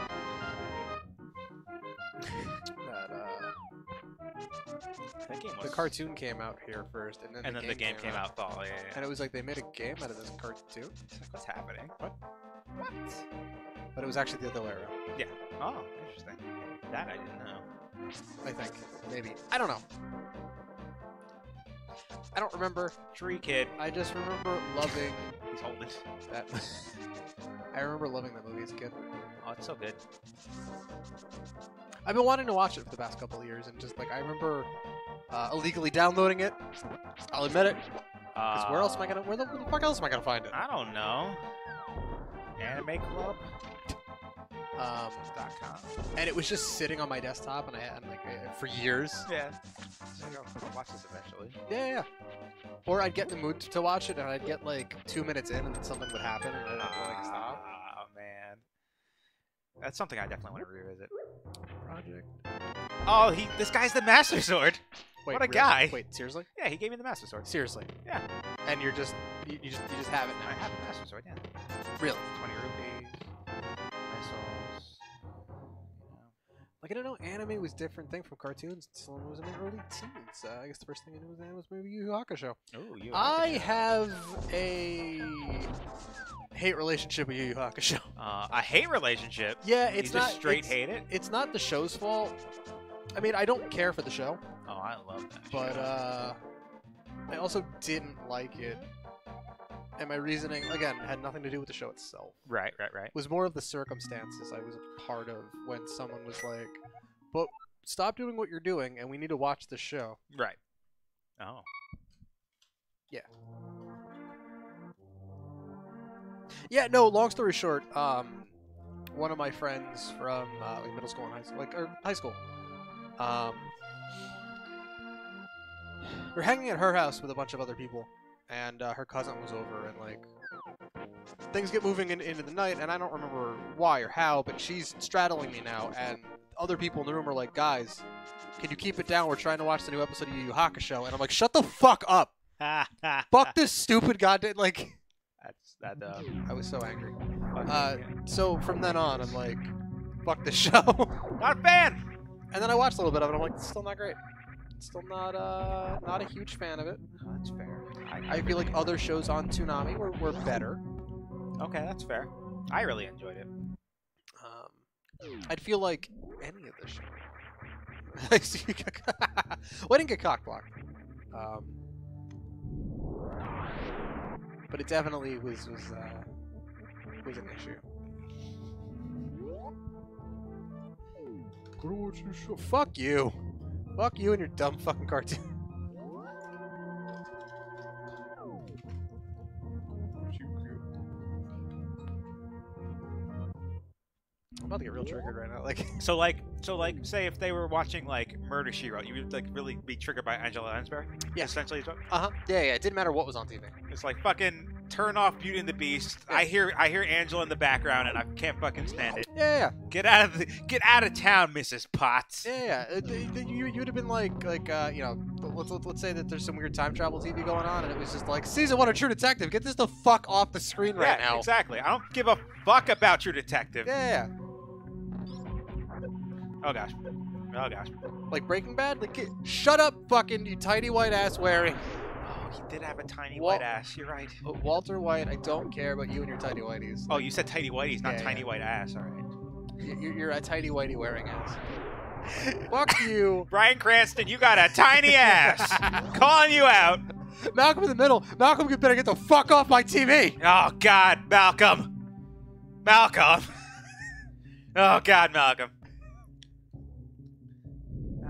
A: That game
B: The
A: was...
B: cartoon came out here first, and then
A: the game came out. Oh, yeah, yeah.
B: And it was like they made a game out of this cartoon.
A: It's like, what's happening? What?
B: But it was actually the other way around.
A: Yeah. Oh, interesting. That I didn't know.
B: I think. Maybe. I don't know. I don't remember.
A: Tree kid.
B: I just remember loving
A: He's holding it.
B: that. I remember loving that movie as a kid.
A: Oh, it's so good.
B: I've been wanting to watch it for the past couple of years, and just like I remember illegally downloading it. I'll admit it. Because where else am I gonna? Where the fuck else am I gonna find it?
A: I don't know. Anime Club. .com.
B: And it was just sitting on my desktop, and I had like for years.
A: Yeah. I'll watch this eventually.
B: Yeah. Or I'd get in the mood to watch it, and I'd get like 2 minutes in, and then something would happen, and I'd have to like stop.
A: Oh man, that's something I definitely want to revisit.
B: Project.
A: Oh, this guy's the Master Sword.
B: Wait,
A: What a
B: really?
A: guy.
B: Wait, seriously?
A: Yeah, he gave me the Master Sword.
B: Seriously?
A: Yeah.
B: And you just have it
A: I
B: now?
A: have the Master Sword. Yeah.
B: Really?
A: 20 rupees. Missiles.
B: Like I don't know, anime was a different thing from cartoons until I was in my early teens. I guess the first thing I knew was maybe Yu Yu Hakusho.
A: Ooh, you.
B: I have a hate relationship with Yu Yu Hakusho.
A: A hate relationship.
B: Yeah, it's
A: you
B: not
A: just straight
B: it's,
A: hate it.
B: It's not the show's fault. I mean, I don't care for the show,
A: Oh, I love that.
B: but
A: show.
B: I also didn't like it. And my reasoning, again, had nothing to do with the show itself.
A: Right.
B: It was more of the circumstances I was a part of when someone was like, "But stop doing what you're doing, and we need to watch the show."
A: Right. Oh.
B: Yeah. Yeah. No. Long story short, one of my friends from like middle school and high school, or high school, we're hanging at her house with a bunch of other people, and her cousin was over, and like things get moving into the night, and I don't remember why or how, but she's straddling me now, and other people in the room are like, "Guys, can you keep it down? We're trying to watch the new episode of Yu Yu Hakusho," and I'm like, "Shut the fuck up! Fuck this stupid goddamn like."
A: That.
B: I was so angry.
A: Fucking-
B: So from then on, I'm like, "Fuck this show."
A: Not a fan.
B: And then I watched a little bit of it. I'm like, "It's still not great. Still not a huge fan of it."
A: Oh, that's fair.
B: I feel like other shows on Toonami were better.
A: Okay, that's fair. I really enjoyed it.
B: I'd feel like any of the show. Well, I didn't get cockblocked. But it definitely was an issue. Fuck you. Fuck you and your dumb fucking cartoon. I'm about to get real triggered right now. Like,
A: So say if they were watching like Murder She Wrote, you would like really be triggered by Angela Lansbury.
B: Yeah.
A: Essentially, is what-
B: yeah. It didn't matter what was on TV.
A: it's like fucking turn off Beauty and the Beast. I hear Angela in the background, and I can't fucking stand it.
B: Yeah.
A: Get out of town, Mrs. Potts.
B: Yeah. You'd have been like you know, let's say that there's some weird time travel TV going on, and it was just like season 1 of True Detective. Get this the fuck off the screen right now.
A: Exactly. I don't give a fuck about True Detective.
B: Yeah.
A: Oh gosh.
B: Like Breaking Bad. Like, shut up, fucking you tiny white ass wearing.
A: Oh, he did have a tiny
B: Wal-
A: white ass. You're right.
B: Walter White. I don't care about you and your tiny whiteys.
A: Oh, you said tidy whities, not
B: Yeah,
A: tiny
B: yeah.
A: white ass. All right.
B: You're a tiny whitey wearing ass. Fuck you.
A: Brian Cranston, you got a tiny ass. Calling you out.
B: Malcolm in the Middle. Malcolm, you better get the fuck off my TV.
A: Oh God, Malcolm. Oh God, Malcolm.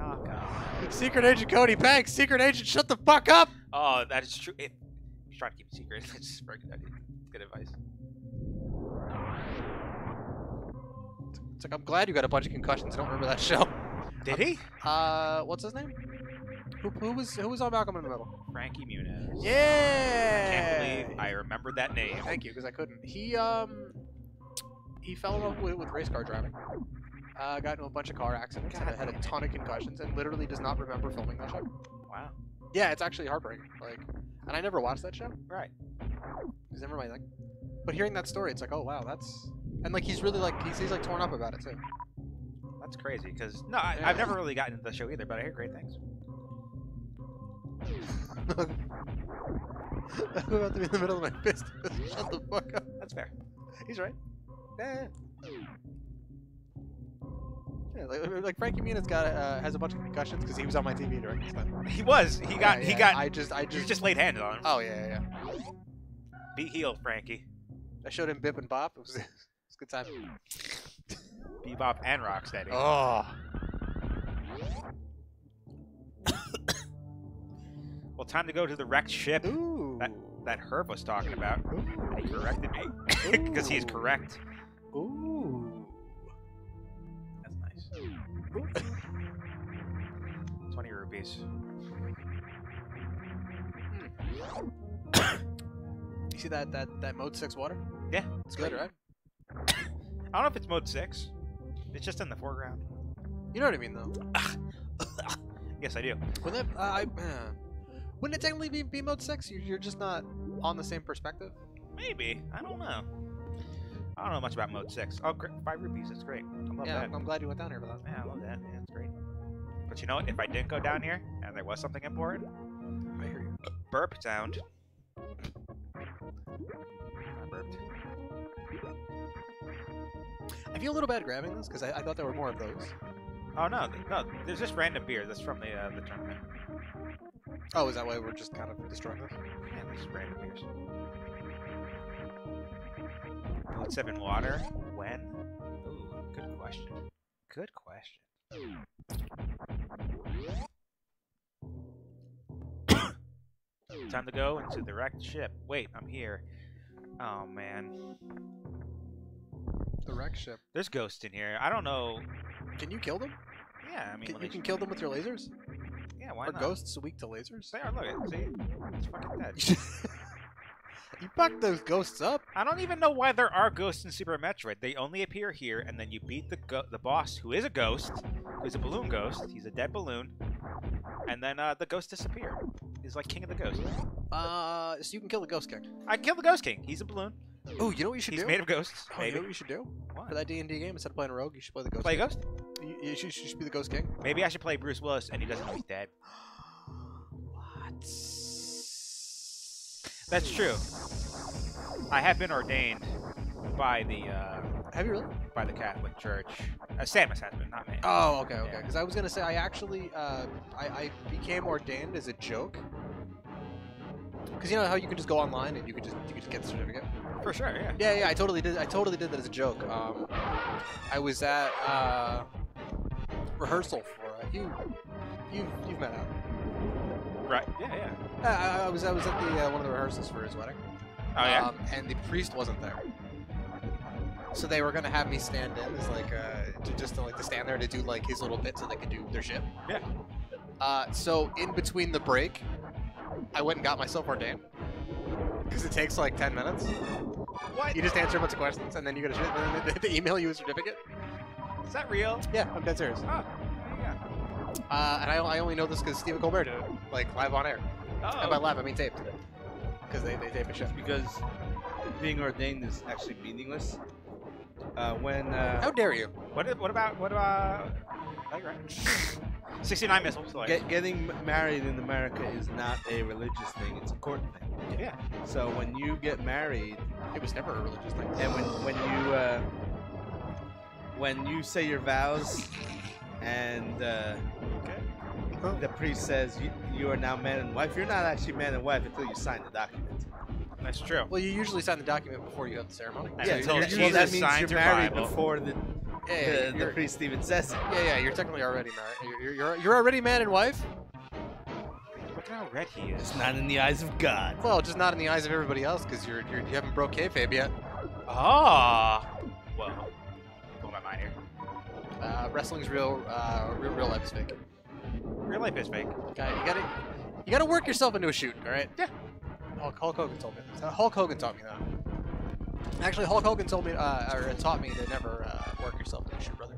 A: Oh God.
B: Secret Agent Cody Banks. Secret Agent, shut the fuck up.
A: Oh, that is true. He's trying to keep it secret. That's just very good advice.
B: It's like, I'm glad you got a bunch of concussions. I don't remember that show.
A: Did he?
B: What's his name? Who was on Malcolm in the Middle?
A: Frankie Muniz.
B: Yeah.
A: I can't believe I remembered that name.
B: Thank you, because I couldn't. He he fell in love with race car driving. Got into a bunch of car accidents, had a ton of concussions, and literally does not remember filming that show.
A: Wow.
B: Yeah, it's actually heartbreaking. Like, and I never watched that show.
A: Right.
B: It was never my thing. But hearing that story, it's like, oh wow, that's and like he's really like he's like torn up about it too.
A: That's crazy, because no, I've never really gotten into the show either, but I hear great things.
B: I'm about to be in the middle of my fist. Shut the fuck up.
A: That's fair. He's right. Yeah.
B: Yeah, like Frankie Muniz has a bunch of concussions because he was on my TV during this time.
A: He was. He got.
B: I just
A: You just laid hands on him.
B: Oh yeah.
A: Be healed, Frankie.
B: I showed him Bip and Bop. It was a good time.
A: Bebop and Rocksteady.
B: Oh.
A: Well, time to go to the wrecked ship
B: Ooh.
A: that Herb was talking about.
B: Ooh.
A: He corrected me because he is correct.
B: Ooh.
A: That's nice. 20 rupees.
B: You see that mode 6 water?
A: Yeah,
B: It's good, right?
A: I don't know if it's mode 6. It's just in the foreground.
B: You know what I mean, though.
A: Yes, I do.
B: Wouldn't it technically be mode 6? You're just not on the same perspective?
A: Maybe. I don't know. I don't know much about mode 6. Oh, 5 rupees. That's great. I love
B: Yeah,
A: that.
B: I'm glad you went down here for that.
A: Yeah, I love that. Yeah, it's great. But you know what? If I didn't go down here and there was something important,
B: I hear you.
A: burp sound. I burped.
B: I feel a little bad grabbing this because I thought there were more of those.
A: Oh no, no. There's just random beer. That's from the tournament.
B: Oh, is that why we're just kind of destroying this?
A: Yeah, there's just random beers. Mode 7 water. When? Ooh, good question. Good question. Time to go into the wrecked ship. Wait, I'm here. Oh man.
B: The wreck ship.
A: There's ghosts in here. I don't know.
B: Can you kill them?
A: Yeah, I mean, when
B: You
A: they
B: can kill them with your lasers?
A: Yeah, why
B: Are
A: not?
B: ghosts weak to lasers?
A: They are. Look at see, it's fucking dead.
B: You fucked those ghosts up.
A: I don't even know why there are ghosts in Super Metroid. They only appear here, and then you beat the boss, who is a ghost, who's a balloon ghost. He's a dead balloon, and then the ghost disappear. He's like king of the ghosts.
B: So you can kill the Ghost King.
A: I can kill the Ghost King. He's a balloon.
B: Oh, you know what you should
A: He's
B: do?
A: made of ghosts.
B: Oh, you
A: Maybe.
B: know what you should do?
A: What?
B: For that D&D game, instead of playing a rogue, you should play the Ghost
A: Play
B: King.
A: Ghost?
B: You should be the Ghost King.
A: Maybe I should play Bruce Willis, and he doesn't know he's dead.
B: What?
A: That's true. I have been ordained by the
B: Have you really?
A: by the Catholic Church. Samus has been, not me.
B: Oh, okay.
A: Yeah.
B: Because I was gonna say I actually I became ordained as a joke. Because you know how you can just go online and you could just get the certificate.
A: For sure, yeah.
B: Yeah, I totally did. I totally did that as a joke. I was at rehearsal for you've met out.
A: Right. Yeah.
B: I was at the one of the rehearsals for his wedding.
A: Oh yeah.
B: And the priest wasn't there. So they were gonna have me stand in as like to stand there to do like his little bit so they could do their shit.
A: Yeah.
B: So in between the break, I went and got myself ordained because it takes like 10 minutes.
A: What?
B: You just answer a bunch of questions and then you get and then they email you a certificate.
A: Is that real?
B: Yeah, I'm dead serious.
A: Oh. Yeah.
B: And I only know this because Stephen Colbert did it, like live on air.
A: Oh.
B: And by live I mean taped, because they tape a shit.
C: Because being ordained is actually meaningless.
B: How dare you?
A: What about? Oh, you're right. 69 missiles. So
C: getting married in America is not a religious thing; it's a court thing.
A: yeah.
C: So when you get married,
B: It was never a religious thing.
C: and when you say your vows, and the priest says you are now man and wife, you're not actually man and wife until you sign the document.
A: That's true.
B: Well, you usually sign the document before you have the ceremony.
A: And
C: Yeah,
A: until
C: well,
A: Jesus
C: that means
A: signs
C: you're
A: your
C: married
A: Bible.
C: before the priest even says it.
B: Yeah, you're technically already married. You're already man and wife.
A: Look at how red he is.
C: It's not in the eyes of God.
B: Well, just not in the eyes of everybody else because you haven't broke kayfabe yet.
A: Ah. Whoa. Blow my mind here.
B: Wrestling's real life is fake.
A: Real life is fake.
B: Guy, you gotta work yourself into a shoot. All right.
A: Yeah.
B: Hulk Hogan told me this. Hulk Hogan taught me that. Actually, Hulk Hogan told me, or taught me to never work yourself into a shoot, brother.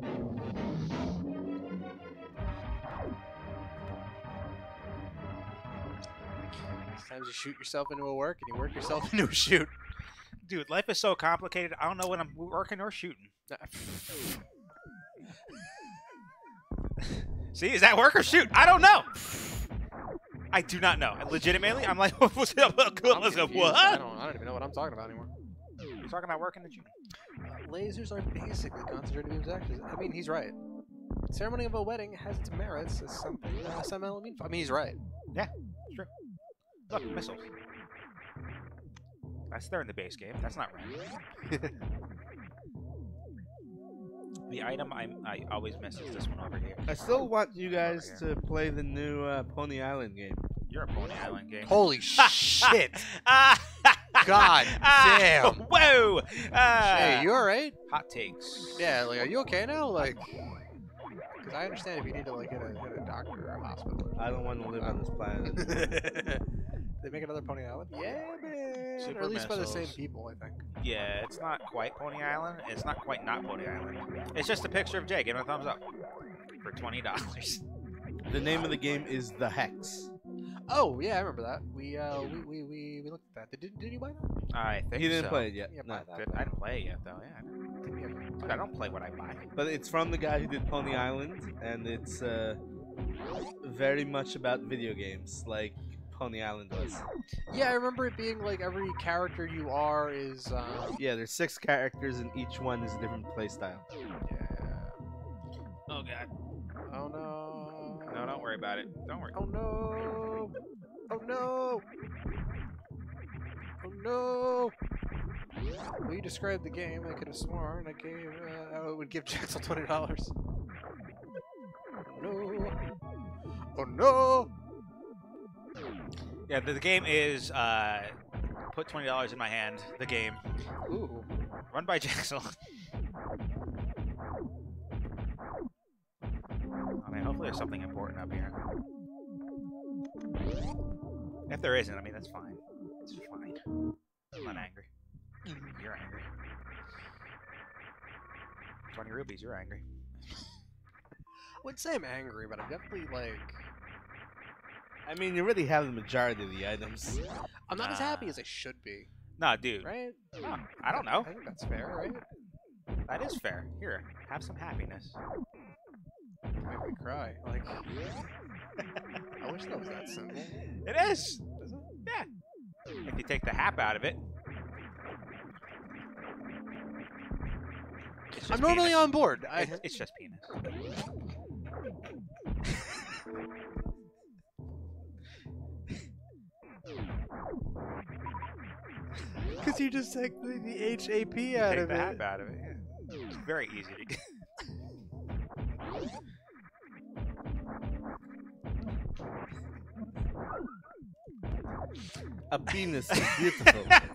B: Sometimes you shoot yourself into a work, and you work yourself into a shoot.
A: Dude, life is so complicated. I don't know when I'm working or shooting. See, is that work or shoot? I don't know. I do not know. Legitimately, I'm like, what's up?
B: I'm
A: What?
B: confused. I don't even know what I'm talking about anymore.
A: You're talking about working and shooting.
B: Lasers are basically concentrated beams actors. I mean, he's right. Ceremony of a wedding has its merits as something some element. I mean, he's right.
A: Yeah, it's true. Look, missiles. That's there in the base game. That's not right. The item I always miss is this one over here.
C: I still want you guys to play the new Pony Island game.
A: You're a Pony Island game.
B: Holy shit! God damn!
A: Whoa!
B: Hey, you alright?
A: Hot takes.
B: Yeah, like, are you okay now? Like, because I understand if you need to like hit a doctor or a hospital.
C: I don't want to live on this planet.
B: They make another Pony Island? Yeah, man.
A: Super
B: or at least by the same
A: missiles.
B: people, I think.
A: Yeah, it's not quite Pony Island. It's not quite not Pony Island. It's just a picture of Jay. Give him a thumbs up for $20.
C: The name of the game is The Hex.
B: Oh yeah, I remember that. We looked at that. Did you buy that?
A: I think
C: He didn't
A: so.
C: play it yet.
B: Yeah,
C: No.
B: buy that.
A: I didn't play it yet, though. Yeah. Dude, I don't play what I buy.
C: But it's from the guy who did Pony Island, and it's very much about video games, like Pony Island was.
B: Yeah, I remember it being like every character you are is.
C: Yeah, there's 6 characters, and each one is a different playstyle.
B: Yeah.
A: Oh, God.
B: Oh no.
A: No, don't worry about it. Don't worry.
B: Oh no. Oh no. Oh no. Well, you described the game. I could have sworn I gave. I would give Jaxel $20. Oh no. Oh no.
A: Yeah, the game is put $20 in my hand. The game.
B: Ooh.
A: Run by Jaxel. I mean, hopefully there's something important up here. If there isn't, I mean, that's fine. It's fine. I'm not angry. You're angry. 20 rupees, you're angry.
B: I wouldn't say I'm angry, but I'm definitely like.
C: I mean, you already have the majority of the items.
B: I'm not as happy as I should be,
A: Nah, dude.
B: right?
A: No, I don't know.
B: I think that's fair, right?
A: That is fair. Here, have some happiness.
B: Make me cry. Like, I wish that was that simple.
A: It is. Yeah. If you take the hap out of it. It's just
B: I'm normally
A: penis.
B: on board.
A: It's just penis.
B: Because you just take the HAP out
A: Take
B: of
A: the
B: it.
A: hap out of it. Yeah. It's very easy to get.
C: A penis is beautiful.
A: Yeah,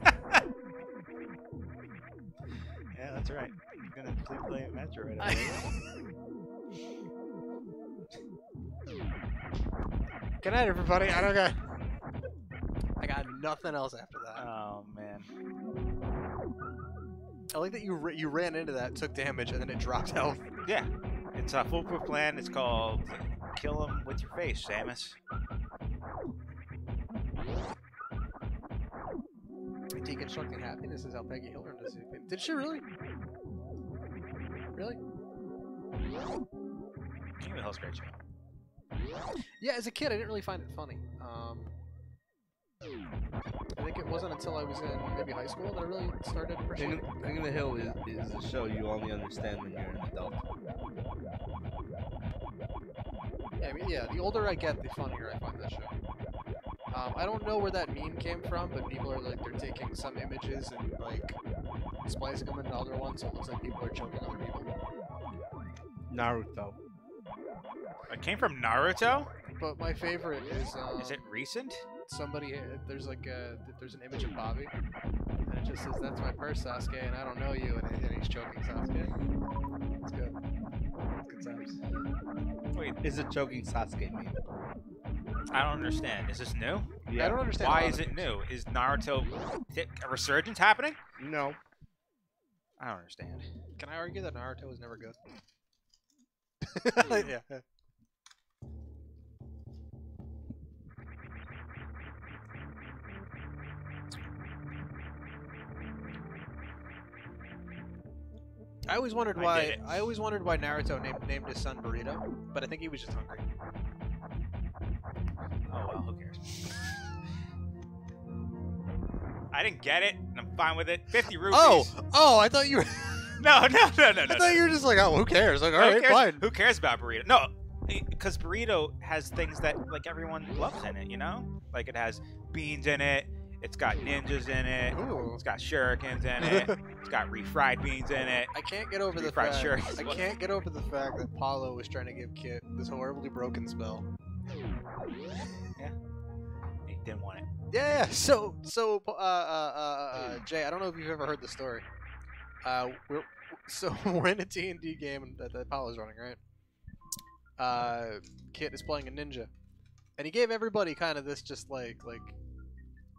A: that's right. You're gonna keep playing Metroid.
B: Good night, everybody. I got nothing else after that.
A: Oh man.
B: I like that you ran into that, took damage, and then it dropped health.
A: Yeah, it's a foolproof plan. It's called "Kill Him with Your Face," Samus.
B: Deconstructing happiness is how Peggy Hill learned to see it. Did she really? Really?
A: King of the Hill's great show.
B: Yeah, as a kid, I didn't really find it funny. I think it wasn't until I was in maybe high school that I really started appreciating it.
C: King of the Hill is a show you only understand when you're an adult.
B: Yeah, I mean, yeah, the older I get, the funnier I find that show. I don't know where that meme came from, but people are like, they're taking some images and like splicing them into other ones, so it looks like people are choking other people.
C: Naruto.
A: It came from Naruto.
B: But my favorite is
A: Is it recent?
B: somebody, there's like there's an image of Bobby, and it just says, "That's my purse, Sasuke, and I don't know you," and he's choking Sasuke. It's good. It's good times.
A: Wait,
C: Is it choking Sasuke meme?
A: I don't understand. Is this new?
B: I don't understand.
A: Why is it new? Is Naruto a resurgence happening?
C: No.
A: I don't understand.
B: Can I argue that Naruto was never good? Yeah. I always wondered
A: I
B: why.
A: did it.
B: I always wondered why Naruto named his son Burrito, but I think he was just hungry.
A: Oh well, who cares? I didn't get it, and I'm fine with it. 50 rupees.
B: Oh! I thought you were.
A: No.
B: I thought you were just like, oh, who cares? Like, all
A: Who
B: right,
A: cares?
B: fine.
A: Who cares about burrito? No, because burrito has things that like everyone loves in it. You know, like it has beans in it. It's got ninjas in it.
B: Ooh.
A: It's got shurikens in it. It's got refried beans in it.
B: I can't get over the
A: Refried
B: fact.
A: shurikens.
B: I can't get over the fact that Paulo was trying to give Kit this horribly broken spell.
A: He didn't want it.
B: Yeah. So, Jay, I don't know if you've ever heard the story. We're in a D&D game that Paulo's running, right? Kit is playing a ninja, and he gave everybody kind of this, just like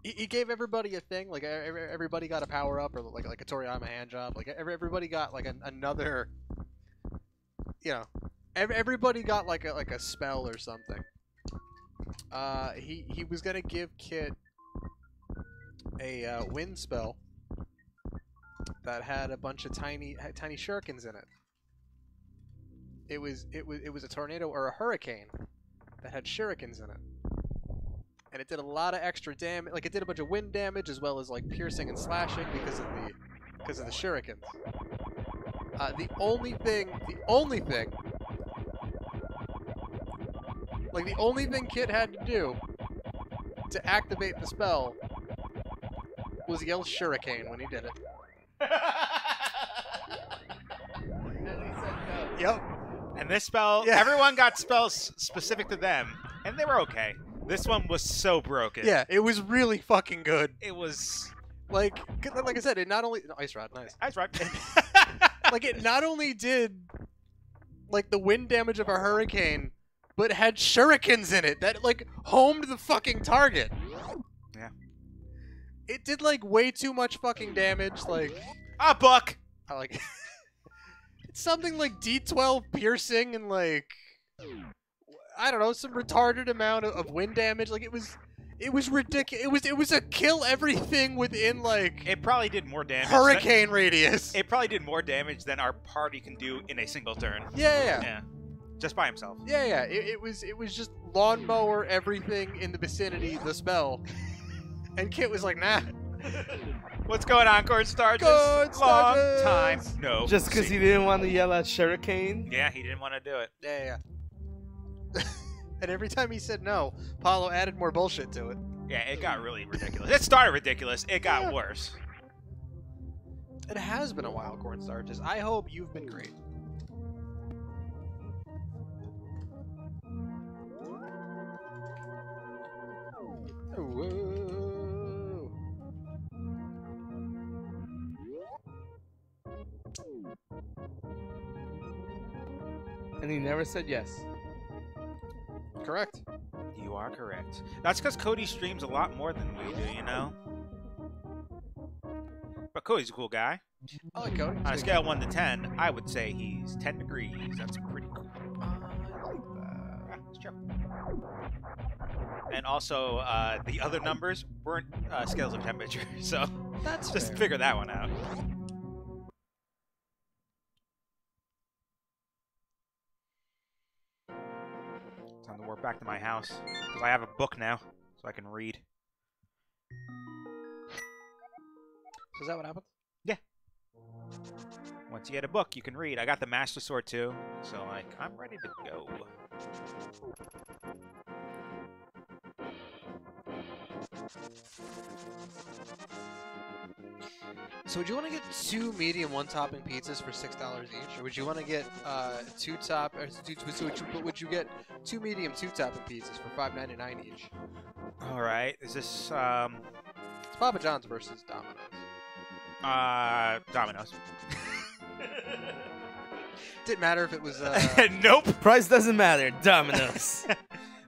B: he gave everybody a thing. Like everybody got a power up, or like a Toriyama hand job. Like everybody got like another, you know, everybody got like a spell or something. He was gonna give Kit a wind spell that had a bunch of tiny shurikens in it. It was a tornado or a hurricane that had shurikens in it, and it did a lot of extra damage. Like it did a bunch of wind damage as well as like piercing and slashing because of the shurikens. The only thing Kit had to do to activate the spell was yell shuriken when he did it. Yep.
A: And this spell,
B: Yeah.
A: everyone got spells specific to them, and they were okay. This one was so broken.
B: Yeah, it was really fucking good.
A: It was
B: Like I said, it not only ice rod, nice.
A: Ice Rod.
B: Like it not only did like the wind damage of a hurricane, but had shurikens in it that like homed the fucking target.
A: Yeah.
B: It did like way too much fucking damage. Like
A: A book.
B: I like it's something like D12 piercing and like I don't know, some retarded amount of wind damage. Like it was ridiculous. It was a kill everything within like
A: It probably did more damage.
B: hurricane radius.
A: It probably did more damage than our party can do in a single turn.
B: Yeah.
A: Yeah. Just by himself.
B: Yeah. It was just lawnmower everything in the vicinity, the spell. And Kit was like, nah.
A: What's going on, Cornstarch?
B: Cornstarches!
A: Long time. No.
C: Just because he didn't want to yell at Shuriken?
A: Yeah, he didn't want to do it.
B: Yeah. And every time he said no, Paulo added more bullshit to it.
A: Yeah, it got really ridiculous. It started ridiculous. It got worse.
B: It has been a while, Cornstarches. I hope you've been great. Whoa.
C: And he never said yes.
B: Correct.
A: You are correct. That's because Cody streams a lot more than we do, you know? But Cody's a cool guy.
B: I like Cody.
A: On a scale of 1 to 10, I would say he's 10 degrees. That's pretty cool.
B: I like that.
A: Yeah, it's true. And also, the other numbers weren't scales of temperature, so
B: That's
A: just
B: fair.
A: figure that one out. Time to work back to my house, because I have a book now, so I can read.
B: So is that what happened?
A: Once you get a book, you can read. I got the Master Sword too, so like I'm ready to go.
B: So would you want to get 2 medium 1 topping pizzas for $6 each, or would you want to get 2 top? Or would you get 2 medium 2 topping pizzas for $5.99 each?
A: All right, is this
B: It's Papa John's versus Domino's.
A: Domino's?
B: Didn't matter if it was.
A: Nope.
C: Price doesn't matter. Domino's.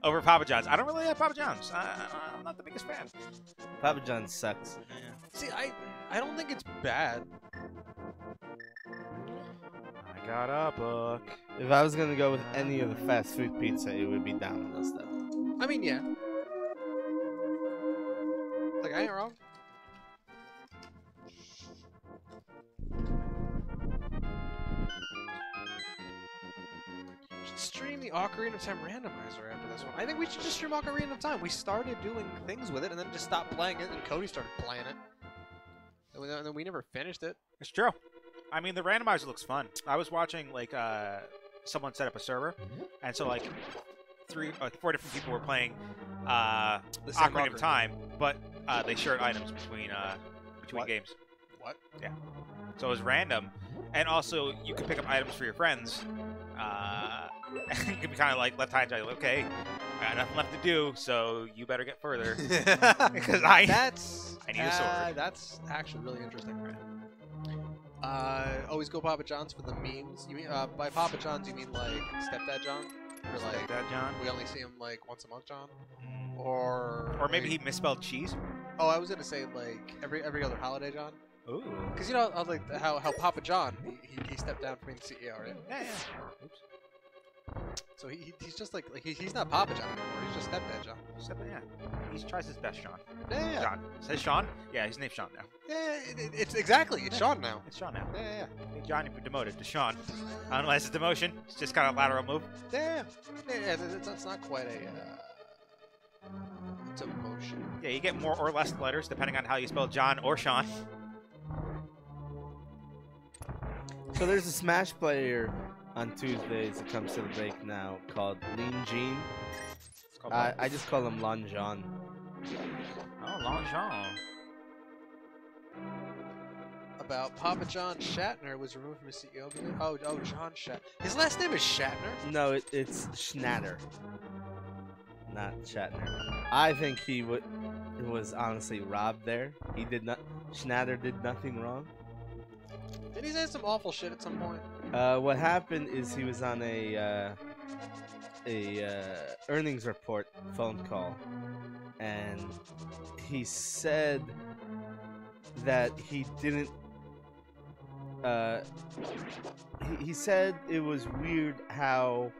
A: Over Papa John's. I don't really like Papa John's. I'm not the biggest fan.
C: Papa John's sucks.
B: See, I don't think it's bad.
A: got a book.
C: If I was gonna go with any of the fast food pizza, it would be Domino's, though.
B: I mean, yeah. Like, I ain't wrong. Should stream the Ocarina of Time randomizer after this one. I think we should just stream Ocarina of Time. We started doing things with it and then just stopped playing it, and Cody started playing it. And then we never finished it.
A: It's true. I mean, the randomizer looks fun. I was watching, like, someone set up a server, and so, like, 4 different people were playing
B: The same
A: Ocarina of Time, but they shared items between
B: What?
A: games.
B: What?
A: Yeah. So it was random, and also you could pick up items for your friends. You could be kind of like left hand side, okay, I got nothing left to do, so you better get further. Because I need a sword.
B: That's actually really interesting. Always go Papa John's for the memes. You mean by Papa John's you mean like Stepdad John? Or like
A: Dad John?
B: we only see him like once a month John? Or
A: maybe he misspelled cheese.
B: Oh, I was gonna say like every other holiday John.
A: Ooh.
B: Because you know like how Papa John he stepped down from being the CEO, right?
A: Yeah. Oops.
B: So he's just like he's not Papa John anymore. He's just Stepdad John.
A: Yeah. He tries his best, Sean.
B: Yeah.
A: John. Says Sean? Yeah, his name's Sean now.
B: Yeah, it's exactly. It's Sean now.
A: It's Sean now.
B: Yeah.
A: Hey, John, you've been demoted to Sean. Unless it's demotion, it's just kind of a lateral move.
B: Yeah. It's not quite a demotion.
A: Yeah, you get more or less letters depending on how you spell John or Sean.
C: So there's a Smash player on Tuesdays that comes to the break now called Lean Jean. I just call him Lon John.
A: Oh, Long John.
B: About Papa John Shatner was removed from his CEO. Oh, John Shatner. His last name is Shatner?
C: No, it's Schnatter, not Shatner. I think he was honestly robbed there. He did not. Schnatter did nothing wrong.
B: Did he say some awful shit at some point?
C: What happened is he was on a earnings report phone call, and he said that he didn't. He said it was weird how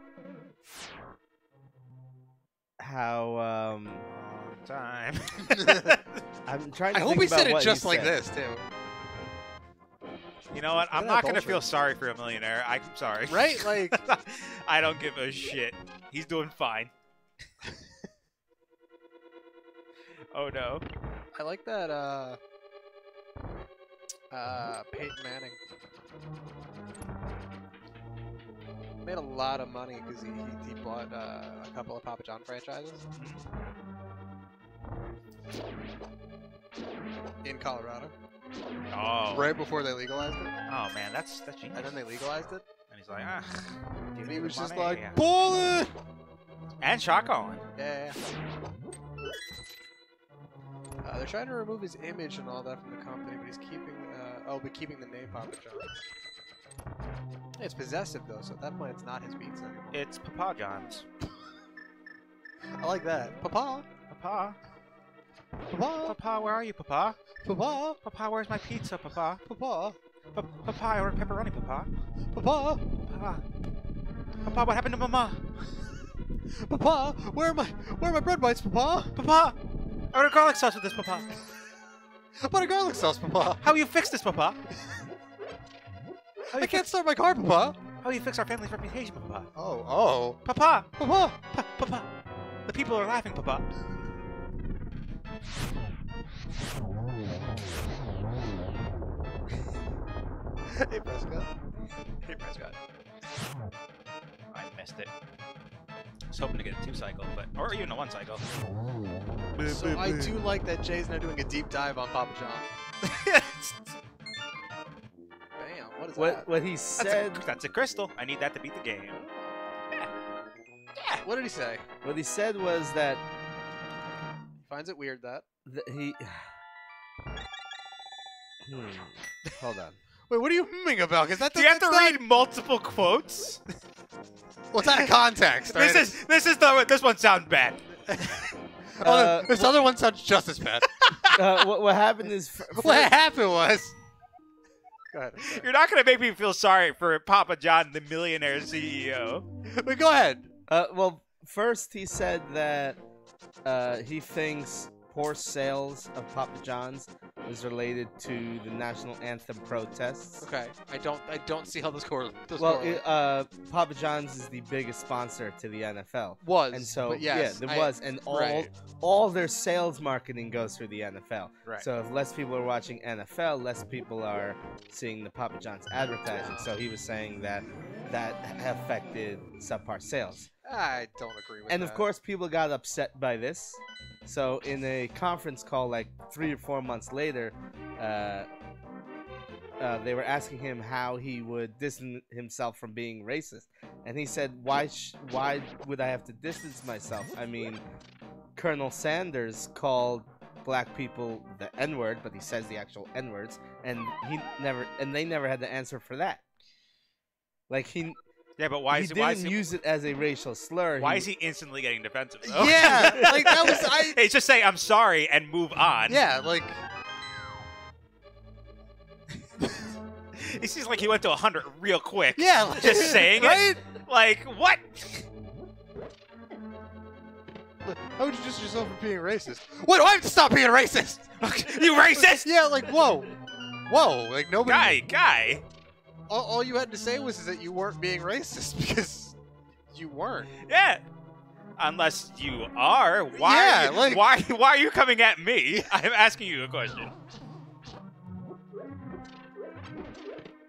A: Time.
C: I'm trying to
B: I
C: think
B: hope he
C: about
B: said it
C: what
B: just
C: he
B: like
C: said.
B: this too.
A: You know what? I'm
B: Look at
A: not
B: that
A: going to
B: bullshit.
A: feel sorry for a millionaire. I'm sorry.
B: Right? Like
A: I don't give a shit. He's doing fine. Oh no.
B: I like that Peyton Manning made a lot of money because he bought a couple of Papa John franchises in Colorado.
A: Oh.
B: Right before they legalized it.
A: Oh man, that's genius.
B: And then they legalized it.
A: And he's like, give
B: And
A: me
B: he
A: the
B: was just
A: money.
B: like,
A: Yeah.
B: ballin'!
A: And shot calling.
B: Yeah. They're trying to remove his image and all that from the company, but he's keeping, keeping the name Papa John. It's possessive though, so at that point it's not his pizza anymore.
A: It's Papa John's.
B: I like that. Papa!
A: Papa.
B: Papa!
A: Papa, where are you, Papa?
B: Papa!
A: Papa, where's my pizza, Papa?
B: Papa!
A: Papa, I ordered pepperoni, Papa.
B: Papa!
A: Papa. Papa, what happened to Mama?
B: Papa! Where are my bread bites, Papa?
A: Papa! I ordered garlic sauce with this, Papa.
B: I bought a garlic sauce, Papa!
A: How will you fix this, Papa?
B: I can't start my car, Papa!
A: How will you fix our family's reputation, Papa?
B: Oh.
A: Papa!
B: Papa!
A: Papa! The people are laughing, Papa.
B: Hey, Prescott.
A: Hey, Prescott. I missed it. I was hoping to get a 2-cycle, or even a 1-cycle.
B: So I do like that Jay's now doing a deep dive on Papa John. Bam, what is that?
C: What he said.
A: That's a crystal. I need that to beat the game.
B: What did he say?
C: What he said was that
B: He finds it weird that.
C: he. Hold on.
B: Wait, what are you humming about? Because that
A: Do you have to read multiple quotes?
B: Well, it's out of context. Right?
A: This one sounds bad.
B: This other one sounds just as bad.
C: What happened is
B: What happened was Go ahead. I'm sorry.
A: You're not gonna make me feel sorry for Papa John, the millionaire CEO.
B: But go ahead.
C: Well, first he said that he thinks poor sales of Papa John's is related to the national anthem protests.
B: Okay. I don't see how this correlates.
C: Well, Papa John's is the biggest sponsor to the NFL.
B: Was.
C: And so,
B: but yes,
C: yeah, there was. And all their sales marketing goes through the NFL.
B: Right.
C: So if less people are watching NFL, less people are seeing the Papa John's advertising. So he was saying that affected subpar sales.
B: I don't agree with that.
C: And of course, people got upset by this. So in a conference call like 3 or 4 months later, they were asking him how he would distance himself from being racist. And he said, why would I have to distance myself? I mean, Colonel Sanders called black people the N-word, but he says the actual N-words, and they never had the answer for that. Like
A: Yeah, but why
C: he
A: is
C: didn't use it as a racial slur.
A: Why is he instantly getting defensive though?
B: Yeah, like that was
A: Hey, just say I'm sorry and move on.
B: Yeah, like
A: It seems like he went to 100 real quick.
B: yeah, like,
A: Just saying
B: right?
A: it. Like what?
B: How would you distance yourself from being racist? What do I have to stop being racist?
A: You racist?
B: Yeah, like whoa, like nobody.
A: Guy.
B: All you had to say was that you weren't being racist because you weren't.
A: Yeah. Unless you are. Why?
B: Yeah,
A: are you,
B: like-
A: why are you coming at me? I'm asking you a question.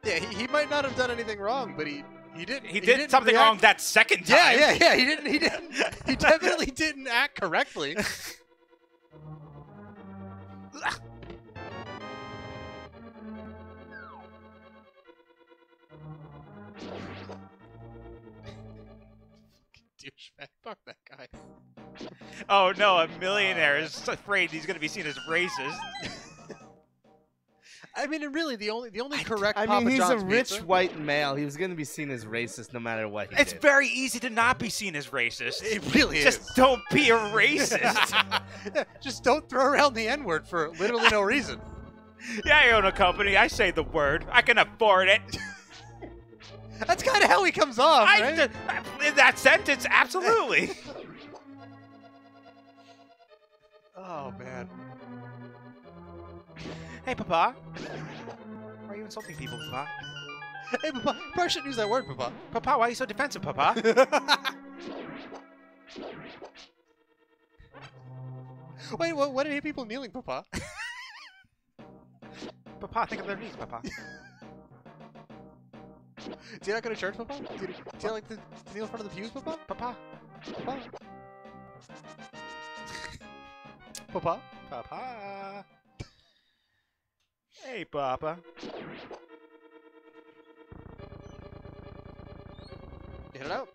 B: Yeah, he might not have done anything wrong, but he didn't.
A: He did
B: didn't
A: something
B: react-
A: wrong that second time.
B: Yeah. He didn't. He definitely didn't act correctly. Douchebag. Fuck that guy.
A: Oh no, a millionaire is afraid he's going to be seen as racist.
B: I mean, and really, the only correct.
C: I
B: Papa
C: mean, he's
B: John's
C: a rich
B: pizza-
C: white male. He was going to be seen as racist no matter what he
A: It's
C: did.
A: very easy to not be seen as racist.
B: It really is.
A: Just don't be a racist.
B: Yeah, just don't throw around the N-word for literally no reason.
A: Yeah, I own a company. I say the word. I can afford it.
B: That's kind of how he comes off, right?
A: In that sentence, absolutely.
B: Oh man.
A: Hey, Papa. Why are you insulting people, Papa?
B: Hey, Papa, probably shouldn't use that word, Papa.
A: Papa, why are you so defensive, Papa?
B: Wait, what did people kneeling, Papa?
A: Papa, think of their knees, Papa.
B: Do you not go to church, Papa? Do you like to kneel in front of the pews, Papa?
A: Papa.
B: Papa? Papa?
A: Papa. Hey, Papa.
B: Get it out.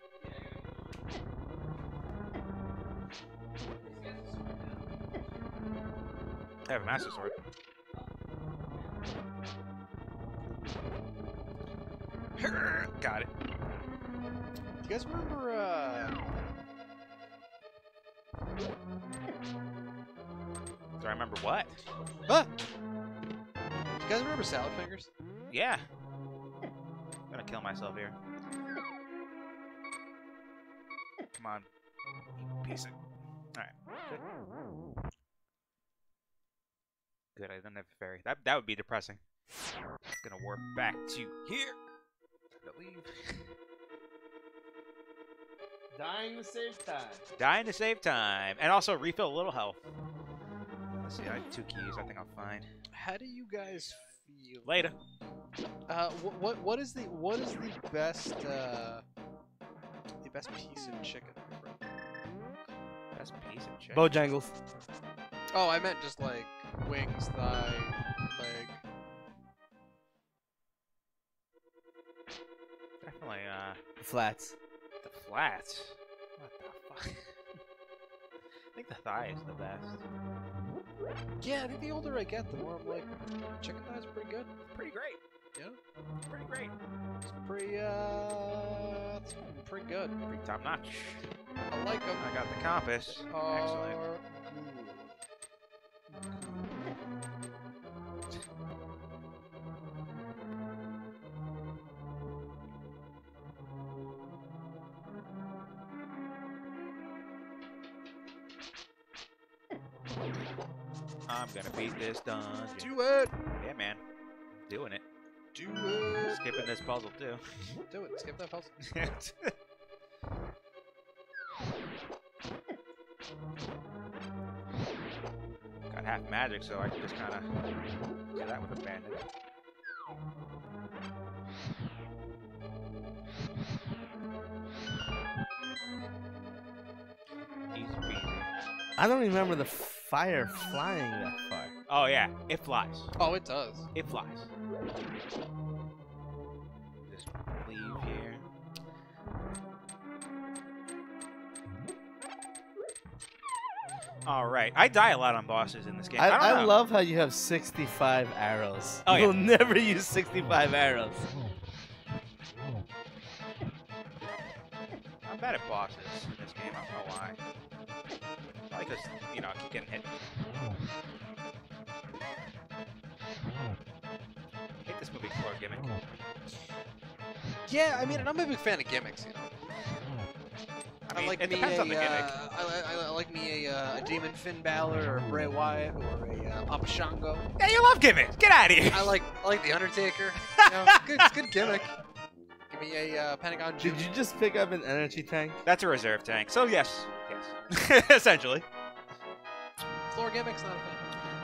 A: I have a master sword. Got it.
B: Do you guys remember,
A: Do I remember what?
B: Huh? Do you guys remember Salad Fingers?
A: Yeah. I'm gonna kill myself here. Come on. Piece of... Alright. Good. Good, I didn't have a fairy. That would be depressing. Gonna warp back to here. I believe.
C: Dying to save time.
A: Dying to save time. And also refill a little health. Let's see, I have 2 keys. I think I'm fine.
B: How do you guys feel?
A: Later.
B: What is the best piece of chicken?
A: Best piece of chicken.
C: Bojangles.
B: Oh, I meant just like wings, thigh, leg.
A: Definitely,
C: Flats.
A: the flats. What the fuck? I think the thigh is the best.
B: Yeah, I think the older I get, the more I'm like, chicken thigh's pretty good.
A: Pretty great.
B: Yeah,
A: Pretty great.
B: it's pretty good.
A: Pretty top notch.
B: I like them.
A: I got the compass. Excellent. I'm gonna beat this dungeon.
B: Do it!
A: Yeah, man. Doing it.
B: Do it!
A: Skipping this puzzle, too.
B: Do it. Skip that puzzle.
A: Got half magic, so I can just kind of do that with a bandit. Easy peasy.
C: I don't remember the fire flying that far.
A: Oh, yeah. It flies.
B: Oh, it does.
A: It flies. Just leave here. Alright. I die a lot on bosses in this game. I don't
C: I
A: know.
C: love how you have 65 arrows.
A: Oh, yeah.
C: You'll never use 65 arrows.
A: I'm bad at bosses in this game. I don't know why. Probably because, you know, I keep getting hit. Hate this movie for a gimmick.
B: Yeah, I mean, and I'm a big fan of gimmicks, you know.
A: I mean,
B: like
A: it
B: me
A: depends on the gimmick.
B: I like me a Demon Finn Balor or a Bray Wyatt or a Papa Shango.
A: Yeah, you love gimmicks. Get out of here.
B: I like the Undertaker. You know, it's good gimmick. Give me a Pentagon
C: Did
B: Junior.
C: you just pick up an energy tank?
A: That's a reserve tank. So, yes. Yes. Essentially.
B: Floor gimmicks, not a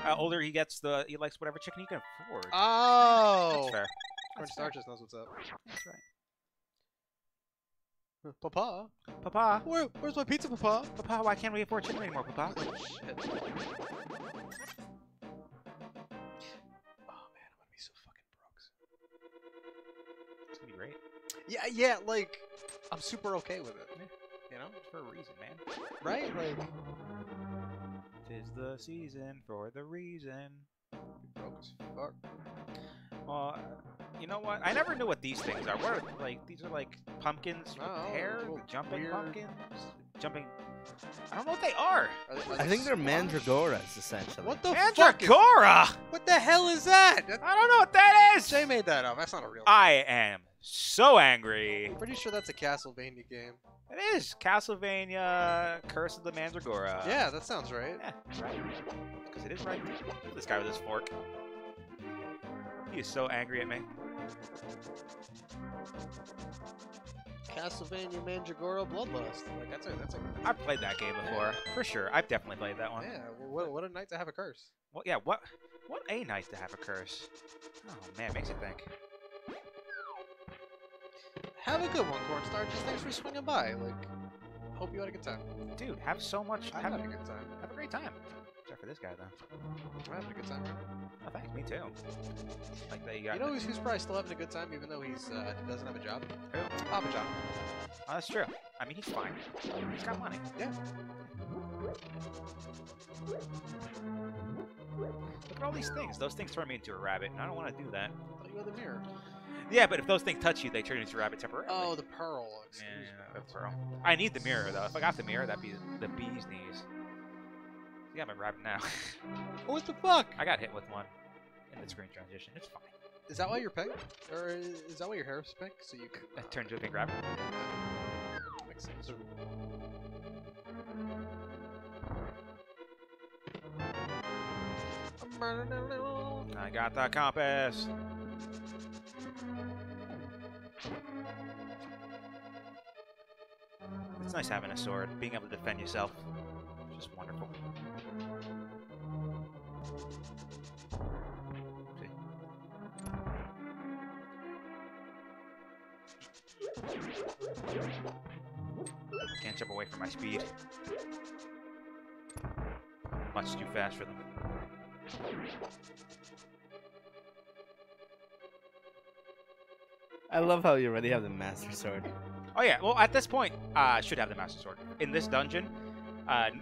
B: fan.
A: Older he gets, he likes whatever chicken he can afford.
B: Oh!
A: That's fair.
B: Corn
A: That's fair.
B: Starches knows what's up.
A: That's right.
B: Papa?
A: Papa.
B: Where's my pizza, Papa?
A: Papa, why can't we afford chicken anymore, Papa?
B: Shit. Oh man, I'm gonna be so fucking broke.
A: It's gonna be great.
B: Yeah, like, I'm super okay with it.
A: You know, it's for a reason, man.
B: Right? Like,
A: 'Tis the season for the reason.
B: broke as fuck.
A: Well, you know what? I never knew what these things are. What are, like, these are like pumpkins with
B: Oh,
A: hair?
B: little
A: Jumping
B: weird-
A: pumpkins? Jumping... I don't know what they are.
C: I think they're mandragoras, essentially.
B: What the fuck? Is,
A: Mandragora!
B: what the hell is that?
A: I don't know what that is!
B: Jay made that up. That's not a real.
A: I am so angry.
B: I'm pretty sure that's a Castlevania game.
A: It is Castlevania Curse of the Mandragora.
B: Yeah, that sounds right.
A: Yeah, right. Because it is right. This guy with his fork. He is so angry at me.
B: Castlevania Mandragora Bloodlust. Like that's a
A: I've played that game before, for sure. I've definitely played that one.
B: yeah. Well, what a night to have a curse.
A: Well, yeah. What a night to have a curse. Oh man, makes you think.
B: Have a good one, Cornstar. Just thanks for swinging by. Like, hope you had a good time.
A: Dude, have so much.
B: I
A: Have
B: had a good time.
A: have a great time. Except for this guy though.
B: I'm having a good time. Right?
A: Oh, thanks. Me too. Like they got.
B: You know who's probably still having a good time, even though he's doesn't have a job?
A: Who?
B: Papa John.
A: Oh, that's true. I mean, he's fine. He's got money.
B: Yeah.
A: Look at all these things. Those things turn me into a rabbit, and I don't want to do that.
B: Oh, you had the mirror.
A: Yeah, but if those things touch you, they turn into a rabbit temporarily.
B: Oh, the pearl. Excuse me.
A: Yeah, the pearl. I need the mirror, though. If I got the mirror, that'd be the bee's knees. Yeah, I'm a rabbit now.
B: What the fuck?
A: I got hit with one in the screen transition. It's fine.
B: Is that why you're pink? Or is that why your hair is pink? So you could...
A: I turned to a big rabbit.
B: Makes sense.
A: I got the compass. It's nice having a sword. Being able to defend yourself. Just wonderful. See? Can't jump away from my speed. Much too fast for them.
C: I love how you already have the Master Sword.
A: Oh yeah, well at this point, I should have the Master Sword. In this dungeon,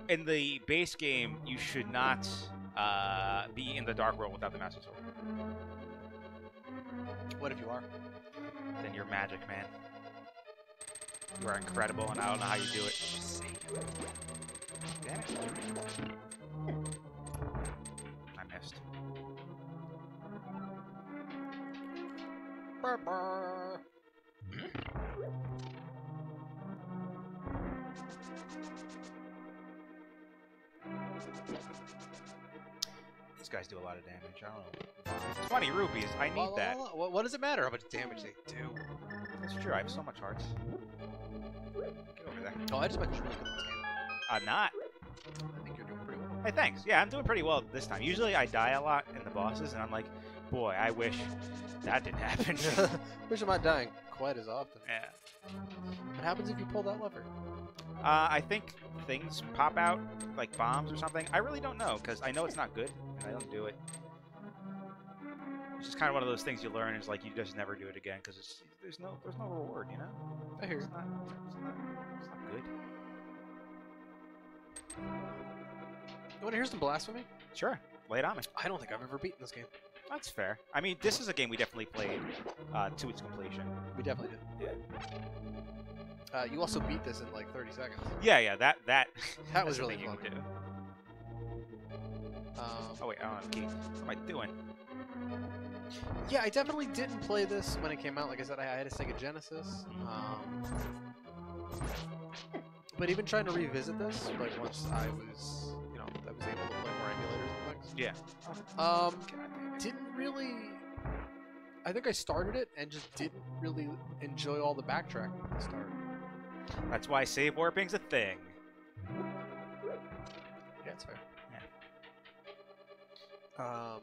A: in the base game, you should not be in the Dark World without the Master Sword.
B: What if you are?
A: Then you're magic, man. You are incredible, and I don't know how you do it. Damn it. I missed.
B: Brr, brr.
A: guys do a lot of damage. I don't know. 20 rupees. I need that.
B: What does it matter how much damage they do?
A: That's true. I have so much hearts. Get over there.
B: Oh, I just meant you're really good at this game.
A: I'm not.
B: I think you're doing pretty well.
A: Hey, thanks. Yeah, I'm doing pretty well this time. Usually I die a lot in the bosses, and I'm like, boy, I wish that didn't happen.
B: Wish I'm not dying quite as often.
A: Yeah.
B: What happens if you pull that lever?
A: I think things pop out, like bombs or something. I really don't know, because I know it's not good, and I don't do it. It's just kind of one of those things you learn is like you just never do it again, because there's no reward, you know?
B: I hear you.
A: It's not good.
B: You want to hear some blasphemy?
A: Sure, lay it on me.
B: I don't think I've ever beaten this game.
A: That's fair. I mean, this is a game we definitely played to its completion.
B: We definitely did.
A: Yeah.
B: You also beat this in like 30 seconds.
A: Yeah, that
B: That was
A: that's the
B: really
A: thing
B: fun.
A: you can do. Oh wait, I don't have a key. What am I doing?
B: Yeah, I definitely didn't play this when it came out. Like I said, I had a Sega Genesis. But even trying to revisit this, like once I was, I was able to play more emulators and things.
A: Yeah.
B: Didn't really. I think I started it and just didn't really enjoy all the backtracking at the start.
A: That's why save warping's a thing.
B: Yeah, it's fair.
A: Yeah.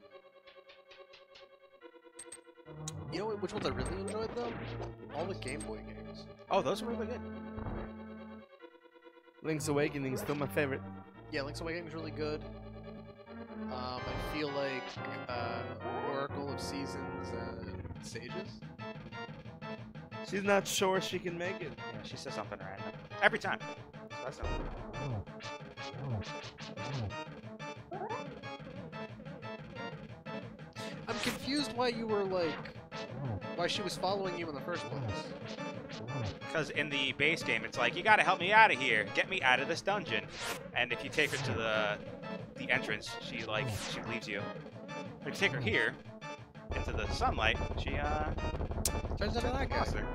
B: You know which ones I really enjoyed though? All the Game Boy games.
A: Oh, those were really good.
C: Link's Awakening is still my favorite.
B: Yeah, Link's Awakening is really good. I feel like Oracle of Seasons and Sages.
C: She's not sure she can make it.
A: Yeah, she says something random every time. So that's not.
B: I'm confused why you were why she was following you in the first place.
A: Because in the base game, it's like, you gotta help me out of here, get me out of this dungeon. And if you take her to the entrance, she leaves you. If you take her here into the sunlight, she
B: Turns out I like
A: lost her.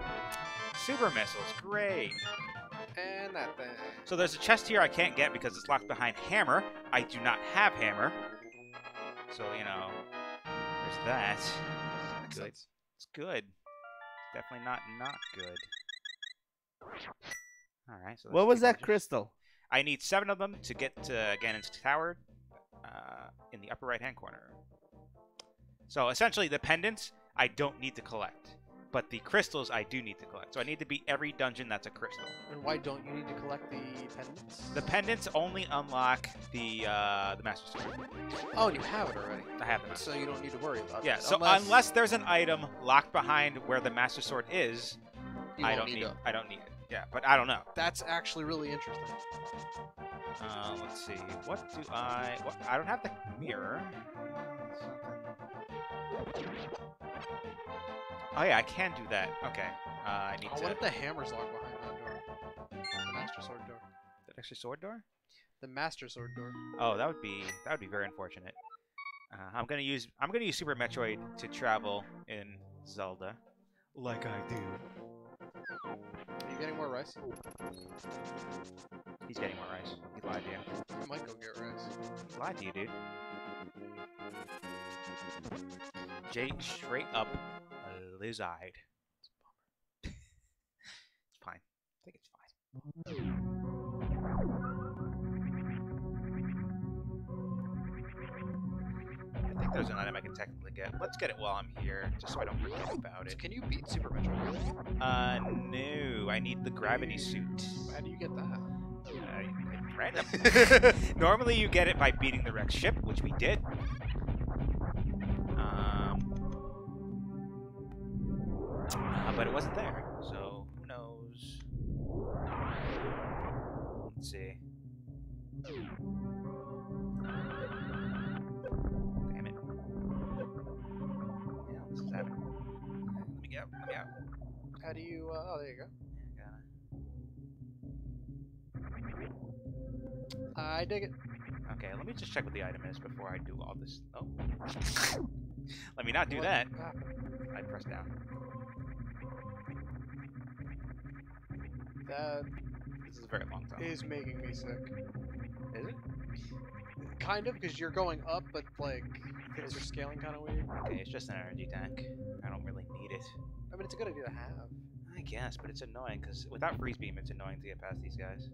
A: Super missiles, great.
B: And that thing.
A: So there's a chest here I can't get because it's locked behind hammer. I do not have hammer. So, there's that.
B: Makes
A: Good.
B: sense.
A: It's good. Definitely not good. Alright, so
C: What was that crystal?
A: I need 7 of them to get to Ganon's tower in the upper right-hand corner. So essentially the pendants I don't need to collect. But the crystals I do need to collect. So I need to beat every dungeon that's a crystal.
B: And why don't you need to collect the pendants?
A: The pendants only unlock the Master Sword.
B: Oh, and you have it already.
A: I have the Master
B: So you don't need to worry about
A: Yeah,
B: it.
A: so unless there's an item locked behind where the Master Sword is,
B: you
A: I
B: won't
A: don't need
B: to.
A: I don't need it. Yeah, but I don't know.
B: That's actually really interesting.
A: Let's see. What I don't have the mirror. Oh yeah, I can do that. Okay. I need to.
B: What if the hammer's locked behind that door? The Master Sword door.
A: The extra sword door?
B: The Master Sword door.
A: Oh, that would be very unfortunate. I'm gonna use Super Metroid to travel in Zelda, like I do.
B: Are you getting more rice?
A: He's getting more rice. He lied to you.
B: You might go get rice.
A: He lied to you, dude. Jay straight up lizard. It's fine. I think it's fine. I think there's an item I can technically get. Let's get it while I'm here, just so I don't forget about
B: So
A: it.
B: can you beat Super Metroid?
A: No. I need the gravity suit.
B: How do you get that?
A: Random. Normally you get it by beating the wrecked ship, which we did. But it wasn't there, so who knows? Let's see. Damn it. Yeah, this is happening. Let me out. Let me out.
B: How do you, oh, there you go. I dig it.
A: Okay, let me just check what the item is before I do all this. Oh. Let me not do
B: What
A: that.
B: happened?
A: I press down.
B: That
A: This is a very long time.
B: is making me sick.
A: Is it?
B: Kind of, because you're going up, but like things are scaling kind of weird.
A: Okay, it's just an energy tank. I don't really need it.
B: I mean, it's a good idea to have.
A: I guess, but it's annoying because without freeze beam, it's annoying to get past these guys.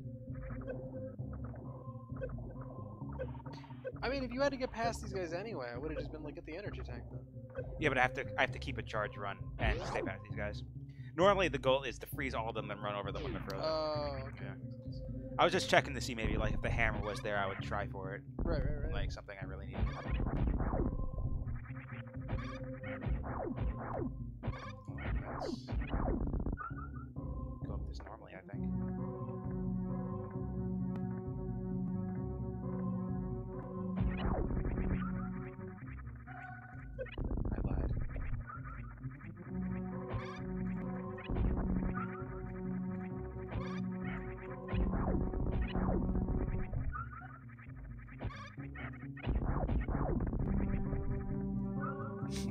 B: I mean, if you had to get past these guys anyway, I would have just been like, get the energy tank then.
A: Yeah, but I have to keep a charge run and stay past these guys. Normally, the goal is to freeze all of them and run over them when they're frozen.
B: Oh, okay.
A: Yeah. I was just checking to see maybe like if the hammer was there, I would try for it.
B: Right.
A: Like something I really need. Let's go up this normally, I think. I lied.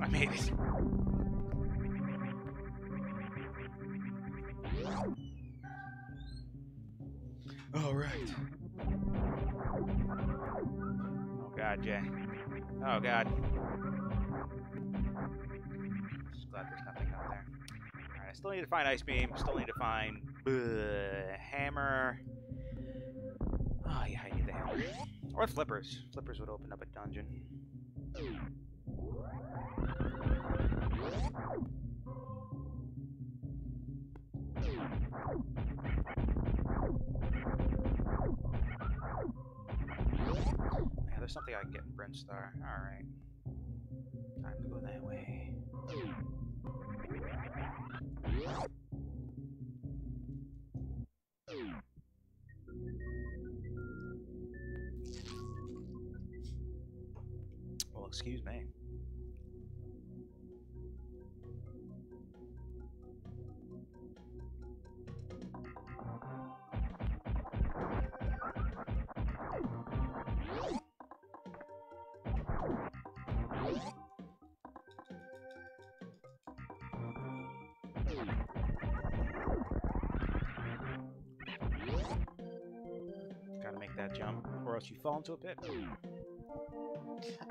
A: I made it. All right. Oh God, Jay. Oh God. Just glad there's nothing out there. All right, I still need to find ice beam. Still need to find hammer. Oh yeah, I need the hammer. Or flippers. Flippers would open up a dungeon. Yeah, there's something I can get in Brinstar. Alright. Time to go that way. Well, excuse me. Gotta make that jump, or else you fall into a pit.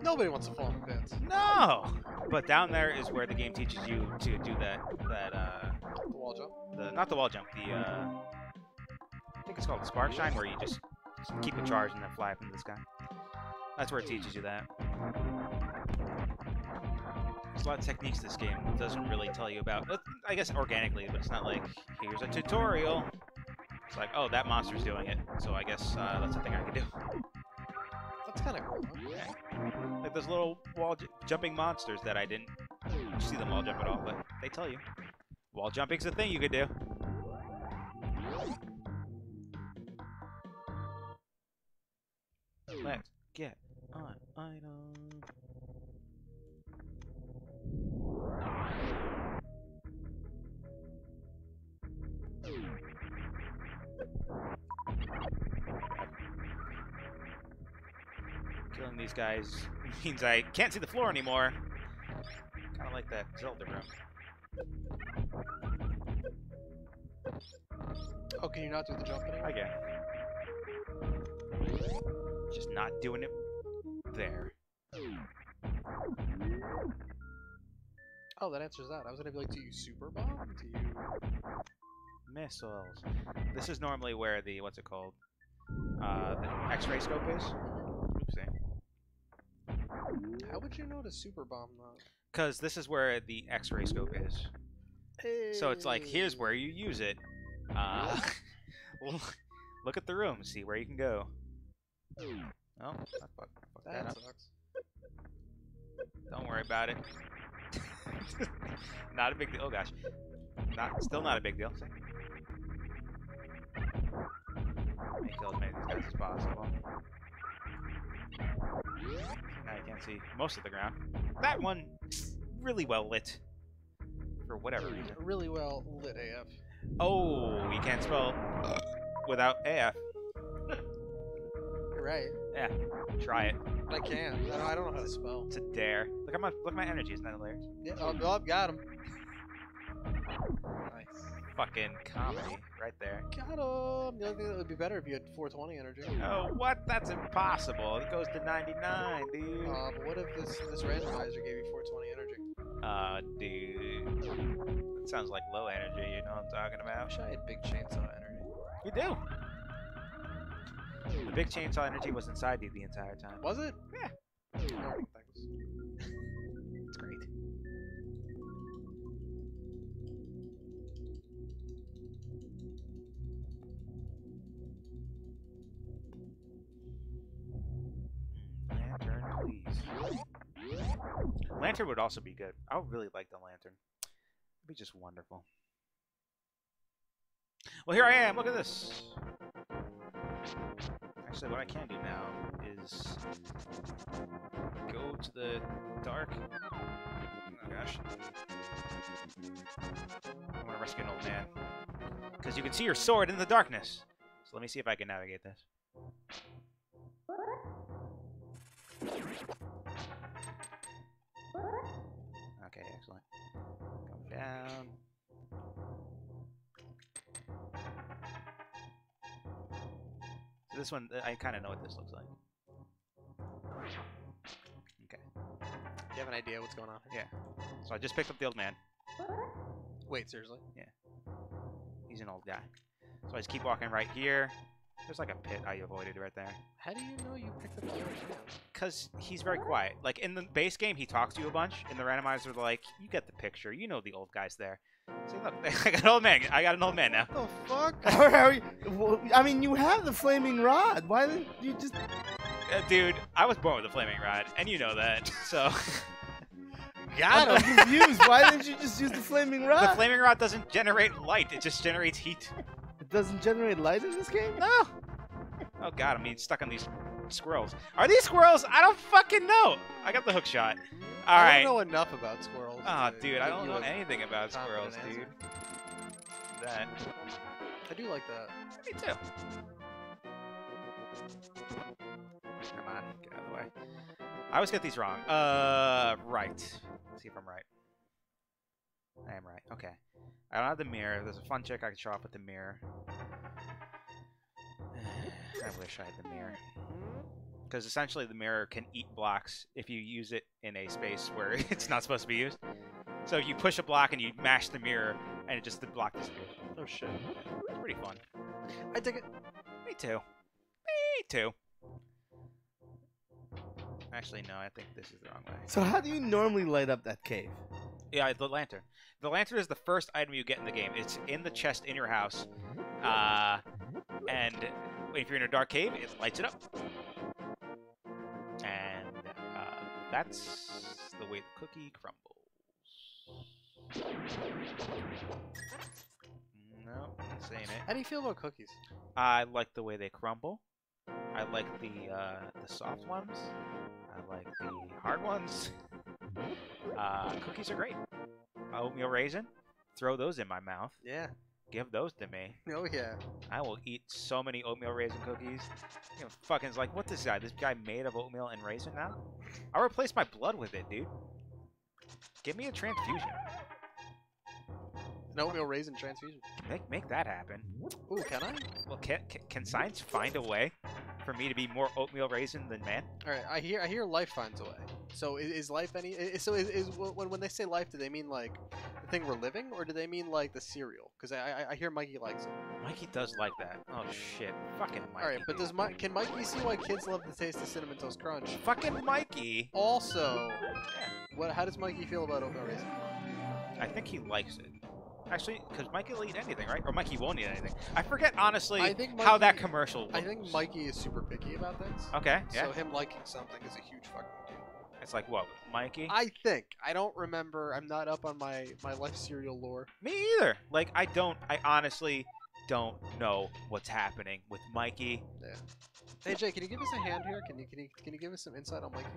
B: Nobody wants to fall in pits.
A: No! But down there is where the game teaches you to do that
B: The wall jump?
A: not the wall jump, I think it's called the spark shine, where you just keep it charged and then fly up into the sky. That's where it teaches you that. There's a lot of techniques this game doesn't really tell you about. I guess organically, but it's not like, here's a tutorial. It's like, oh, that monster's doing it, so I guess that's something I can do.
B: That's kind of cool, huh?
A: Yeah. Like those little wall jumping monsters that I didn't see them wall jump at all, but they tell you. Wall jumping's a thing you could do. Let's get on item. Killing these guys means I can't see the floor anymore. Kind of like that Zelda room.
B: Oh, can you not do the jump anymore?
A: I can. Just not doing it there.
B: Oh, that answers that. I was gonna be like, do you super bomb? Do you...
A: Missiles. This is normally where the, what's it called? The X-ray scope is. Oopsie.
B: How would you know to super bomb though?
A: Because this is where the X-ray scope is.
B: Hey.
A: So it's like, here's where you use it. Well, look at the room, see where you can go. Oh, fuck that
B: That
A: up.
B: sucks.
A: Don't worry about it. Not a big deal. Oh gosh. Still not a big deal. Let me kill as many of these guys as possible. Now you can't see most of the ground. That one, really well lit. For whatever reason.
B: Really well lit AF.
A: Oh, you can't spell without AF.
B: You're right.
A: Yeah, try it.
B: I can. I don't know how to spell.
A: It's a dare. Look at my energy. Isn't that hilarious?
B: Yeah. Oh, got him.
C: Nice.
A: fucking comedy right there.
B: Got him. The only thing that would be better if you had 420 energy.
A: Oh, what? That's impossible. It goes to 99, dude.
B: But what if this randomizer gave you 420 energy?
A: Dude. That sounds like low energy, you know what I'm talking
B: I
A: about?
B: wish I had big chainsaw energy.
A: You do. The big chainsaw energy was inside you the entire time.
B: Was it?
A: Yeah.
B: Thanks.
A: It's great. Lantern, please. Lantern would also be good. I would really like the lantern. It'd be just wonderful. Well, here I am. Look at this. Actually, what I can do now is go to the dark. Oh gosh. I want to rescue an old man. Because you can see your sword in the darkness. So let me see if I can navigate this. Okay, excellent. Come down. So this one, I kind of know what this looks like. Okay.
B: You have an idea what's going on here?
A: Yeah. So I just picked up the old man.
B: Wait, seriously?
A: He's an old guy. So I just keep walking right here. There's like a pit I avoided right there.
B: How do you know you picked up the old man?
A: Because he's very quiet. Like, in the base game, he talks to you a bunch. In the randomizer, they're like, you get the picture. You know the old guy's there. See, look, I got an old man. I got an old man now.
B: What the fuck?
C: Well, I mean, you have the flaming rod. Why didn't you just...
A: Dude, I was born with a flaming rod, and you know that, so...
B: Got
C: I'm
B: him.
C: confused. Why didn't you just use the flaming rod?
A: The flaming rod doesn't generate light. It just generates heat.
C: It doesn't generate light in this game?
A: No! Oh god, I'm being stuck on these squirrels. Are these squirrels? I don't fucking know! I got the hook shot.
B: I
A: Alright.
B: don't know enough about squirrels.
A: Oh,
B: to
A: dude, I
B: give
A: don't
B: you
A: know
B: a
A: anything about
B: confident
A: squirrels,
B: answer.
A: dude. That.
B: I do like that.
A: Me too. Come on, get out of the way. I always get these wrong. Right. Let's see if I'm right. I am right. Okay. I don't have the mirror. There's a fun trick I can show off with the mirror. I wish I had the mirror. Because essentially the mirror can eat blocks if you use it in a space where it's not supposed to be used. So you push a block and you mash the mirror, and the block disappears.
B: Oh shit.
A: It's pretty fun.
B: I dig it.
A: Me too. Me too. Actually, no, I think this is the wrong way.
C: So how do you normally light up that cave?
A: Yeah, the lantern. The lantern is the first item you get in the game. It's in the chest in your house. And if you're in a dark cave, it lights it up. And that's the way the cookie crumbles. No, this ain't it.
B: How do you feel about cookies?
A: I like the way they crumble. I like the soft ones. I like the hard ones. Cookies are great. Oatmeal raisin. Throw those in my mouth.
B: Yeah.
A: Give those to me.
B: Oh yeah.
A: I will eat so many oatmeal raisin cookies. You know, fucking like, what this guy? This guy made of oatmeal and raisin now? I'll replace my blood with it, dude. Give me a transfusion.
B: An oatmeal raisin transfusion.
A: Make that happen.
B: Ooh, can I?
A: Well, can science find a way for me to be more oatmeal raisin than man?
B: All right. I hear life finds a way. So is life any? So is when they say life, do they mean like the thing we're living, or do they mean like the cereal? Because I hear Mikey likes it.
A: Mikey does like that. Oh shit, fucking Mikey.
B: All right, but
A: dude.
B: can Mikey see why kids love the taste of Cinnamon Toast Crunch?
A: Fucking Mikey.
B: Also,
A: Yeah.
B: how does Mikey feel about oatmeal raisin?
A: I think he likes it. Actually, because Mikey will eat anything, right? Or Mikey won't eat anything. I forget, honestly,
B: I think
A: how that
B: Mikey-
A: commercial looks.
B: I think Mikey is super picky about things.
A: Okay, yeah.
B: So him liking something is a huge fucking deal.
A: It's like, what, Mikey?
B: I think. I don't remember. I'm not up on my life cereal lore.
A: Me either. Like, I honestly don't know what's happening with Mikey.
B: Yeah. Hey Jay, can you give us a hand here? Can you give us some insight on Mikey?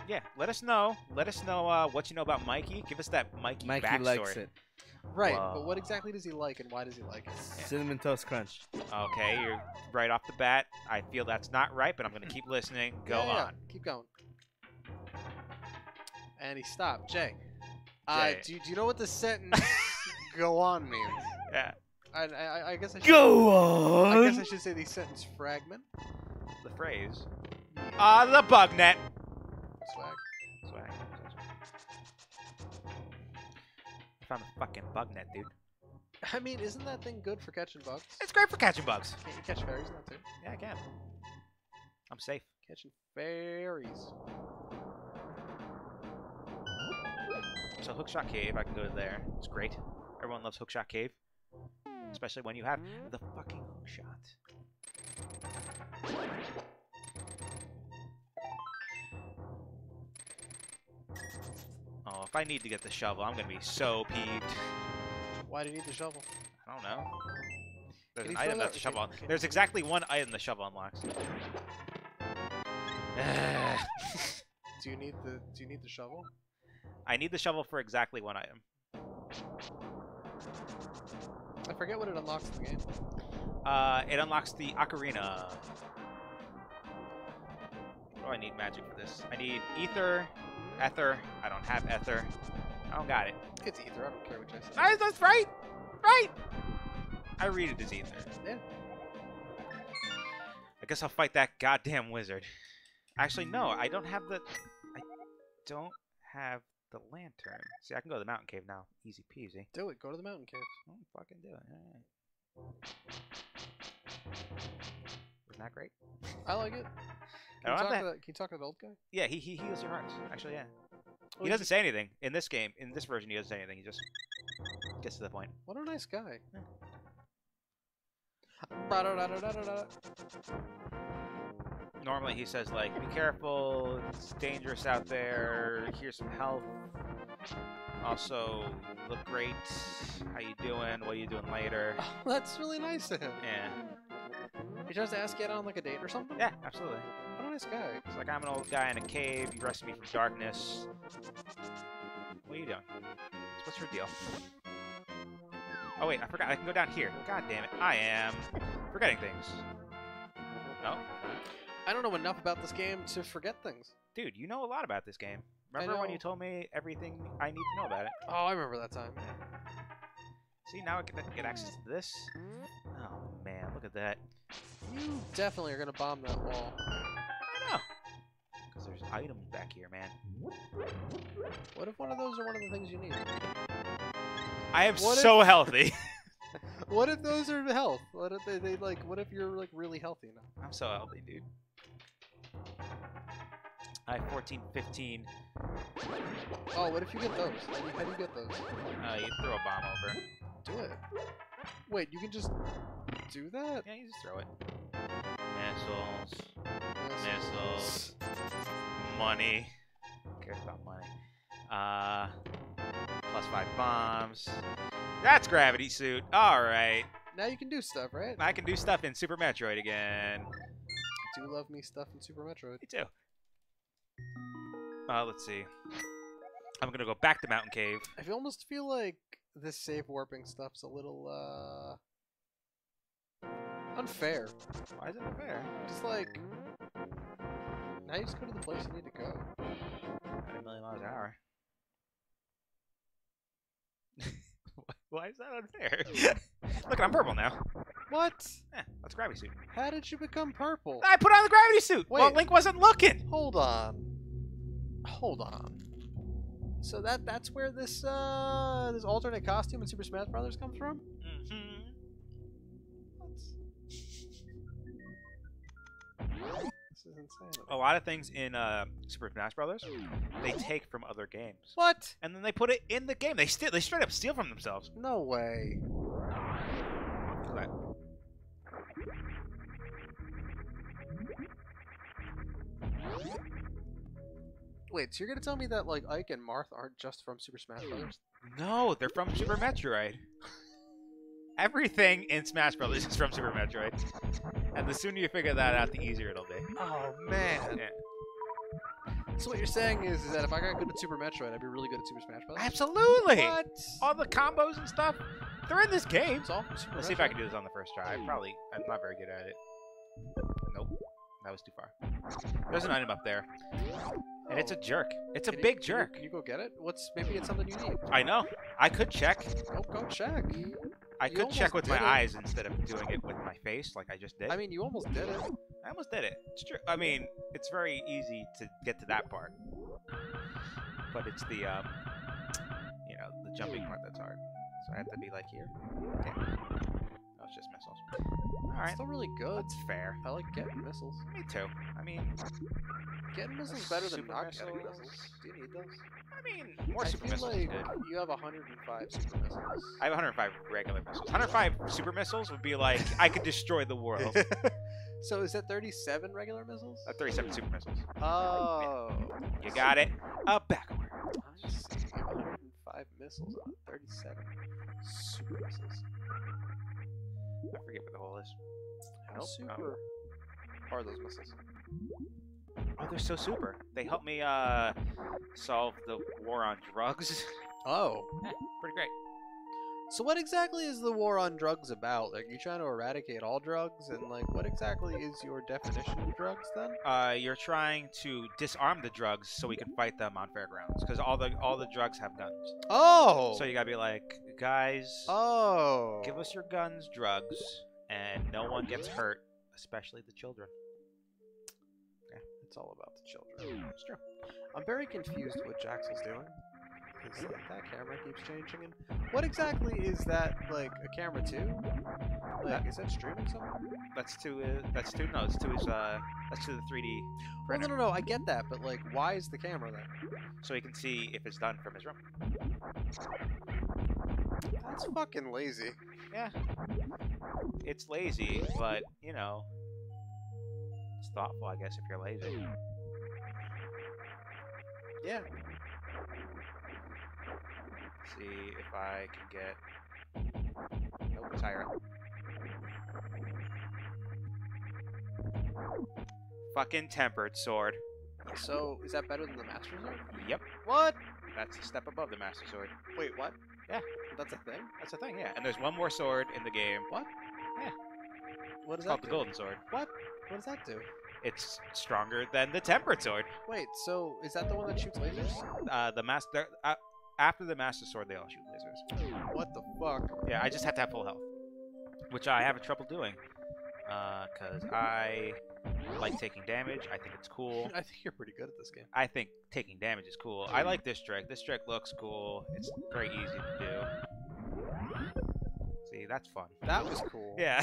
A: Yeah, let us know. Let us know what you know about Mikey. Give us that Mikey backstory.
C: Likes it.
B: Right,
A: Whoa.
B: but what exactly does he like and why does he like it?
A: Yeah.
C: Cinnamon Toast Crunch.
A: Okay, you're right off the bat. I feel that's not right, but I'm going to keep listening. Go
B: Yeah,
A: on.
B: keep going. And he stopped. Jay,
A: Jay.
B: do you know what the sentence "go on" means?
A: Yeah.
B: I guess I should.
C: Go on.
B: I guess I should say the sentence fragment.
A: The phrase. The bug net.
B: Swag.
A: Swag. I found the fucking bug net, dude.
B: I mean, isn't that thing good for catching bugs?
A: It's great for catching bugs.
B: Can't you catch fairies now too?
A: Yeah, I can. I'm safe.
B: Catching fairies.
A: So Hookshot Cave, I can go there. It's great. Everyone loves Hookshot Cave. Especially when you have the fucking hookshot. Oh, if I need to get the shovel, I'm gonna be so peeved.
B: Why do you need the shovel?
A: I don't know. There's
B: Can
A: an
B: you
A: item
B: throw
A: that the
B: that-
A: shovel.
B: can-
A: There's exactly one item the shovel unlocks.
B: Do you need the shovel?
A: I need the shovel for exactly one item.
B: I forget what it unlocks in the game.
A: It unlocks the ocarina. What do I need magic for this? I need ether, ether. I don't have ether. I don't got it.
B: It's ether. I don't care what you say.
A: That's right. Right. I read it as ether.
B: Yeah.
A: I guess I'll fight that goddamn wizard. Actually, no. I don't have the. I don't have the lantern. See, I can go to the mountain cave now. Easy peasy.
B: Do it. Go to the mountain cave.
A: Oh, fucking do it. Alright. Isn't that great?
B: I like it.
A: I don't have to.
B: Can you talk to the old guy?
A: Yeah, he heals your hearts. Actually, yeah.
B: Oh,
A: He doesn't say anything in this game. In this version, he doesn't say anything. He just gets to the point.
B: What a nice guy.
A: Yeah. Normally, he says like, "Be careful. It's dangerous out there. Here's some health. Also, you look great. How you doing? What are you doing later?"
B: Oh, that's really nice of him.
A: Yeah.
B: He tries to ask you out on like a date or something?
A: Yeah, absolutely.
B: What a nice guy.
A: It's like, I'm an old guy in a cave. You rescued me from darkness. What are you doing? What's your deal? Oh wait, I forgot. I can go down here. God damn it. I am forgetting things. No?
B: I don't know enough about this game to forget things.
A: Dude, you know a lot about this game. Remember when you told me everything I need to know about it?
B: Oh, I remember that time.
A: See, now I can get access to this. Oh man, look at that.
B: You definitely are gonna bomb that wall.
A: I know. Because there's items back here, man.
B: What if one of those are one of the things you need?
A: I am
B: What
A: so healthy.
B: What if those are health? What if they like? What if you're like really healthy now?
A: I'm so healthy, dude. I have 14, 15.
B: Oh, what if you get those? How do you get those?
A: You throw a bomb over.
B: Do it. Wait, you can just do that?
A: Yeah, you just throw it. Missiles. Money. Who cares about money? +5 bombs. That's gravity suit. Alright.
B: Now you can do stuff, right?
A: I can do stuff in Super Metroid again.
B: Do love me stuff in Super Metroid.
A: Me too. Let's see. I'm gonna go back to Mountain Cave.
B: I almost feel like this save warping stuff's a little unfair.
A: Why is it unfair?
B: Just like now you just go to the place you need to go.
A: At 1 million miles an hour. Why is that unfair? Look, I'm purple now.
B: What?
A: Yeah, that's gravity suit.
B: How did you become purple?
A: I put on the gravity suit.
B: Wait.
A: Well, Link wasn't looking.
B: Hold on. Hold on. So that's where this this alternate costume in Super Smash Bros. Comes from?
A: Mm-hmm.
B: This is insane.
A: A lot of things in Super Smash Brothers, they take from other games,
B: What?
A: and then they put it in the game. They straight up steal from themselves.
B: No way.
A: Look at that.
B: Wait, so you're gonna tell me that like Ike and Marth aren't just from Super Smash Bros?
A: No, they're from Super Metroid. Everything in Smash Brothers is from Super Metroid, and the sooner you figure that out, the easier it'll be.
B: Oh man.
A: Yeah.
B: So what you're saying is that if I got good at Super Metroid, I'd be really good at Super Smash Bros.
A: Absolutely.
B: What?
A: All the combos and stuff, they're in this game.
B: It's all from Super
A: Let's see if I can do this on the first try. I'm not very good at it. Nope. That was too far. There's an item up there. And it's a jerk. It's a big jerk.
B: Can you go get it? Maybe it's something you need.
A: I know. I could check.
B: Oh, go check.
A: I
B: You
A: could check
B: almost
A: with my
B: did it.
A: eyes instead of doing it with my face, like I just did.
B: I mean, you almost did it.
A: I almost did it. It's true. I mean, it's very easy to get to that part, but it's the you know, the jumping part that's hard. So I have to be like here. Okay. No, it's just missiles. All right,
B: Still really good.
A: that's fair.
B: I like getting missiles.
A: Me too. I mean,
B: Getting missiles better than
A: super
B: not getting
A: missiles.
B: missiles. Do you need those?
A: I mean, more
B: I
A: super
B: feel
A: missiles
B: like
A: is good.
B: you have 105 super missiles.
A: I have 105 regular missiles. 105 super missiles would be like I could destroy the world.
B: So is that 37 regular missiles?
A: 37 super missiles.
B: Oh.
A: You got it. Backward.
B: I'm seeing 105 missiles on 37 super missiles.
A: I forget what the hole is.
B: How
A: Nope.
B: super are those missiles?
A: Oh, they're so super. They help me solve the war on drugs.
B: Oh.
A: Pretty great.
B: So what exactly is the war on drugs about? Like, you trying to eradicate all drugs? And, like, what exactly is your definition of drugs, then?
A: You're trying to disarm the drugs so we can fight them on fairgrounds because all the drugs have guns.
B: Oh!
A: So you gotta be like, guys,
B: Oh!
A: give us your guns, drugs, and no one gets hurt, especially the children.
B: It's all about the children.
A: It's true.
B: I'm very confused what Jaxel's doing. Because, like, that camera keeps changing. And what exactly is that, like, a camera to? Like, is that streaming somewhere?
A: That's to no, it's to his that's to the 3D
B: Well,
A: printer,
B: no, I get that, but, like, why is the camera there?
A: so he can see if it's done from his room.
B: That's fucking lazy.
A: Yeah, it's lazy, but you know, it's thoughtful, I guess, if you're lazy.
B: Yeah.
A: See if I can get. Nope, it's higher up. Fucking tempered sword.
B: So, is that better than the Master Sword?
A: Yep,
B: What?
A: that's a step above the Master Sword.
B: Wait, what?
A: Yeah.
B: That's a thing?
A: That's the thing, yeah. And there's one more sword in the game.
B: What?
A: Yeah.
B: What
A: It's
B: does
A: called
B: that
A: the
B: do?
A: Golden Sword.
B: What does that do?
A: It's stronger than the tempered sword.
B: Wait, so is that the one that shoots lasers?
A: The master after the Master Sword, they all shoot lasers.
B: What the fuck?
A: Yeah, I just have to have full health, which I have trouble doing, because I like taking damage. I think it's cool.
B: I think you're pretty good at this game.
A: I think taking damage is cool. I like this trick. This trick looks cool. It's very easy to do. See, that's fun.
B: That was cool.
A: Yeah.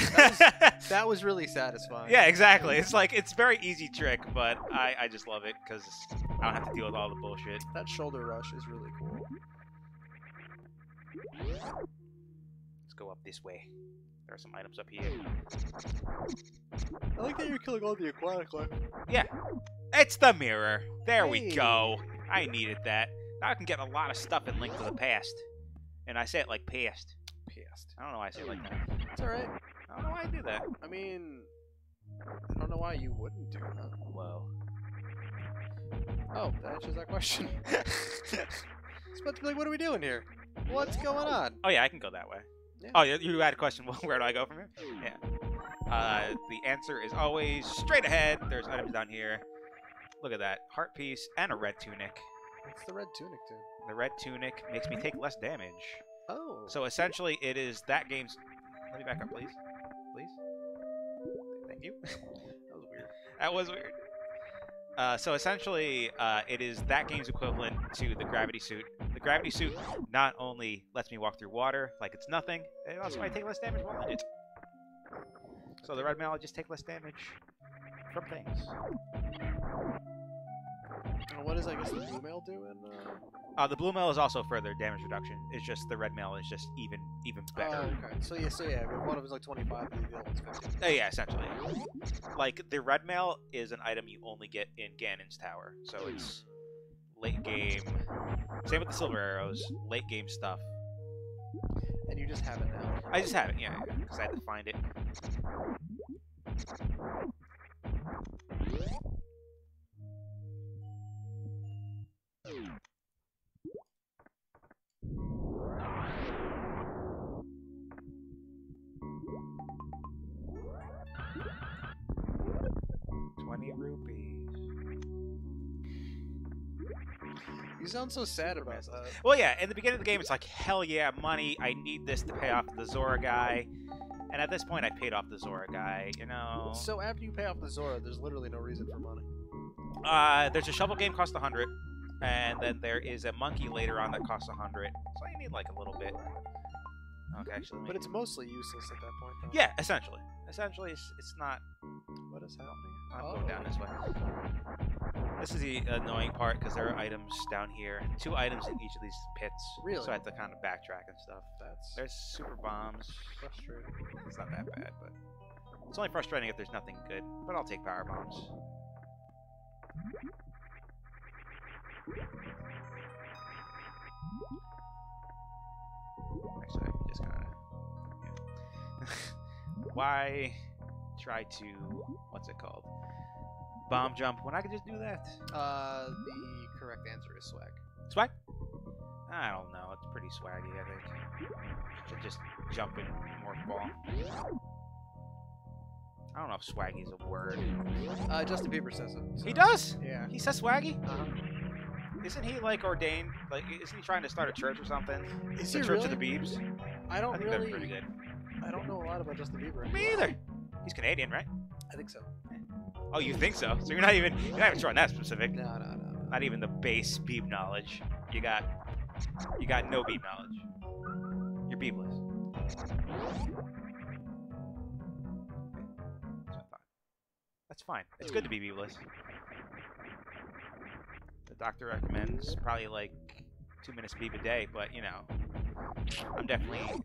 B: That was really satisfying.
A: Yeah, exactly. It's like, it's a very easy trick, but I just love it because I don't have to deal with all the bullshit.
B: That shoulder rush is really cool.
A: Let's go up this way. There are some items up here.
B: I like that you're killing all the aquatic life.
A: Yeah, it's the mirror. There we
B: Hey.
A: go. I needed that. Now I can get a lot of stuff in Link to the Past. And I say it like past.
B: Pissed.
A: I don't know why I say it like that.
B: It's alright.
A: I don't know why I do that.
B: I mean, I don't know why you wouldn't do that.
A: Whoa.
B: Oh, that answers that question. It's about to be like, what are we doing here? What's going on?
A: Oh yeah, I can go that way.
B: Yeah.
A: Oh, you had a question. Where do I go from here? Yeah. The answer is always straight ahead. There's items down here. Look at that. Heart piece and a red tunic.
B: What's the red tunic do?
A: The red tunic makes me take less damage.
B: Oh.
A: So essentially, it is that game's... Let me back up, please. Please. Thank you.
B: That was weird.
A: That was weird. So essentially, it is that game's equivalent to the gravity suit. The gravity suit not only lets me walk through water like it's nothing, it also I take less damage while in it. So the red mail, I just take less damage from things.
B: And what does, I guess, the blue mail do in,
A: The blue mail is also further damage reduction. It's just the red mail is just even better.
B: Oh, okay. So yeah, if one of us like 25, the other one's 50.
A: Yeah, essentially. Like, the red mail is an item you only get in Ganon's tower. So it's late game. Same with the silver arrows. Late game stuff.
B: And you just have it now.
A: I just have it, yeah, because I had to find it.
B: sound so sad about that.
A: Well, yeah, in the beginning of the game, it's like, hell yeah, money. I need this to pay off the Zora guy. And at this point, I paid off the Zora guy, you know.
B: So after you pay off the Zora, there's literally no reason for money.
A: There's a shovel game cost 100, and then there is a monkey later on that costs 100. So you need like a little bit. Okay, actually.
B: But it's mostly useless at that point, though.
A: Yeah, essentially. Essentially, it's not. What is happening? I'm going down this way. This is the annoying part because there are items down here. 2 items in each of these pits.
B: Really?
A: So I have to kind of backtrack and stuff. There's super bombs.
B: Frustrating.
A: It's not that bad, but it's only frustrating if there's nothing good. But I'll take power bombs. Actually, I can just kind of. Why try to what's it called? Bomb jump when I could just do that?
B: The correct answer is swag.
A: Swag? I don't know. It's pretty swaggy, I think. To just jump in morph ball. I don't know if swaggy is a word.
B: Justin Bieber says it. So.
A: He does?
B: Yeah.
A: He says swaggy?
B: Uh-huh.
A: Isn't he like ordained? Like, isn't he trying to start a church or something?
B: Is
A: the
B: he
A: Church
B: really?
A: of the Biebs?
B: I don't
A: I think
B: really.
A: they're pretty good.
B: I don't know a lot about Justin Bieber.
A: Me either. He's Canadian, right?
B: I think so.
A: Oh, you think so? So you're not even trying that specific.
B: No.
A: Not even the base Beeb knowledge. You got no Beeb knowledge. You're Beebless. That's fine. It's good to be Beebless. The doctor recommends probably like 2 minutes Beeb a day, but you know, I'm definitely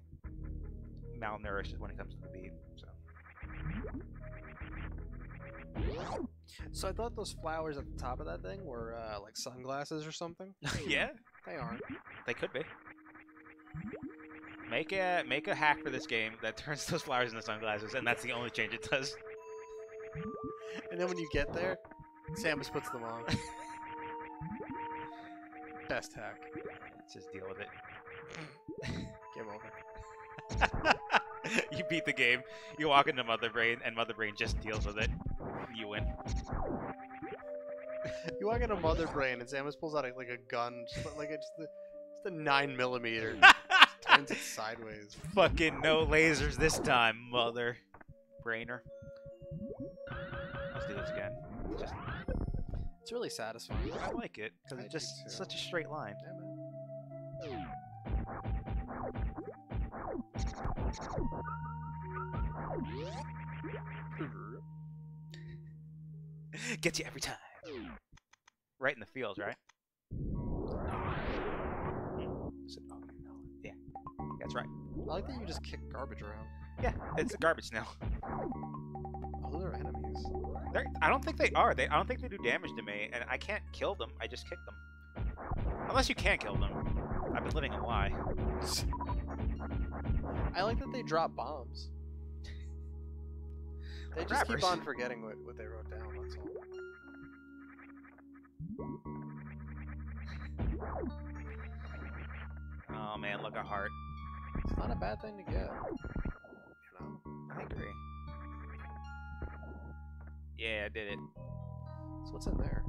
A: malnourished when it comes to the Beeb.
B: So I thought those flowers at the top of that thing were like sunglasses or something.
A: Yeah,
B: They aren't.
A: they could be. Make a hack for this game that turns those flowers into sunglasses, and that's the only change it does.
B: And then when you get there, Samus puts them on. Best hack.
A: Let's just deal with it.
B: Game over.
A: You beat the game. You walk into Mother Brain, and Mother Brain just deals with it. You win.
B: You walk into Mother Brain and Samus pulls out like a gun, like it's just a 9mm. Turns it sideways.
A: Fucking no lasers this time, Mother Brainer. Let's do this again.
B: It's really satisfying.
A: I like it because it's just such a straight line.
B: Yeah, man.
A: Gets you every time. Right in the feels, right? Yeah, that's right.
B: I like that you just kick garbage around.
A: Yeah, it's a garbage now.
B: Oh, those are enemies.
A: I don't think they are. I don't think they do damage to me, and I can't kill them. I just kick them. Unless you can kill them. I've been living a lie.
B: I like that they drop bombs. They just
A: Grabbers.
B: keep on forgetting what they wrote down, that's all.
A: Oh man, look, a heart.
B: It's not a bad thing to get. You know?
A: I agree. Yeah, I did it.
B: So what's in there?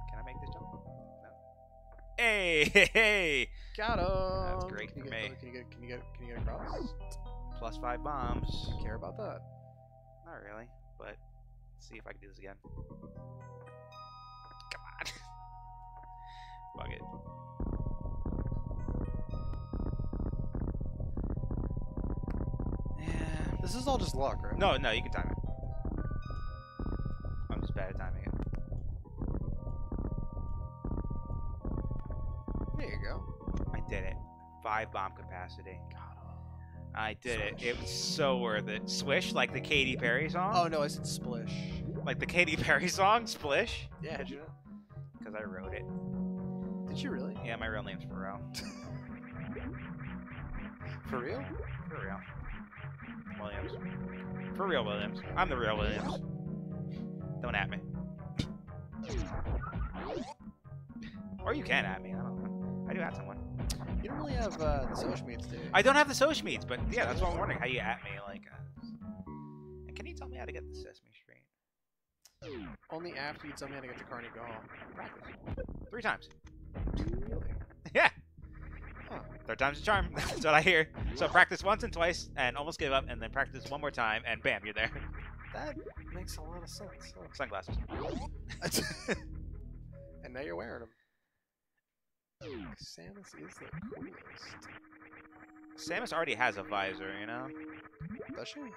A: Can I make this jump? No. Hey, hey, hey!
B: Got him!
A: That's great for me.
B: Can you get across?
A: Plus 5 bombs.
B: Do you care about that?
A: Not really, but let's see if I can do this again. Come on. Fuck it. Yeah.
B: This is all just luck, right?
A: No, you can time it. I'm just bad at timing it.
B: There you go.
A: I did it. 5 bomb capacity. I did it. It was so worth it. Swish, like the Katy Perry song?
B: Oh no, I said splish.
A: Like the Katy Perry song, Splish?
B: Yeah, did you know?
A: Because I wrote it.
B: Did you really?
A: Yeah, my real name's Pharrell.
B: For real?
A: For real. Williams. For real, Williams. I'm the real Williams. Don't at me. Or you can at me. I don't know. I do at someone.
B: You don't really have the social meets, do you?
A: I don't have the social meets, but yeah, that's what I'm wondering. How you at me? Like, can you tell me how to get the Sesame Street?
B: Only after you tell me how to get to Carnegie Hall.
A: Practice. 3 times.
B: Really?
A: Yeah.
B: Huh.
A: 3rd time's a charm. That's what I hear. So practice once and twice, and almost give up, and then practice 1 more time, and bam, you're there.
B: That makes a lot of sense. Huh.
A: Sunglasses.
B: And now you're wearing them. Samus is the coolest.
A: Samus already has a visor, you know?
B: Does she?
A: I mean,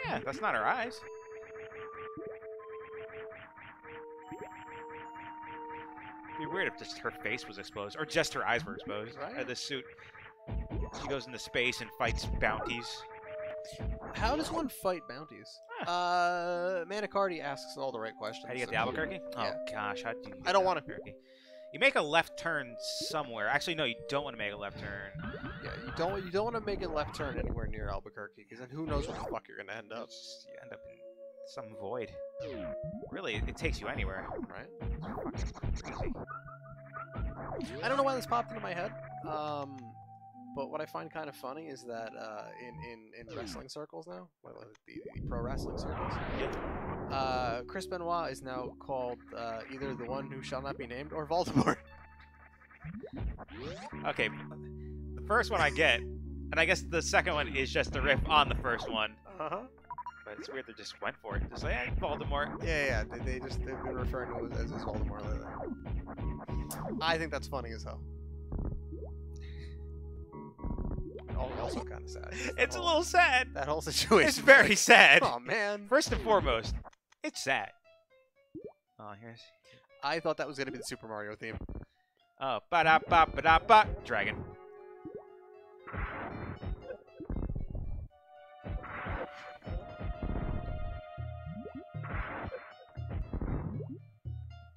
A: yeah, that's not her eyes. It'd be weird if just her face was exposed, or just her eyes were exposed.
B: Right.
A: This suit. She goes into space and fights bounties.
B: How does one fight bounties? Manicardi asks all the right questions.
A: How do you get the Albuquerque?
B: Yeah.
A: Oh gosh, how do you get
B: I don't
A: the
B: wanna-
A: Albuquerque? You make a left turn somewhere. Actually, no, you don't want to make a left turn.
B: Yeah, you don't want to make a left turn anywhere near Albuquerque, because then who knows where the fuck you're gonna end up,
A: You end up in some void. Really, it takes you anywhere.
B: right?
A: It's fucking crazy.
B: I don't know why this popped into my head. But what I find kind of funny is that in wrestling circles now, the pro wrestling circles, Chris Benoit is now called either the one who shall not be named or Voldemort.
A: Okay, the first one I get, and I guess the second one is just a riff on the first one.
B: Uh-huh.
A: But it's weird they just went for it. Just like, hey, Voldemort.
B: Yeah, they've been referring to it as Voldemort lately. I think that's funny as hell. Also kind of sad.
A: It's a little sad.
B: That whole situation.
A: It's very sad.
B: Oh man.
A: First and foremost, it's sad. Oh, here's.
B: I thought that was gonna be the Super Mario theme.
A: Oh, ba-da-ba-ba-da-ba. Dragon.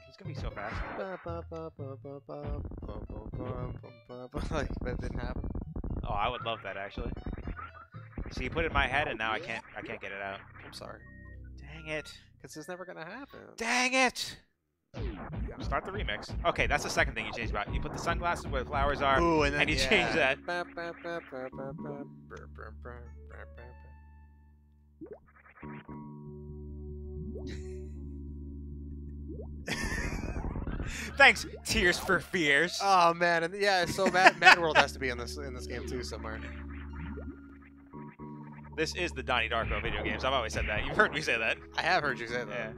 A: He's gonna be so fast.
B: Like that didn't happen.
A: Oh, I would love that actually. So you put it in my head, and now I can't get it out.
B: I'm sorry.
A: Dang it!
B: Because it's never gonna happen.
A: Dang it! Start the remix. Okay, that's the second thing you changed about. You put the sunglasses where the flowers are,
B: Ooh, and, then,
A: and you change that. Thanks, Tears for Fears.
B: Oh man, and yeah, so Mad World has to be in this game too somewhere.
A: This is the Donnie Darko video games. I've always said that. You've heard me say that.
B: I have heard you say that.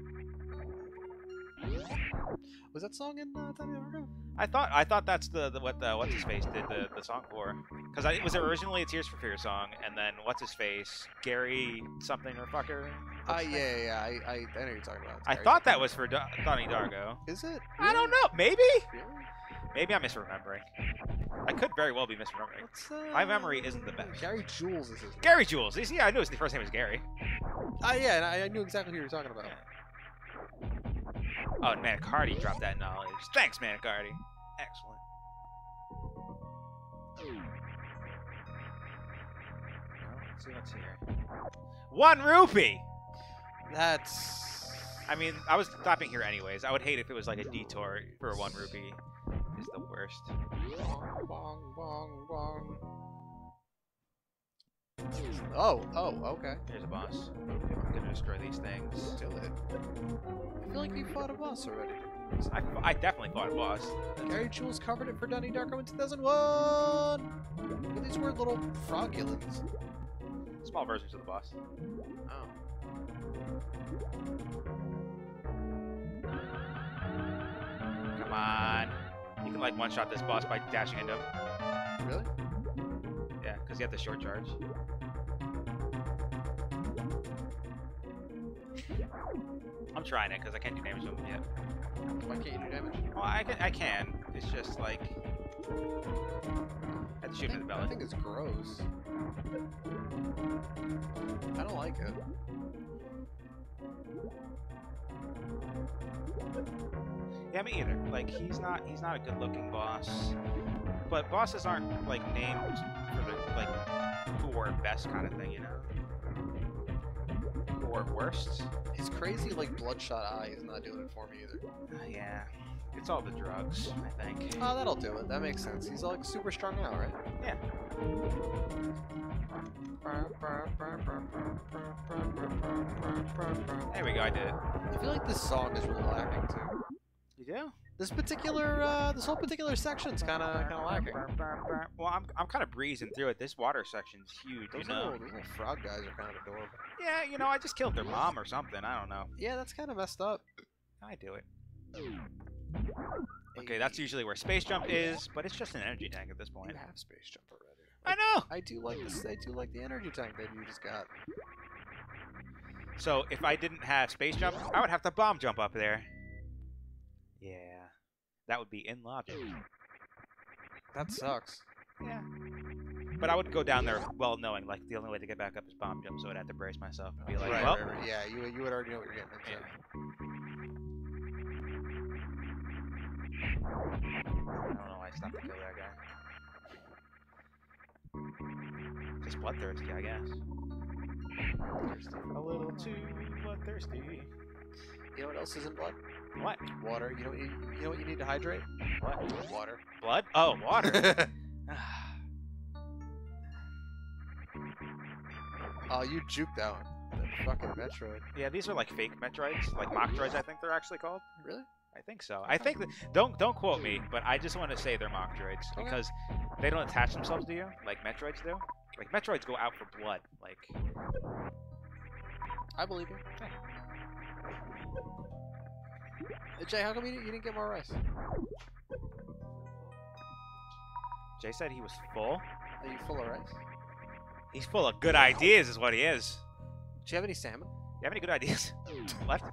A: Yeah.
B: Was that song in Donnie Darko?
A: I thought that's what's his face did the song for, because it was originally a Tears for Fears song, and then what's his face, Gary something or fucker.
B: Yeah, I know what you're talking about.
A: I thought that was for Donnie Darko.
B: Is it?
A: I don't know. Maybe.
B: Really?
A: Maybe I'm misremembering. I could very well be misremembering.
B: What's,
A: My memory isn't the best.
B: Gary Jules is his name.
A: Gary Jules. Yeah, I knew his first name was Gary.
B: Yeah, and I knew exactly who you were talking about.
A: Oh, and Manicardi dropped that knowledge. Thanks, Manicardi. Excellent. Well, let's see what's here. 1 rupee!
B: That's...
A: I mean, I was stopping here anyways. I would hate if it was like a detour for 1 rupee. It's the worst.
B: Bong, bong, bong, bong. Oh, okay.
A: Here's a boss. I'm gonna destroy these things.
B: Do it. I feel like you fought a boss already.
A: I definitely fought a boss.
B: Gary Jules covered it for Donnie Darko in 2001! Look at these weird little frogulins.
A: Small versions of the boss.
B: Oh.
A: Come on. You can like one-shot this boss by dashing into him.
B: Really?
A: Yeah, because you have the short charge. I'm trying it because I can't do damage to him yet.
B: Why can't you do damage?
A: Well, I can. It's just like I have to shoot him in the belly.
B: I think it's gross. I don't like it.
A: Yeah, me either. Like he's not a good-looking boss. But bosses aren't like named for the like who are best kind of thing, you know? Who are worst?
B: His crazy like bloodshot eye is not doing it for me either.
A: Yeah. It's all the drugs, I think.
B: Oh, that'll do it. That makes sense. He's like super strong now, right?
A: Yeah. There we go. I did it.
B: I feel like this song is really lacking too.
A: You do?
B: This whole particular section's kind of lacking.
A: Well, I'm kind of breezing through it. This water section's huge,
B: Those
A: you know.
B: little frog guys are kind of adorable.
A: Yeah, you know, I just killed their mom or something. I don't know.
B: Yeah, that's kind of messed up.
A: I do it. Okay, that's usually where space jump is, but it's just an energy tank at this point.
B: You have space jump already.
A: I know.
B: I do like this. I do like the energy tank that you just got.
A: So if I didn't have space jump, I would have to bomb jump up there. Yeah, that would be in logic.
B: That sucks.
A: Yeah. But I would go down there well knowing like the only way to get back up is bomb jump, so I'd have to brace myself and be like,
B: Right,
A: well,
B: right. Yeah, you would already know what you're getting into.
A: I don't know why I stopped to kill that guy. Just bloodthirsty, I guess. A little too bloodthirsty.
B: You know what else is in blood?
A: What?
B: Water. You know what you need to hydrate?
A: What?
B: Water.
A: Blood? Oh, water.
B: Oh, you juked that one. That fucking Metroid.
A: Yeah, these are like fake Metroids, like mock droids. I think they're actually called.
B: Really?
A: I think so. I think that, don't quote me, but I just want to say they're mock droids because they don't attach themselves to you like Metroids do. Like Metroids go out for blood. Like
B: I believe you. Hey, Jay, how come you didn't get more rice?
A: Jay said he was full.
B: Are you full of rice?
A: He's full of good ideas, is what he is.
B: Do you have any salmon?
A: You have any good ideas left?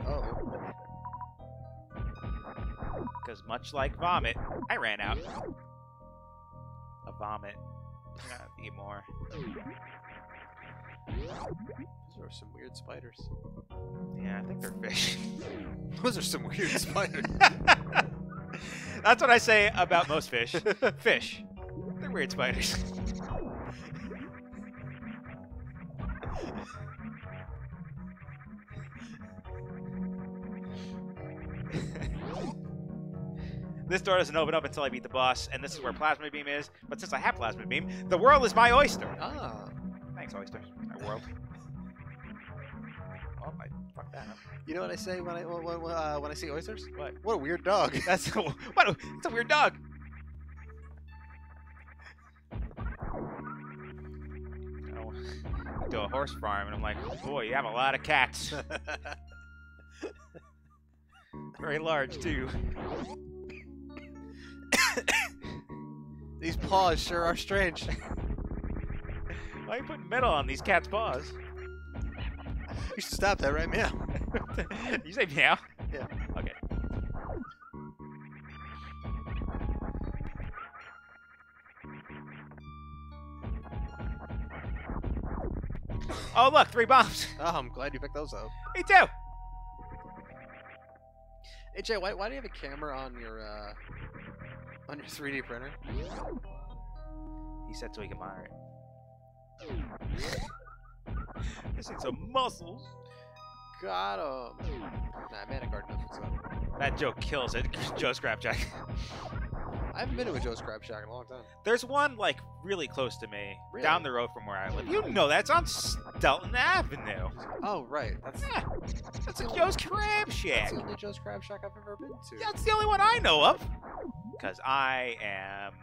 B: Oh.
A: Because much like vomit, I ran out of vomit. I gotta eat more.
B: Those are some weird spiders.
A: Yeah, I think they're fish.
B: Those are some weird spiders.
A: That's what I say about most fish. Fish. They're weird spiders. This door doesn't open up until I beat the boss, and this is where Plasma Beam is. But since I have Plasma Beam, the world is my oyster.
B: Ah.
A: Thanks, oysters. My world. Oh, I fucked that up.
B: You know what I say when I see oysters?
A: What?
B: What a weird dog.
A: That's it's a weird dog. Oh, to a horse farm, and I'm like, boy, you have a lot of cats. Very large too.
B: These paws sure are strange.
A: Why are you putting metal on these cats' paws?
B: You should stop that right now.
A: You say meow?
B: Yeah.
A: Okay. Oh look, 3 bombs.
B: Oh, I'm glad you picked those up.
A: Me too.
B: Hey Jay, why do you have a camera on your 3D printer?
A: He said so he can monitor it. This needs some muscles.
B: Got him. Nah, Manacard knows what's up.
A: That joke kills it. Joe Scrapjack.
B: I haven't been to a Joe Scrap Shack in a long time.
A: There's one like really close to me,
B: Really?
A: down the road from where I live. You know that's on Stelton Avenue.
B: Oh, right. That's
A: That's
B: the only-
A: Joe's Crab
B: That's
A: Shack.
B: the only Joe Scrap Shack I've ever been to.
A: That's the only one I know of. Because I am,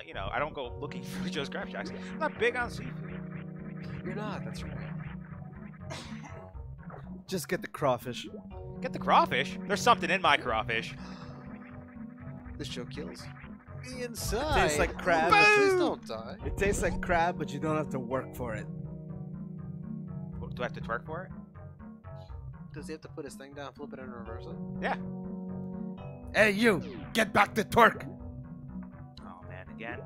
A: you know, I don't go looking for Joe's Crab Shacks. I'm not big on seafood.
B: You're not. That's right.
C: Just get the crawfish.
A: Get the crawfish. There's something in my crawfish.
B: This show kills. The inside.
C: Tastes like crab.
B: Oh, please don't die.
C: It tastes like crab, but you don't have to work for it.
A: Do I have to twerk for it?
B: Does he have to put his thing down, flip it, and reverse it?
A: Yeah.
C: Hey, you! Get back to twerk!
A: Oh man, again.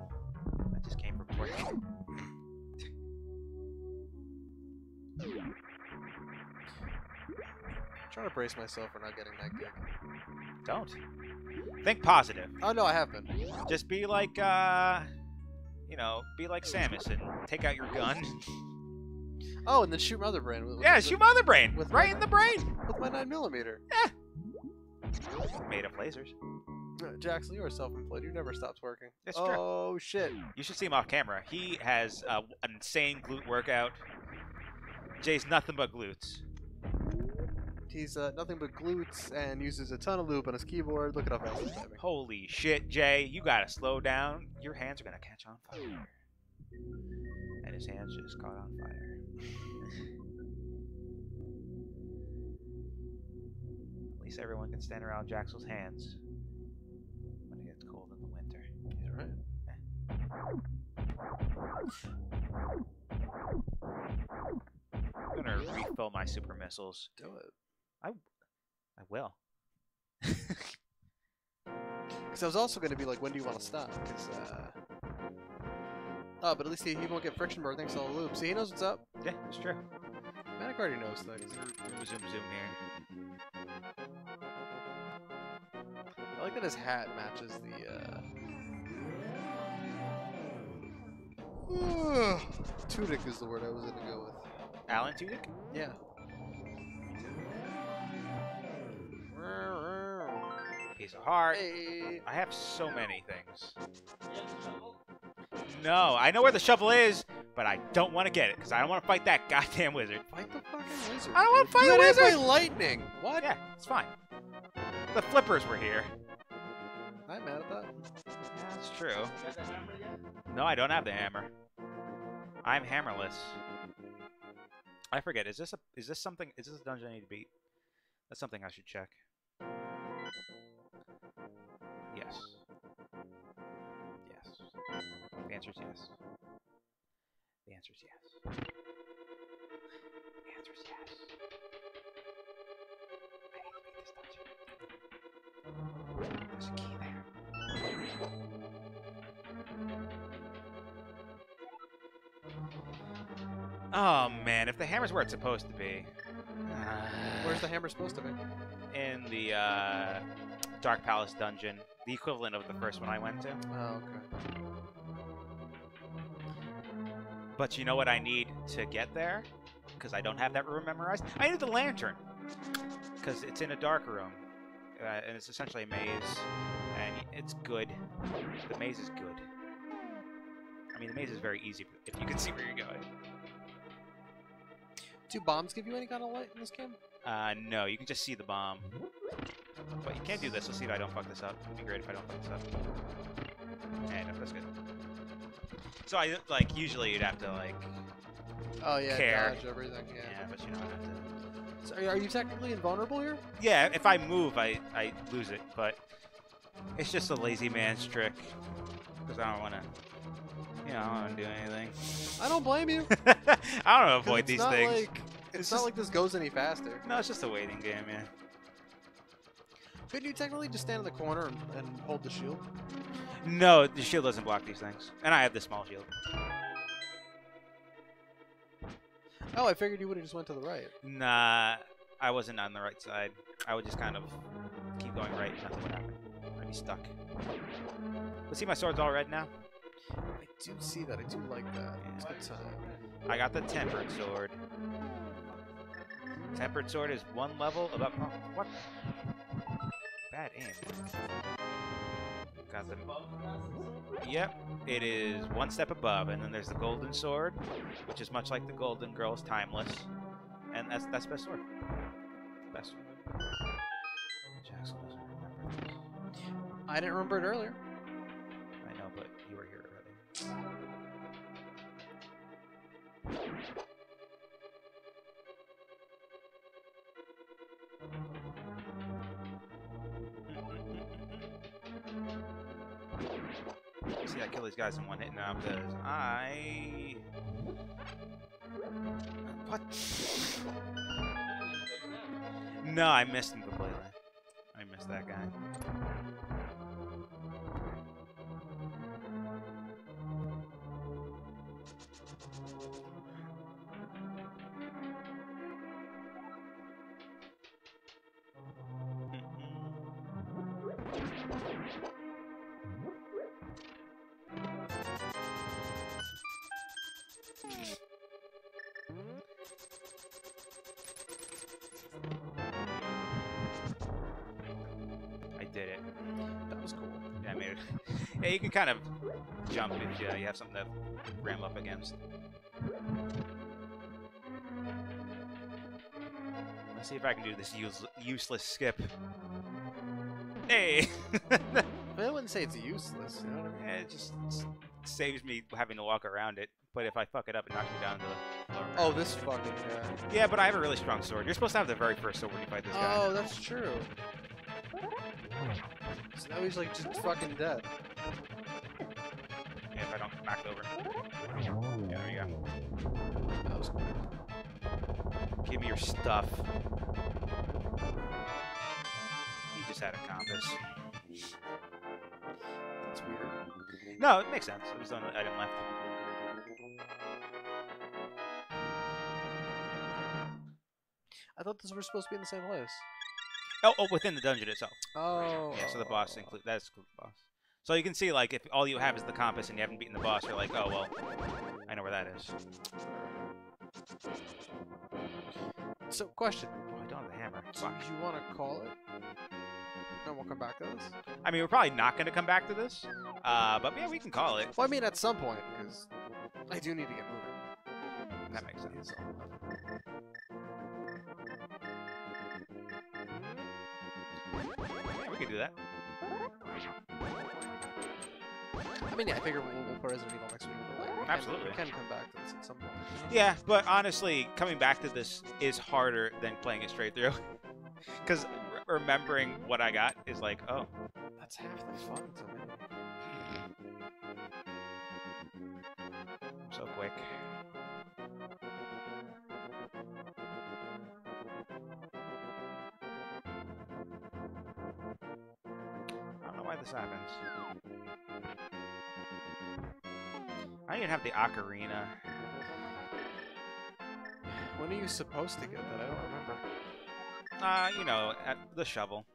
A: That just came from twerking.
B: I'm trying to brace myself for not getting that gig.
A: Don't. Think positive.
B: Oh no, I have been.
A: Just be like, you know, be like Samus and take out your gun.
B: Oh, and then shoot my other brain.
A: Yeah, shoot my other brain.
B: with
A: Right
B: my-
A: in the brain.
B: With my 9mm.
A: Made of lasers.
B: Jax, you are self-employed. You never stops working.
A: It's true.
B: Oh shit!
A: You should see him off camera. He has an insane glute workout. Jay's nothing but glutes.
B: He's nothing but glutes and uses a ton of loop on his keyboard. Look at how fast he's typing.
A: Holy shit, Jay! You gotta slow down. Your hands are gonna catch on fire. And his hands just caught on fire. At least everyone can stand around Jaxel's hands when it gets cold in the winter.
B: He's right.
A: I'm gonna refill my super missiles.
B: Do it.
A: I will.
B: Because I was also going to be like, when do you want to stop? Because, oh, but at least he won't get friction burn thanks to all the loops. See, he knows what's up.
A: Yeah, it's true.
B: Manic already knows things.
A: Zoom here.
B: I like that his hat matches the, Tunic is the word I was going to go with.
A: Alan Tudyk?
B: Yeah.
A: Piece of heart.
B: Hey.
A: I have so many things. No, I know where the shovel is, but I don't want to get it because I don't want to fight that goddamn wizard.
B: Fight the fucking wizard.
A: I don't want to fight
B: you
A: the
B: got hit
A: wizard.
B: by lightning. What?
A: Yeah, it's fine. The flippers were here.
B: I'm mad at that.
A: Yeah, that's true. No, I don't have the hammer. I'm hammerless. I forget. Is this a dungeon I need to beat? That's something I should check. Yes. Yes. The answer is yes. The answer is yes. The answer is yes. I need to beat this dungeon. There's a key there. Oh man, if the hammer's where it's supposed to be.
B: Where's the hammer supposed to be?
A: In the Dark Palace dungeon, the equivalent of the first one I went to.
B: Oh, okay.
A: But you know what I need to get there? Because I don't have that room memorized. I need the lantern. Because it's in a dark room. And it's essentially a maze. And it's good. The maze is good. I mean, the maze is very easy if you can see where you're going.
B: Do bombs give you any kind of light in this game?
A: No, you can just see the bomb. But you can't do this. Let's see if I don't fuck this up. It'd be great if I don't fuck this up. And that's good. So usually you'd have to,
B: Oh, yeah,
A: care.
B: dodge everything, yeah.
A: Yeah, but you don't have to.
B: So are you technically invulnerable here?
A: Yeah, if I move, I lose it, but it's just a lazy man's trick. Because I don't want to, I don't want to do anything.
B: I don't blame you.
A: I don't want to avoid these things.
B: It's not like this goes any faster.
A: No, it's just a waiting game, yeah.
B: Couldn't you technically just stand in the corner and hold the shield?
A: No, the shield doesn't block these things. And I have the small shield.
B: Oh, I figured you would have just went to the right.
A: Nah, I wasn't on the right side. I would just kind of keep going right and nothing would happen. I'd be stuck. But see, my sword's all red now?
B: I do see that. I do like that. It's a good time.
A: I got the tempered sword. Tempered sword is one level above. Oh, what? Bad aim. Got the. Yep, it is one step above, and then there's the golden sword, which is much like the golden girl's timeless, and that's the best sword. Best sword. Jackson doesn't remember this.
B: I didn't remember it earlier.
A: I know, but you were here already. See, I kill these guys in one hit now because I... What? No, I missed him completely. I missed that guy. Yeah, you can kind of jump if you have something to ram up against. Let's see if I can do this useless skip. Hey!
B: I wouldn't say it's useless. You know what I mean?
A: Yeah, it just saves me having to walk around it. But if I fuck it up, it knocks me down to the lower
B: Oh,
A: ground.
B: this fucking guy.
A: Yeah, but I have a really strong sword. You're supposed to have the very first sword when you fight this guy.
B: Oh, that's true. So now he's like just fucking dead.
A: Yeah, if I don't knock it over. Yeah, there you go.
B: That was cool.
A: Give me your stuff. He just had a compass.
B: That's weird.
A: No, it makes sense. It was the only item left.
B: I thought those were supposed to be in the same place.
A: Oh, within the dungeon itself.
B: Oh.
A: Yeah, so the boss include that's the boss. So you can see, like, if all you have is the compass and you haven't beaten the boss, you're like, oh well, I know where that is.
B: So, question.
A: Oh, I don't have the hammer.
B: Do
A: Fuck.
B: you want to call it? And we'll come back to this?
A: I mean, we're probably not going to come back to this, but yeah, we can call it.
B: Well, I mean, at some point, because I do need to get moving.
A: That makes sense. Yeah, we can do that.
B: I mean, yeah, I figure we'll play Resident Evil next week. But like,
A: Absolutely.
B: We can come back to this at some point.
A: Yeah, but honestly, coming back to this is harder than playing it straight through. Because remembering what I got is like, oh.
B: That's half the fun to me.
A: So quick. I don't know why this happens. I don't even have the ocarina.
B: When are you supposed to get that? I don't remember.
A: You know, at the shovel.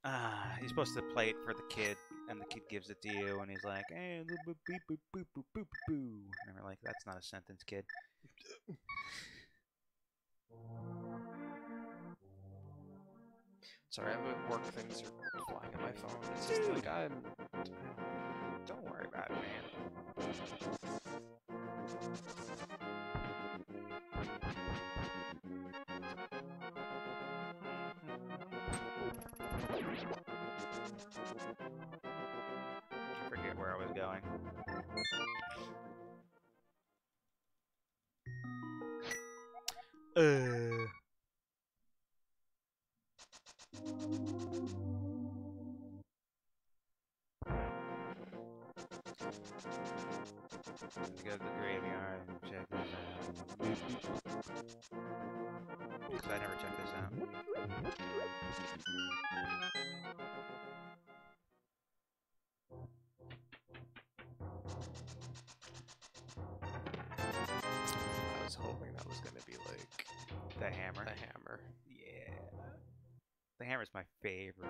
A: You're supposed to play it for the kid, and the kid gives it to you, and he's like, hey, boop, boop, boop, boop, boop, boop, boop. And we're like, that's not a sentence, kid.
B: Sorry, I have work things are flying on my phone. It's just like
A: Don't worry about it, man. I forget where I was going. Go to the graveyard and check this out. Because I never checked this out.
B: I was hoping that was gonna be like
A: The hammer.
B: the hammer.
A: Yeah. The hammer's my favorite.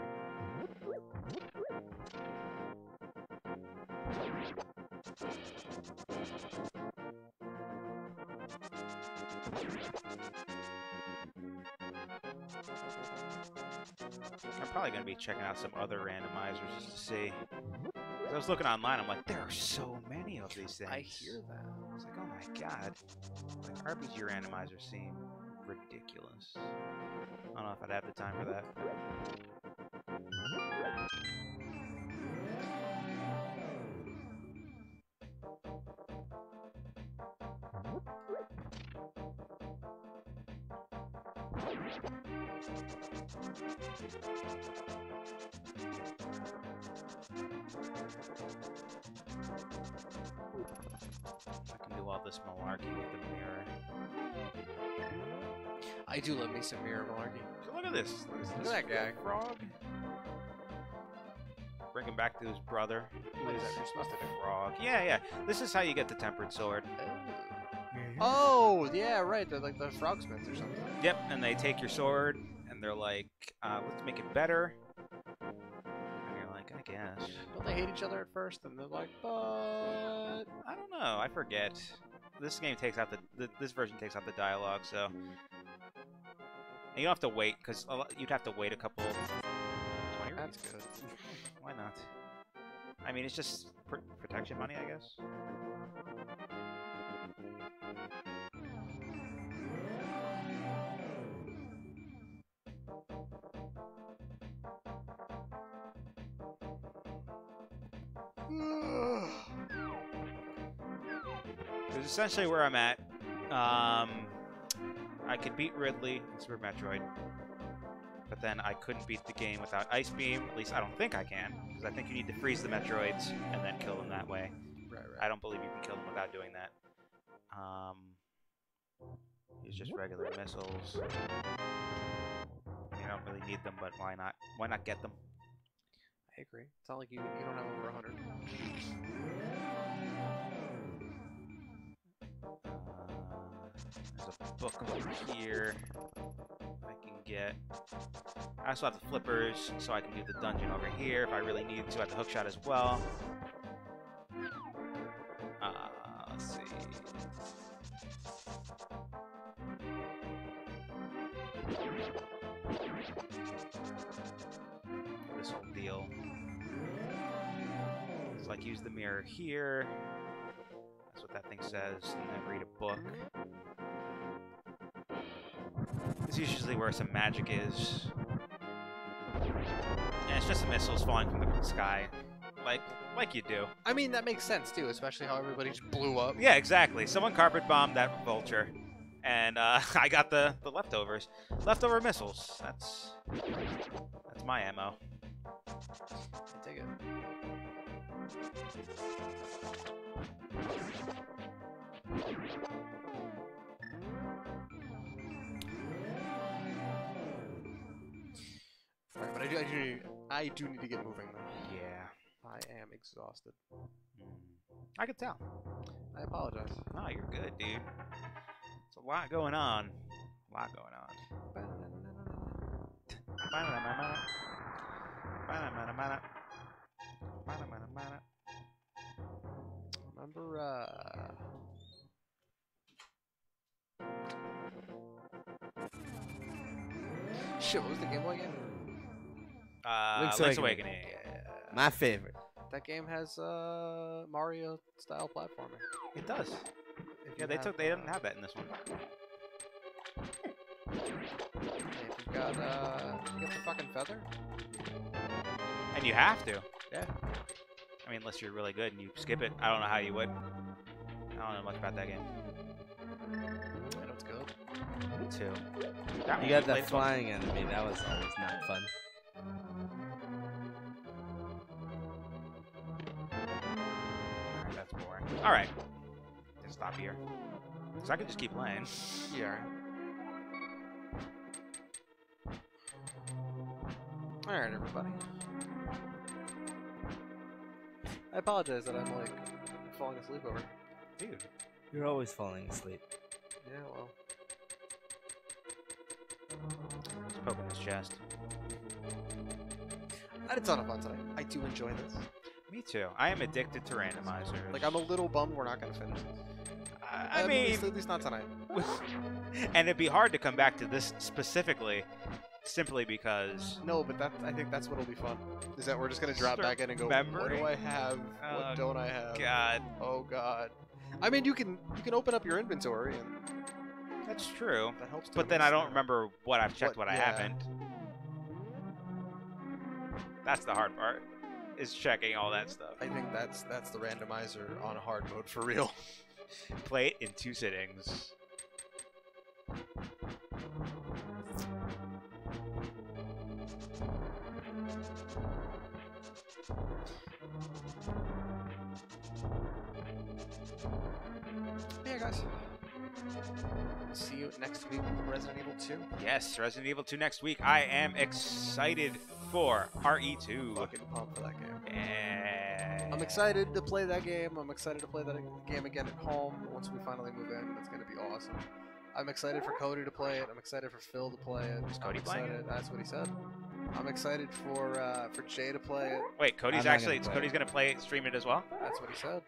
A: I'm probably going to be checking out some other randomizers just to see. 'Cause I was looking online, I'm like, there are so many of these things.
B: I hear that.
A: I was like, oh my god. Like, RPG randomizers seem ridiculous. I don't know if I'd have the time for that. I can do all this malarkey with the mirror.
B: I do love me some mirror malarkey.
A: So look at this.
B: Look at that guy.
A: Frog. Bring him back to his brother.
B: What is that you're supposed to do?
A: Frog. Yeah. This is how you get the tempered sword.
B: Oh, yeah, right. They're like the frogsmiths or something.
A: Yep, and they take your sword, and they're like, let's make it better. And you're like, I guess.
B: Don't they hate each other at first? And they're like, but...
A: I don't know. I forget. This game takes out this version takes out the dialogue, so... And you don't have to wait, because you'd have to wait a couple... 20
B: That's good.
A: Why not? I mean, it's just protection money, I guess. It's essentially where I'm at. I could beat Ridley in Super Metroid, but then I couldn't beat the game without Ice Beam. At least I don't think I can, because I think you need to freeze the Metroids and then kill them that way.
B: Right.
A: I don't believe you can kill them without doing that. Use just regular missiles. You don't really need them, but why not? Why not get them?
B: I agree. It's not like you don't have over 100.
A: There's a book over here I can get. I also have the flippers, so I can do the dungeon over here if I really need to. I have the hookshot as well. Let's see. This whole deal. So like use the mirror here. That's what that thing says, and then read a book. This is usually where some magic is. And it's just the missiles falling from the sky. Like you do.
B: I mean, that makes sense, too, especially how everybody just blew up.
A: Yeah, exactly. Someone carpet bombed that vulture. And I got the leftovers. Leftover missiles. That's my ammo.
B: I take it. Alright, but I do need to get moving, though.
A: Yeah.
B: I am exhausted.
A: I could tell.
B: I apologize.
A: No, you're good, dude. There's a lot going on. A lot going on.
B: Remember, shit, what was the Game Boy game?
A: Link's Awakening.
B: Yeah.
C: My favorite.
B: That game has Mario-style platforming.
A: It does.
B: If
A: Yeah,
B: you
A: they didn't have that in this one.
B: If you've got the fucking feather.
A: And you have to.
B: Yeah.
A: I mean, unless you're really good and you skip it. I don't know how you would. I don't know much about that game.
B: I know it's good.
A: Me too.
C: You got that flying enemy. That was always not fun.
A: That's boring. Alright. Let's stop here. Because I could just keep playing.
B: Yeah. Alright, everybody. I apologize that I'm, like, falling asleep over.
A: Dude.
C: You're always falling asleep.
B: Yeah, well.
A: Just poking his chest.
B: I had a ton of fun tonight. I do enjoy this.
A: Me too. I am addicted to randomizers.
B: Like, I'm a little bummed we're not going to finish this.
A: I mean...
B: At least not tonight.
A: And it'd be hard to come back to this specifically, simply because...
B: No, but I think that's what'll be fun. Is that we're just going to drop back in and go, what do I have? What don't I have?
A: God.
B: Oh, God. I mean, you can open up your inventory, and
A: That's true.
B: that helps.
A: But then I don't remember what I've checked, what I haven't. That's the hard part, is checking all that stuff.
B: I think that's the randomizer on hard mode for real.
A: Play it in 2 sittings.
B: Yeah, guys. See you next week with Resident Evil 2.
A: Yes, Resident Evil 2 next week. I am excited for RE2.
B: Fucking pumped for that game.
A: And
B: I'm excited to play that game. I'm excited to play that game again at home once we finally move in. That's gonna be awesome. I'm excited for Cody to play it. I'm excited for Phil to play it.
A: Is Cody
B: I'm
A: playing
B: excited. That's what he said. I'm excited for Jay to play it.
A: Wait, Cody's
C: I'm not
A: actually
C: gonna play
A: Cody's gonna play it, stream it as well.
B: That's what he said.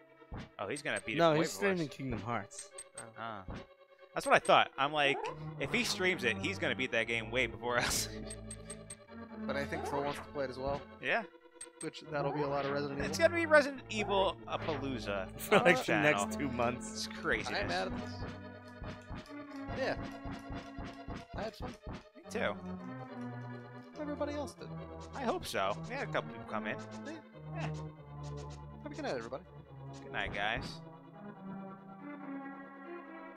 A: Oh, he's gonna beat it.
C: No,
A: way
C: he's
A: before us.
C: streaming Kingdom Hearts.
A: Ah. That's what I thought. I'm like, if he streams it, he's gonna beat that game way before us.
B: But I think Phil wants to play it as well.
A: Yeah.
B: which that'll be a lot of Resident
A: It's
B: Evil.
A: gonna be Resident Evil a Palooza
C: For like the
A: channel.
C: next 2 months.
A: It's crazy.
B: I'm mad at this. Yeah. I had fun.
A: Me too.
B: Everybody else did.
A: I hope so. We had a couple people come in.
B: Have a good night, everybody.
A: Good night, guys.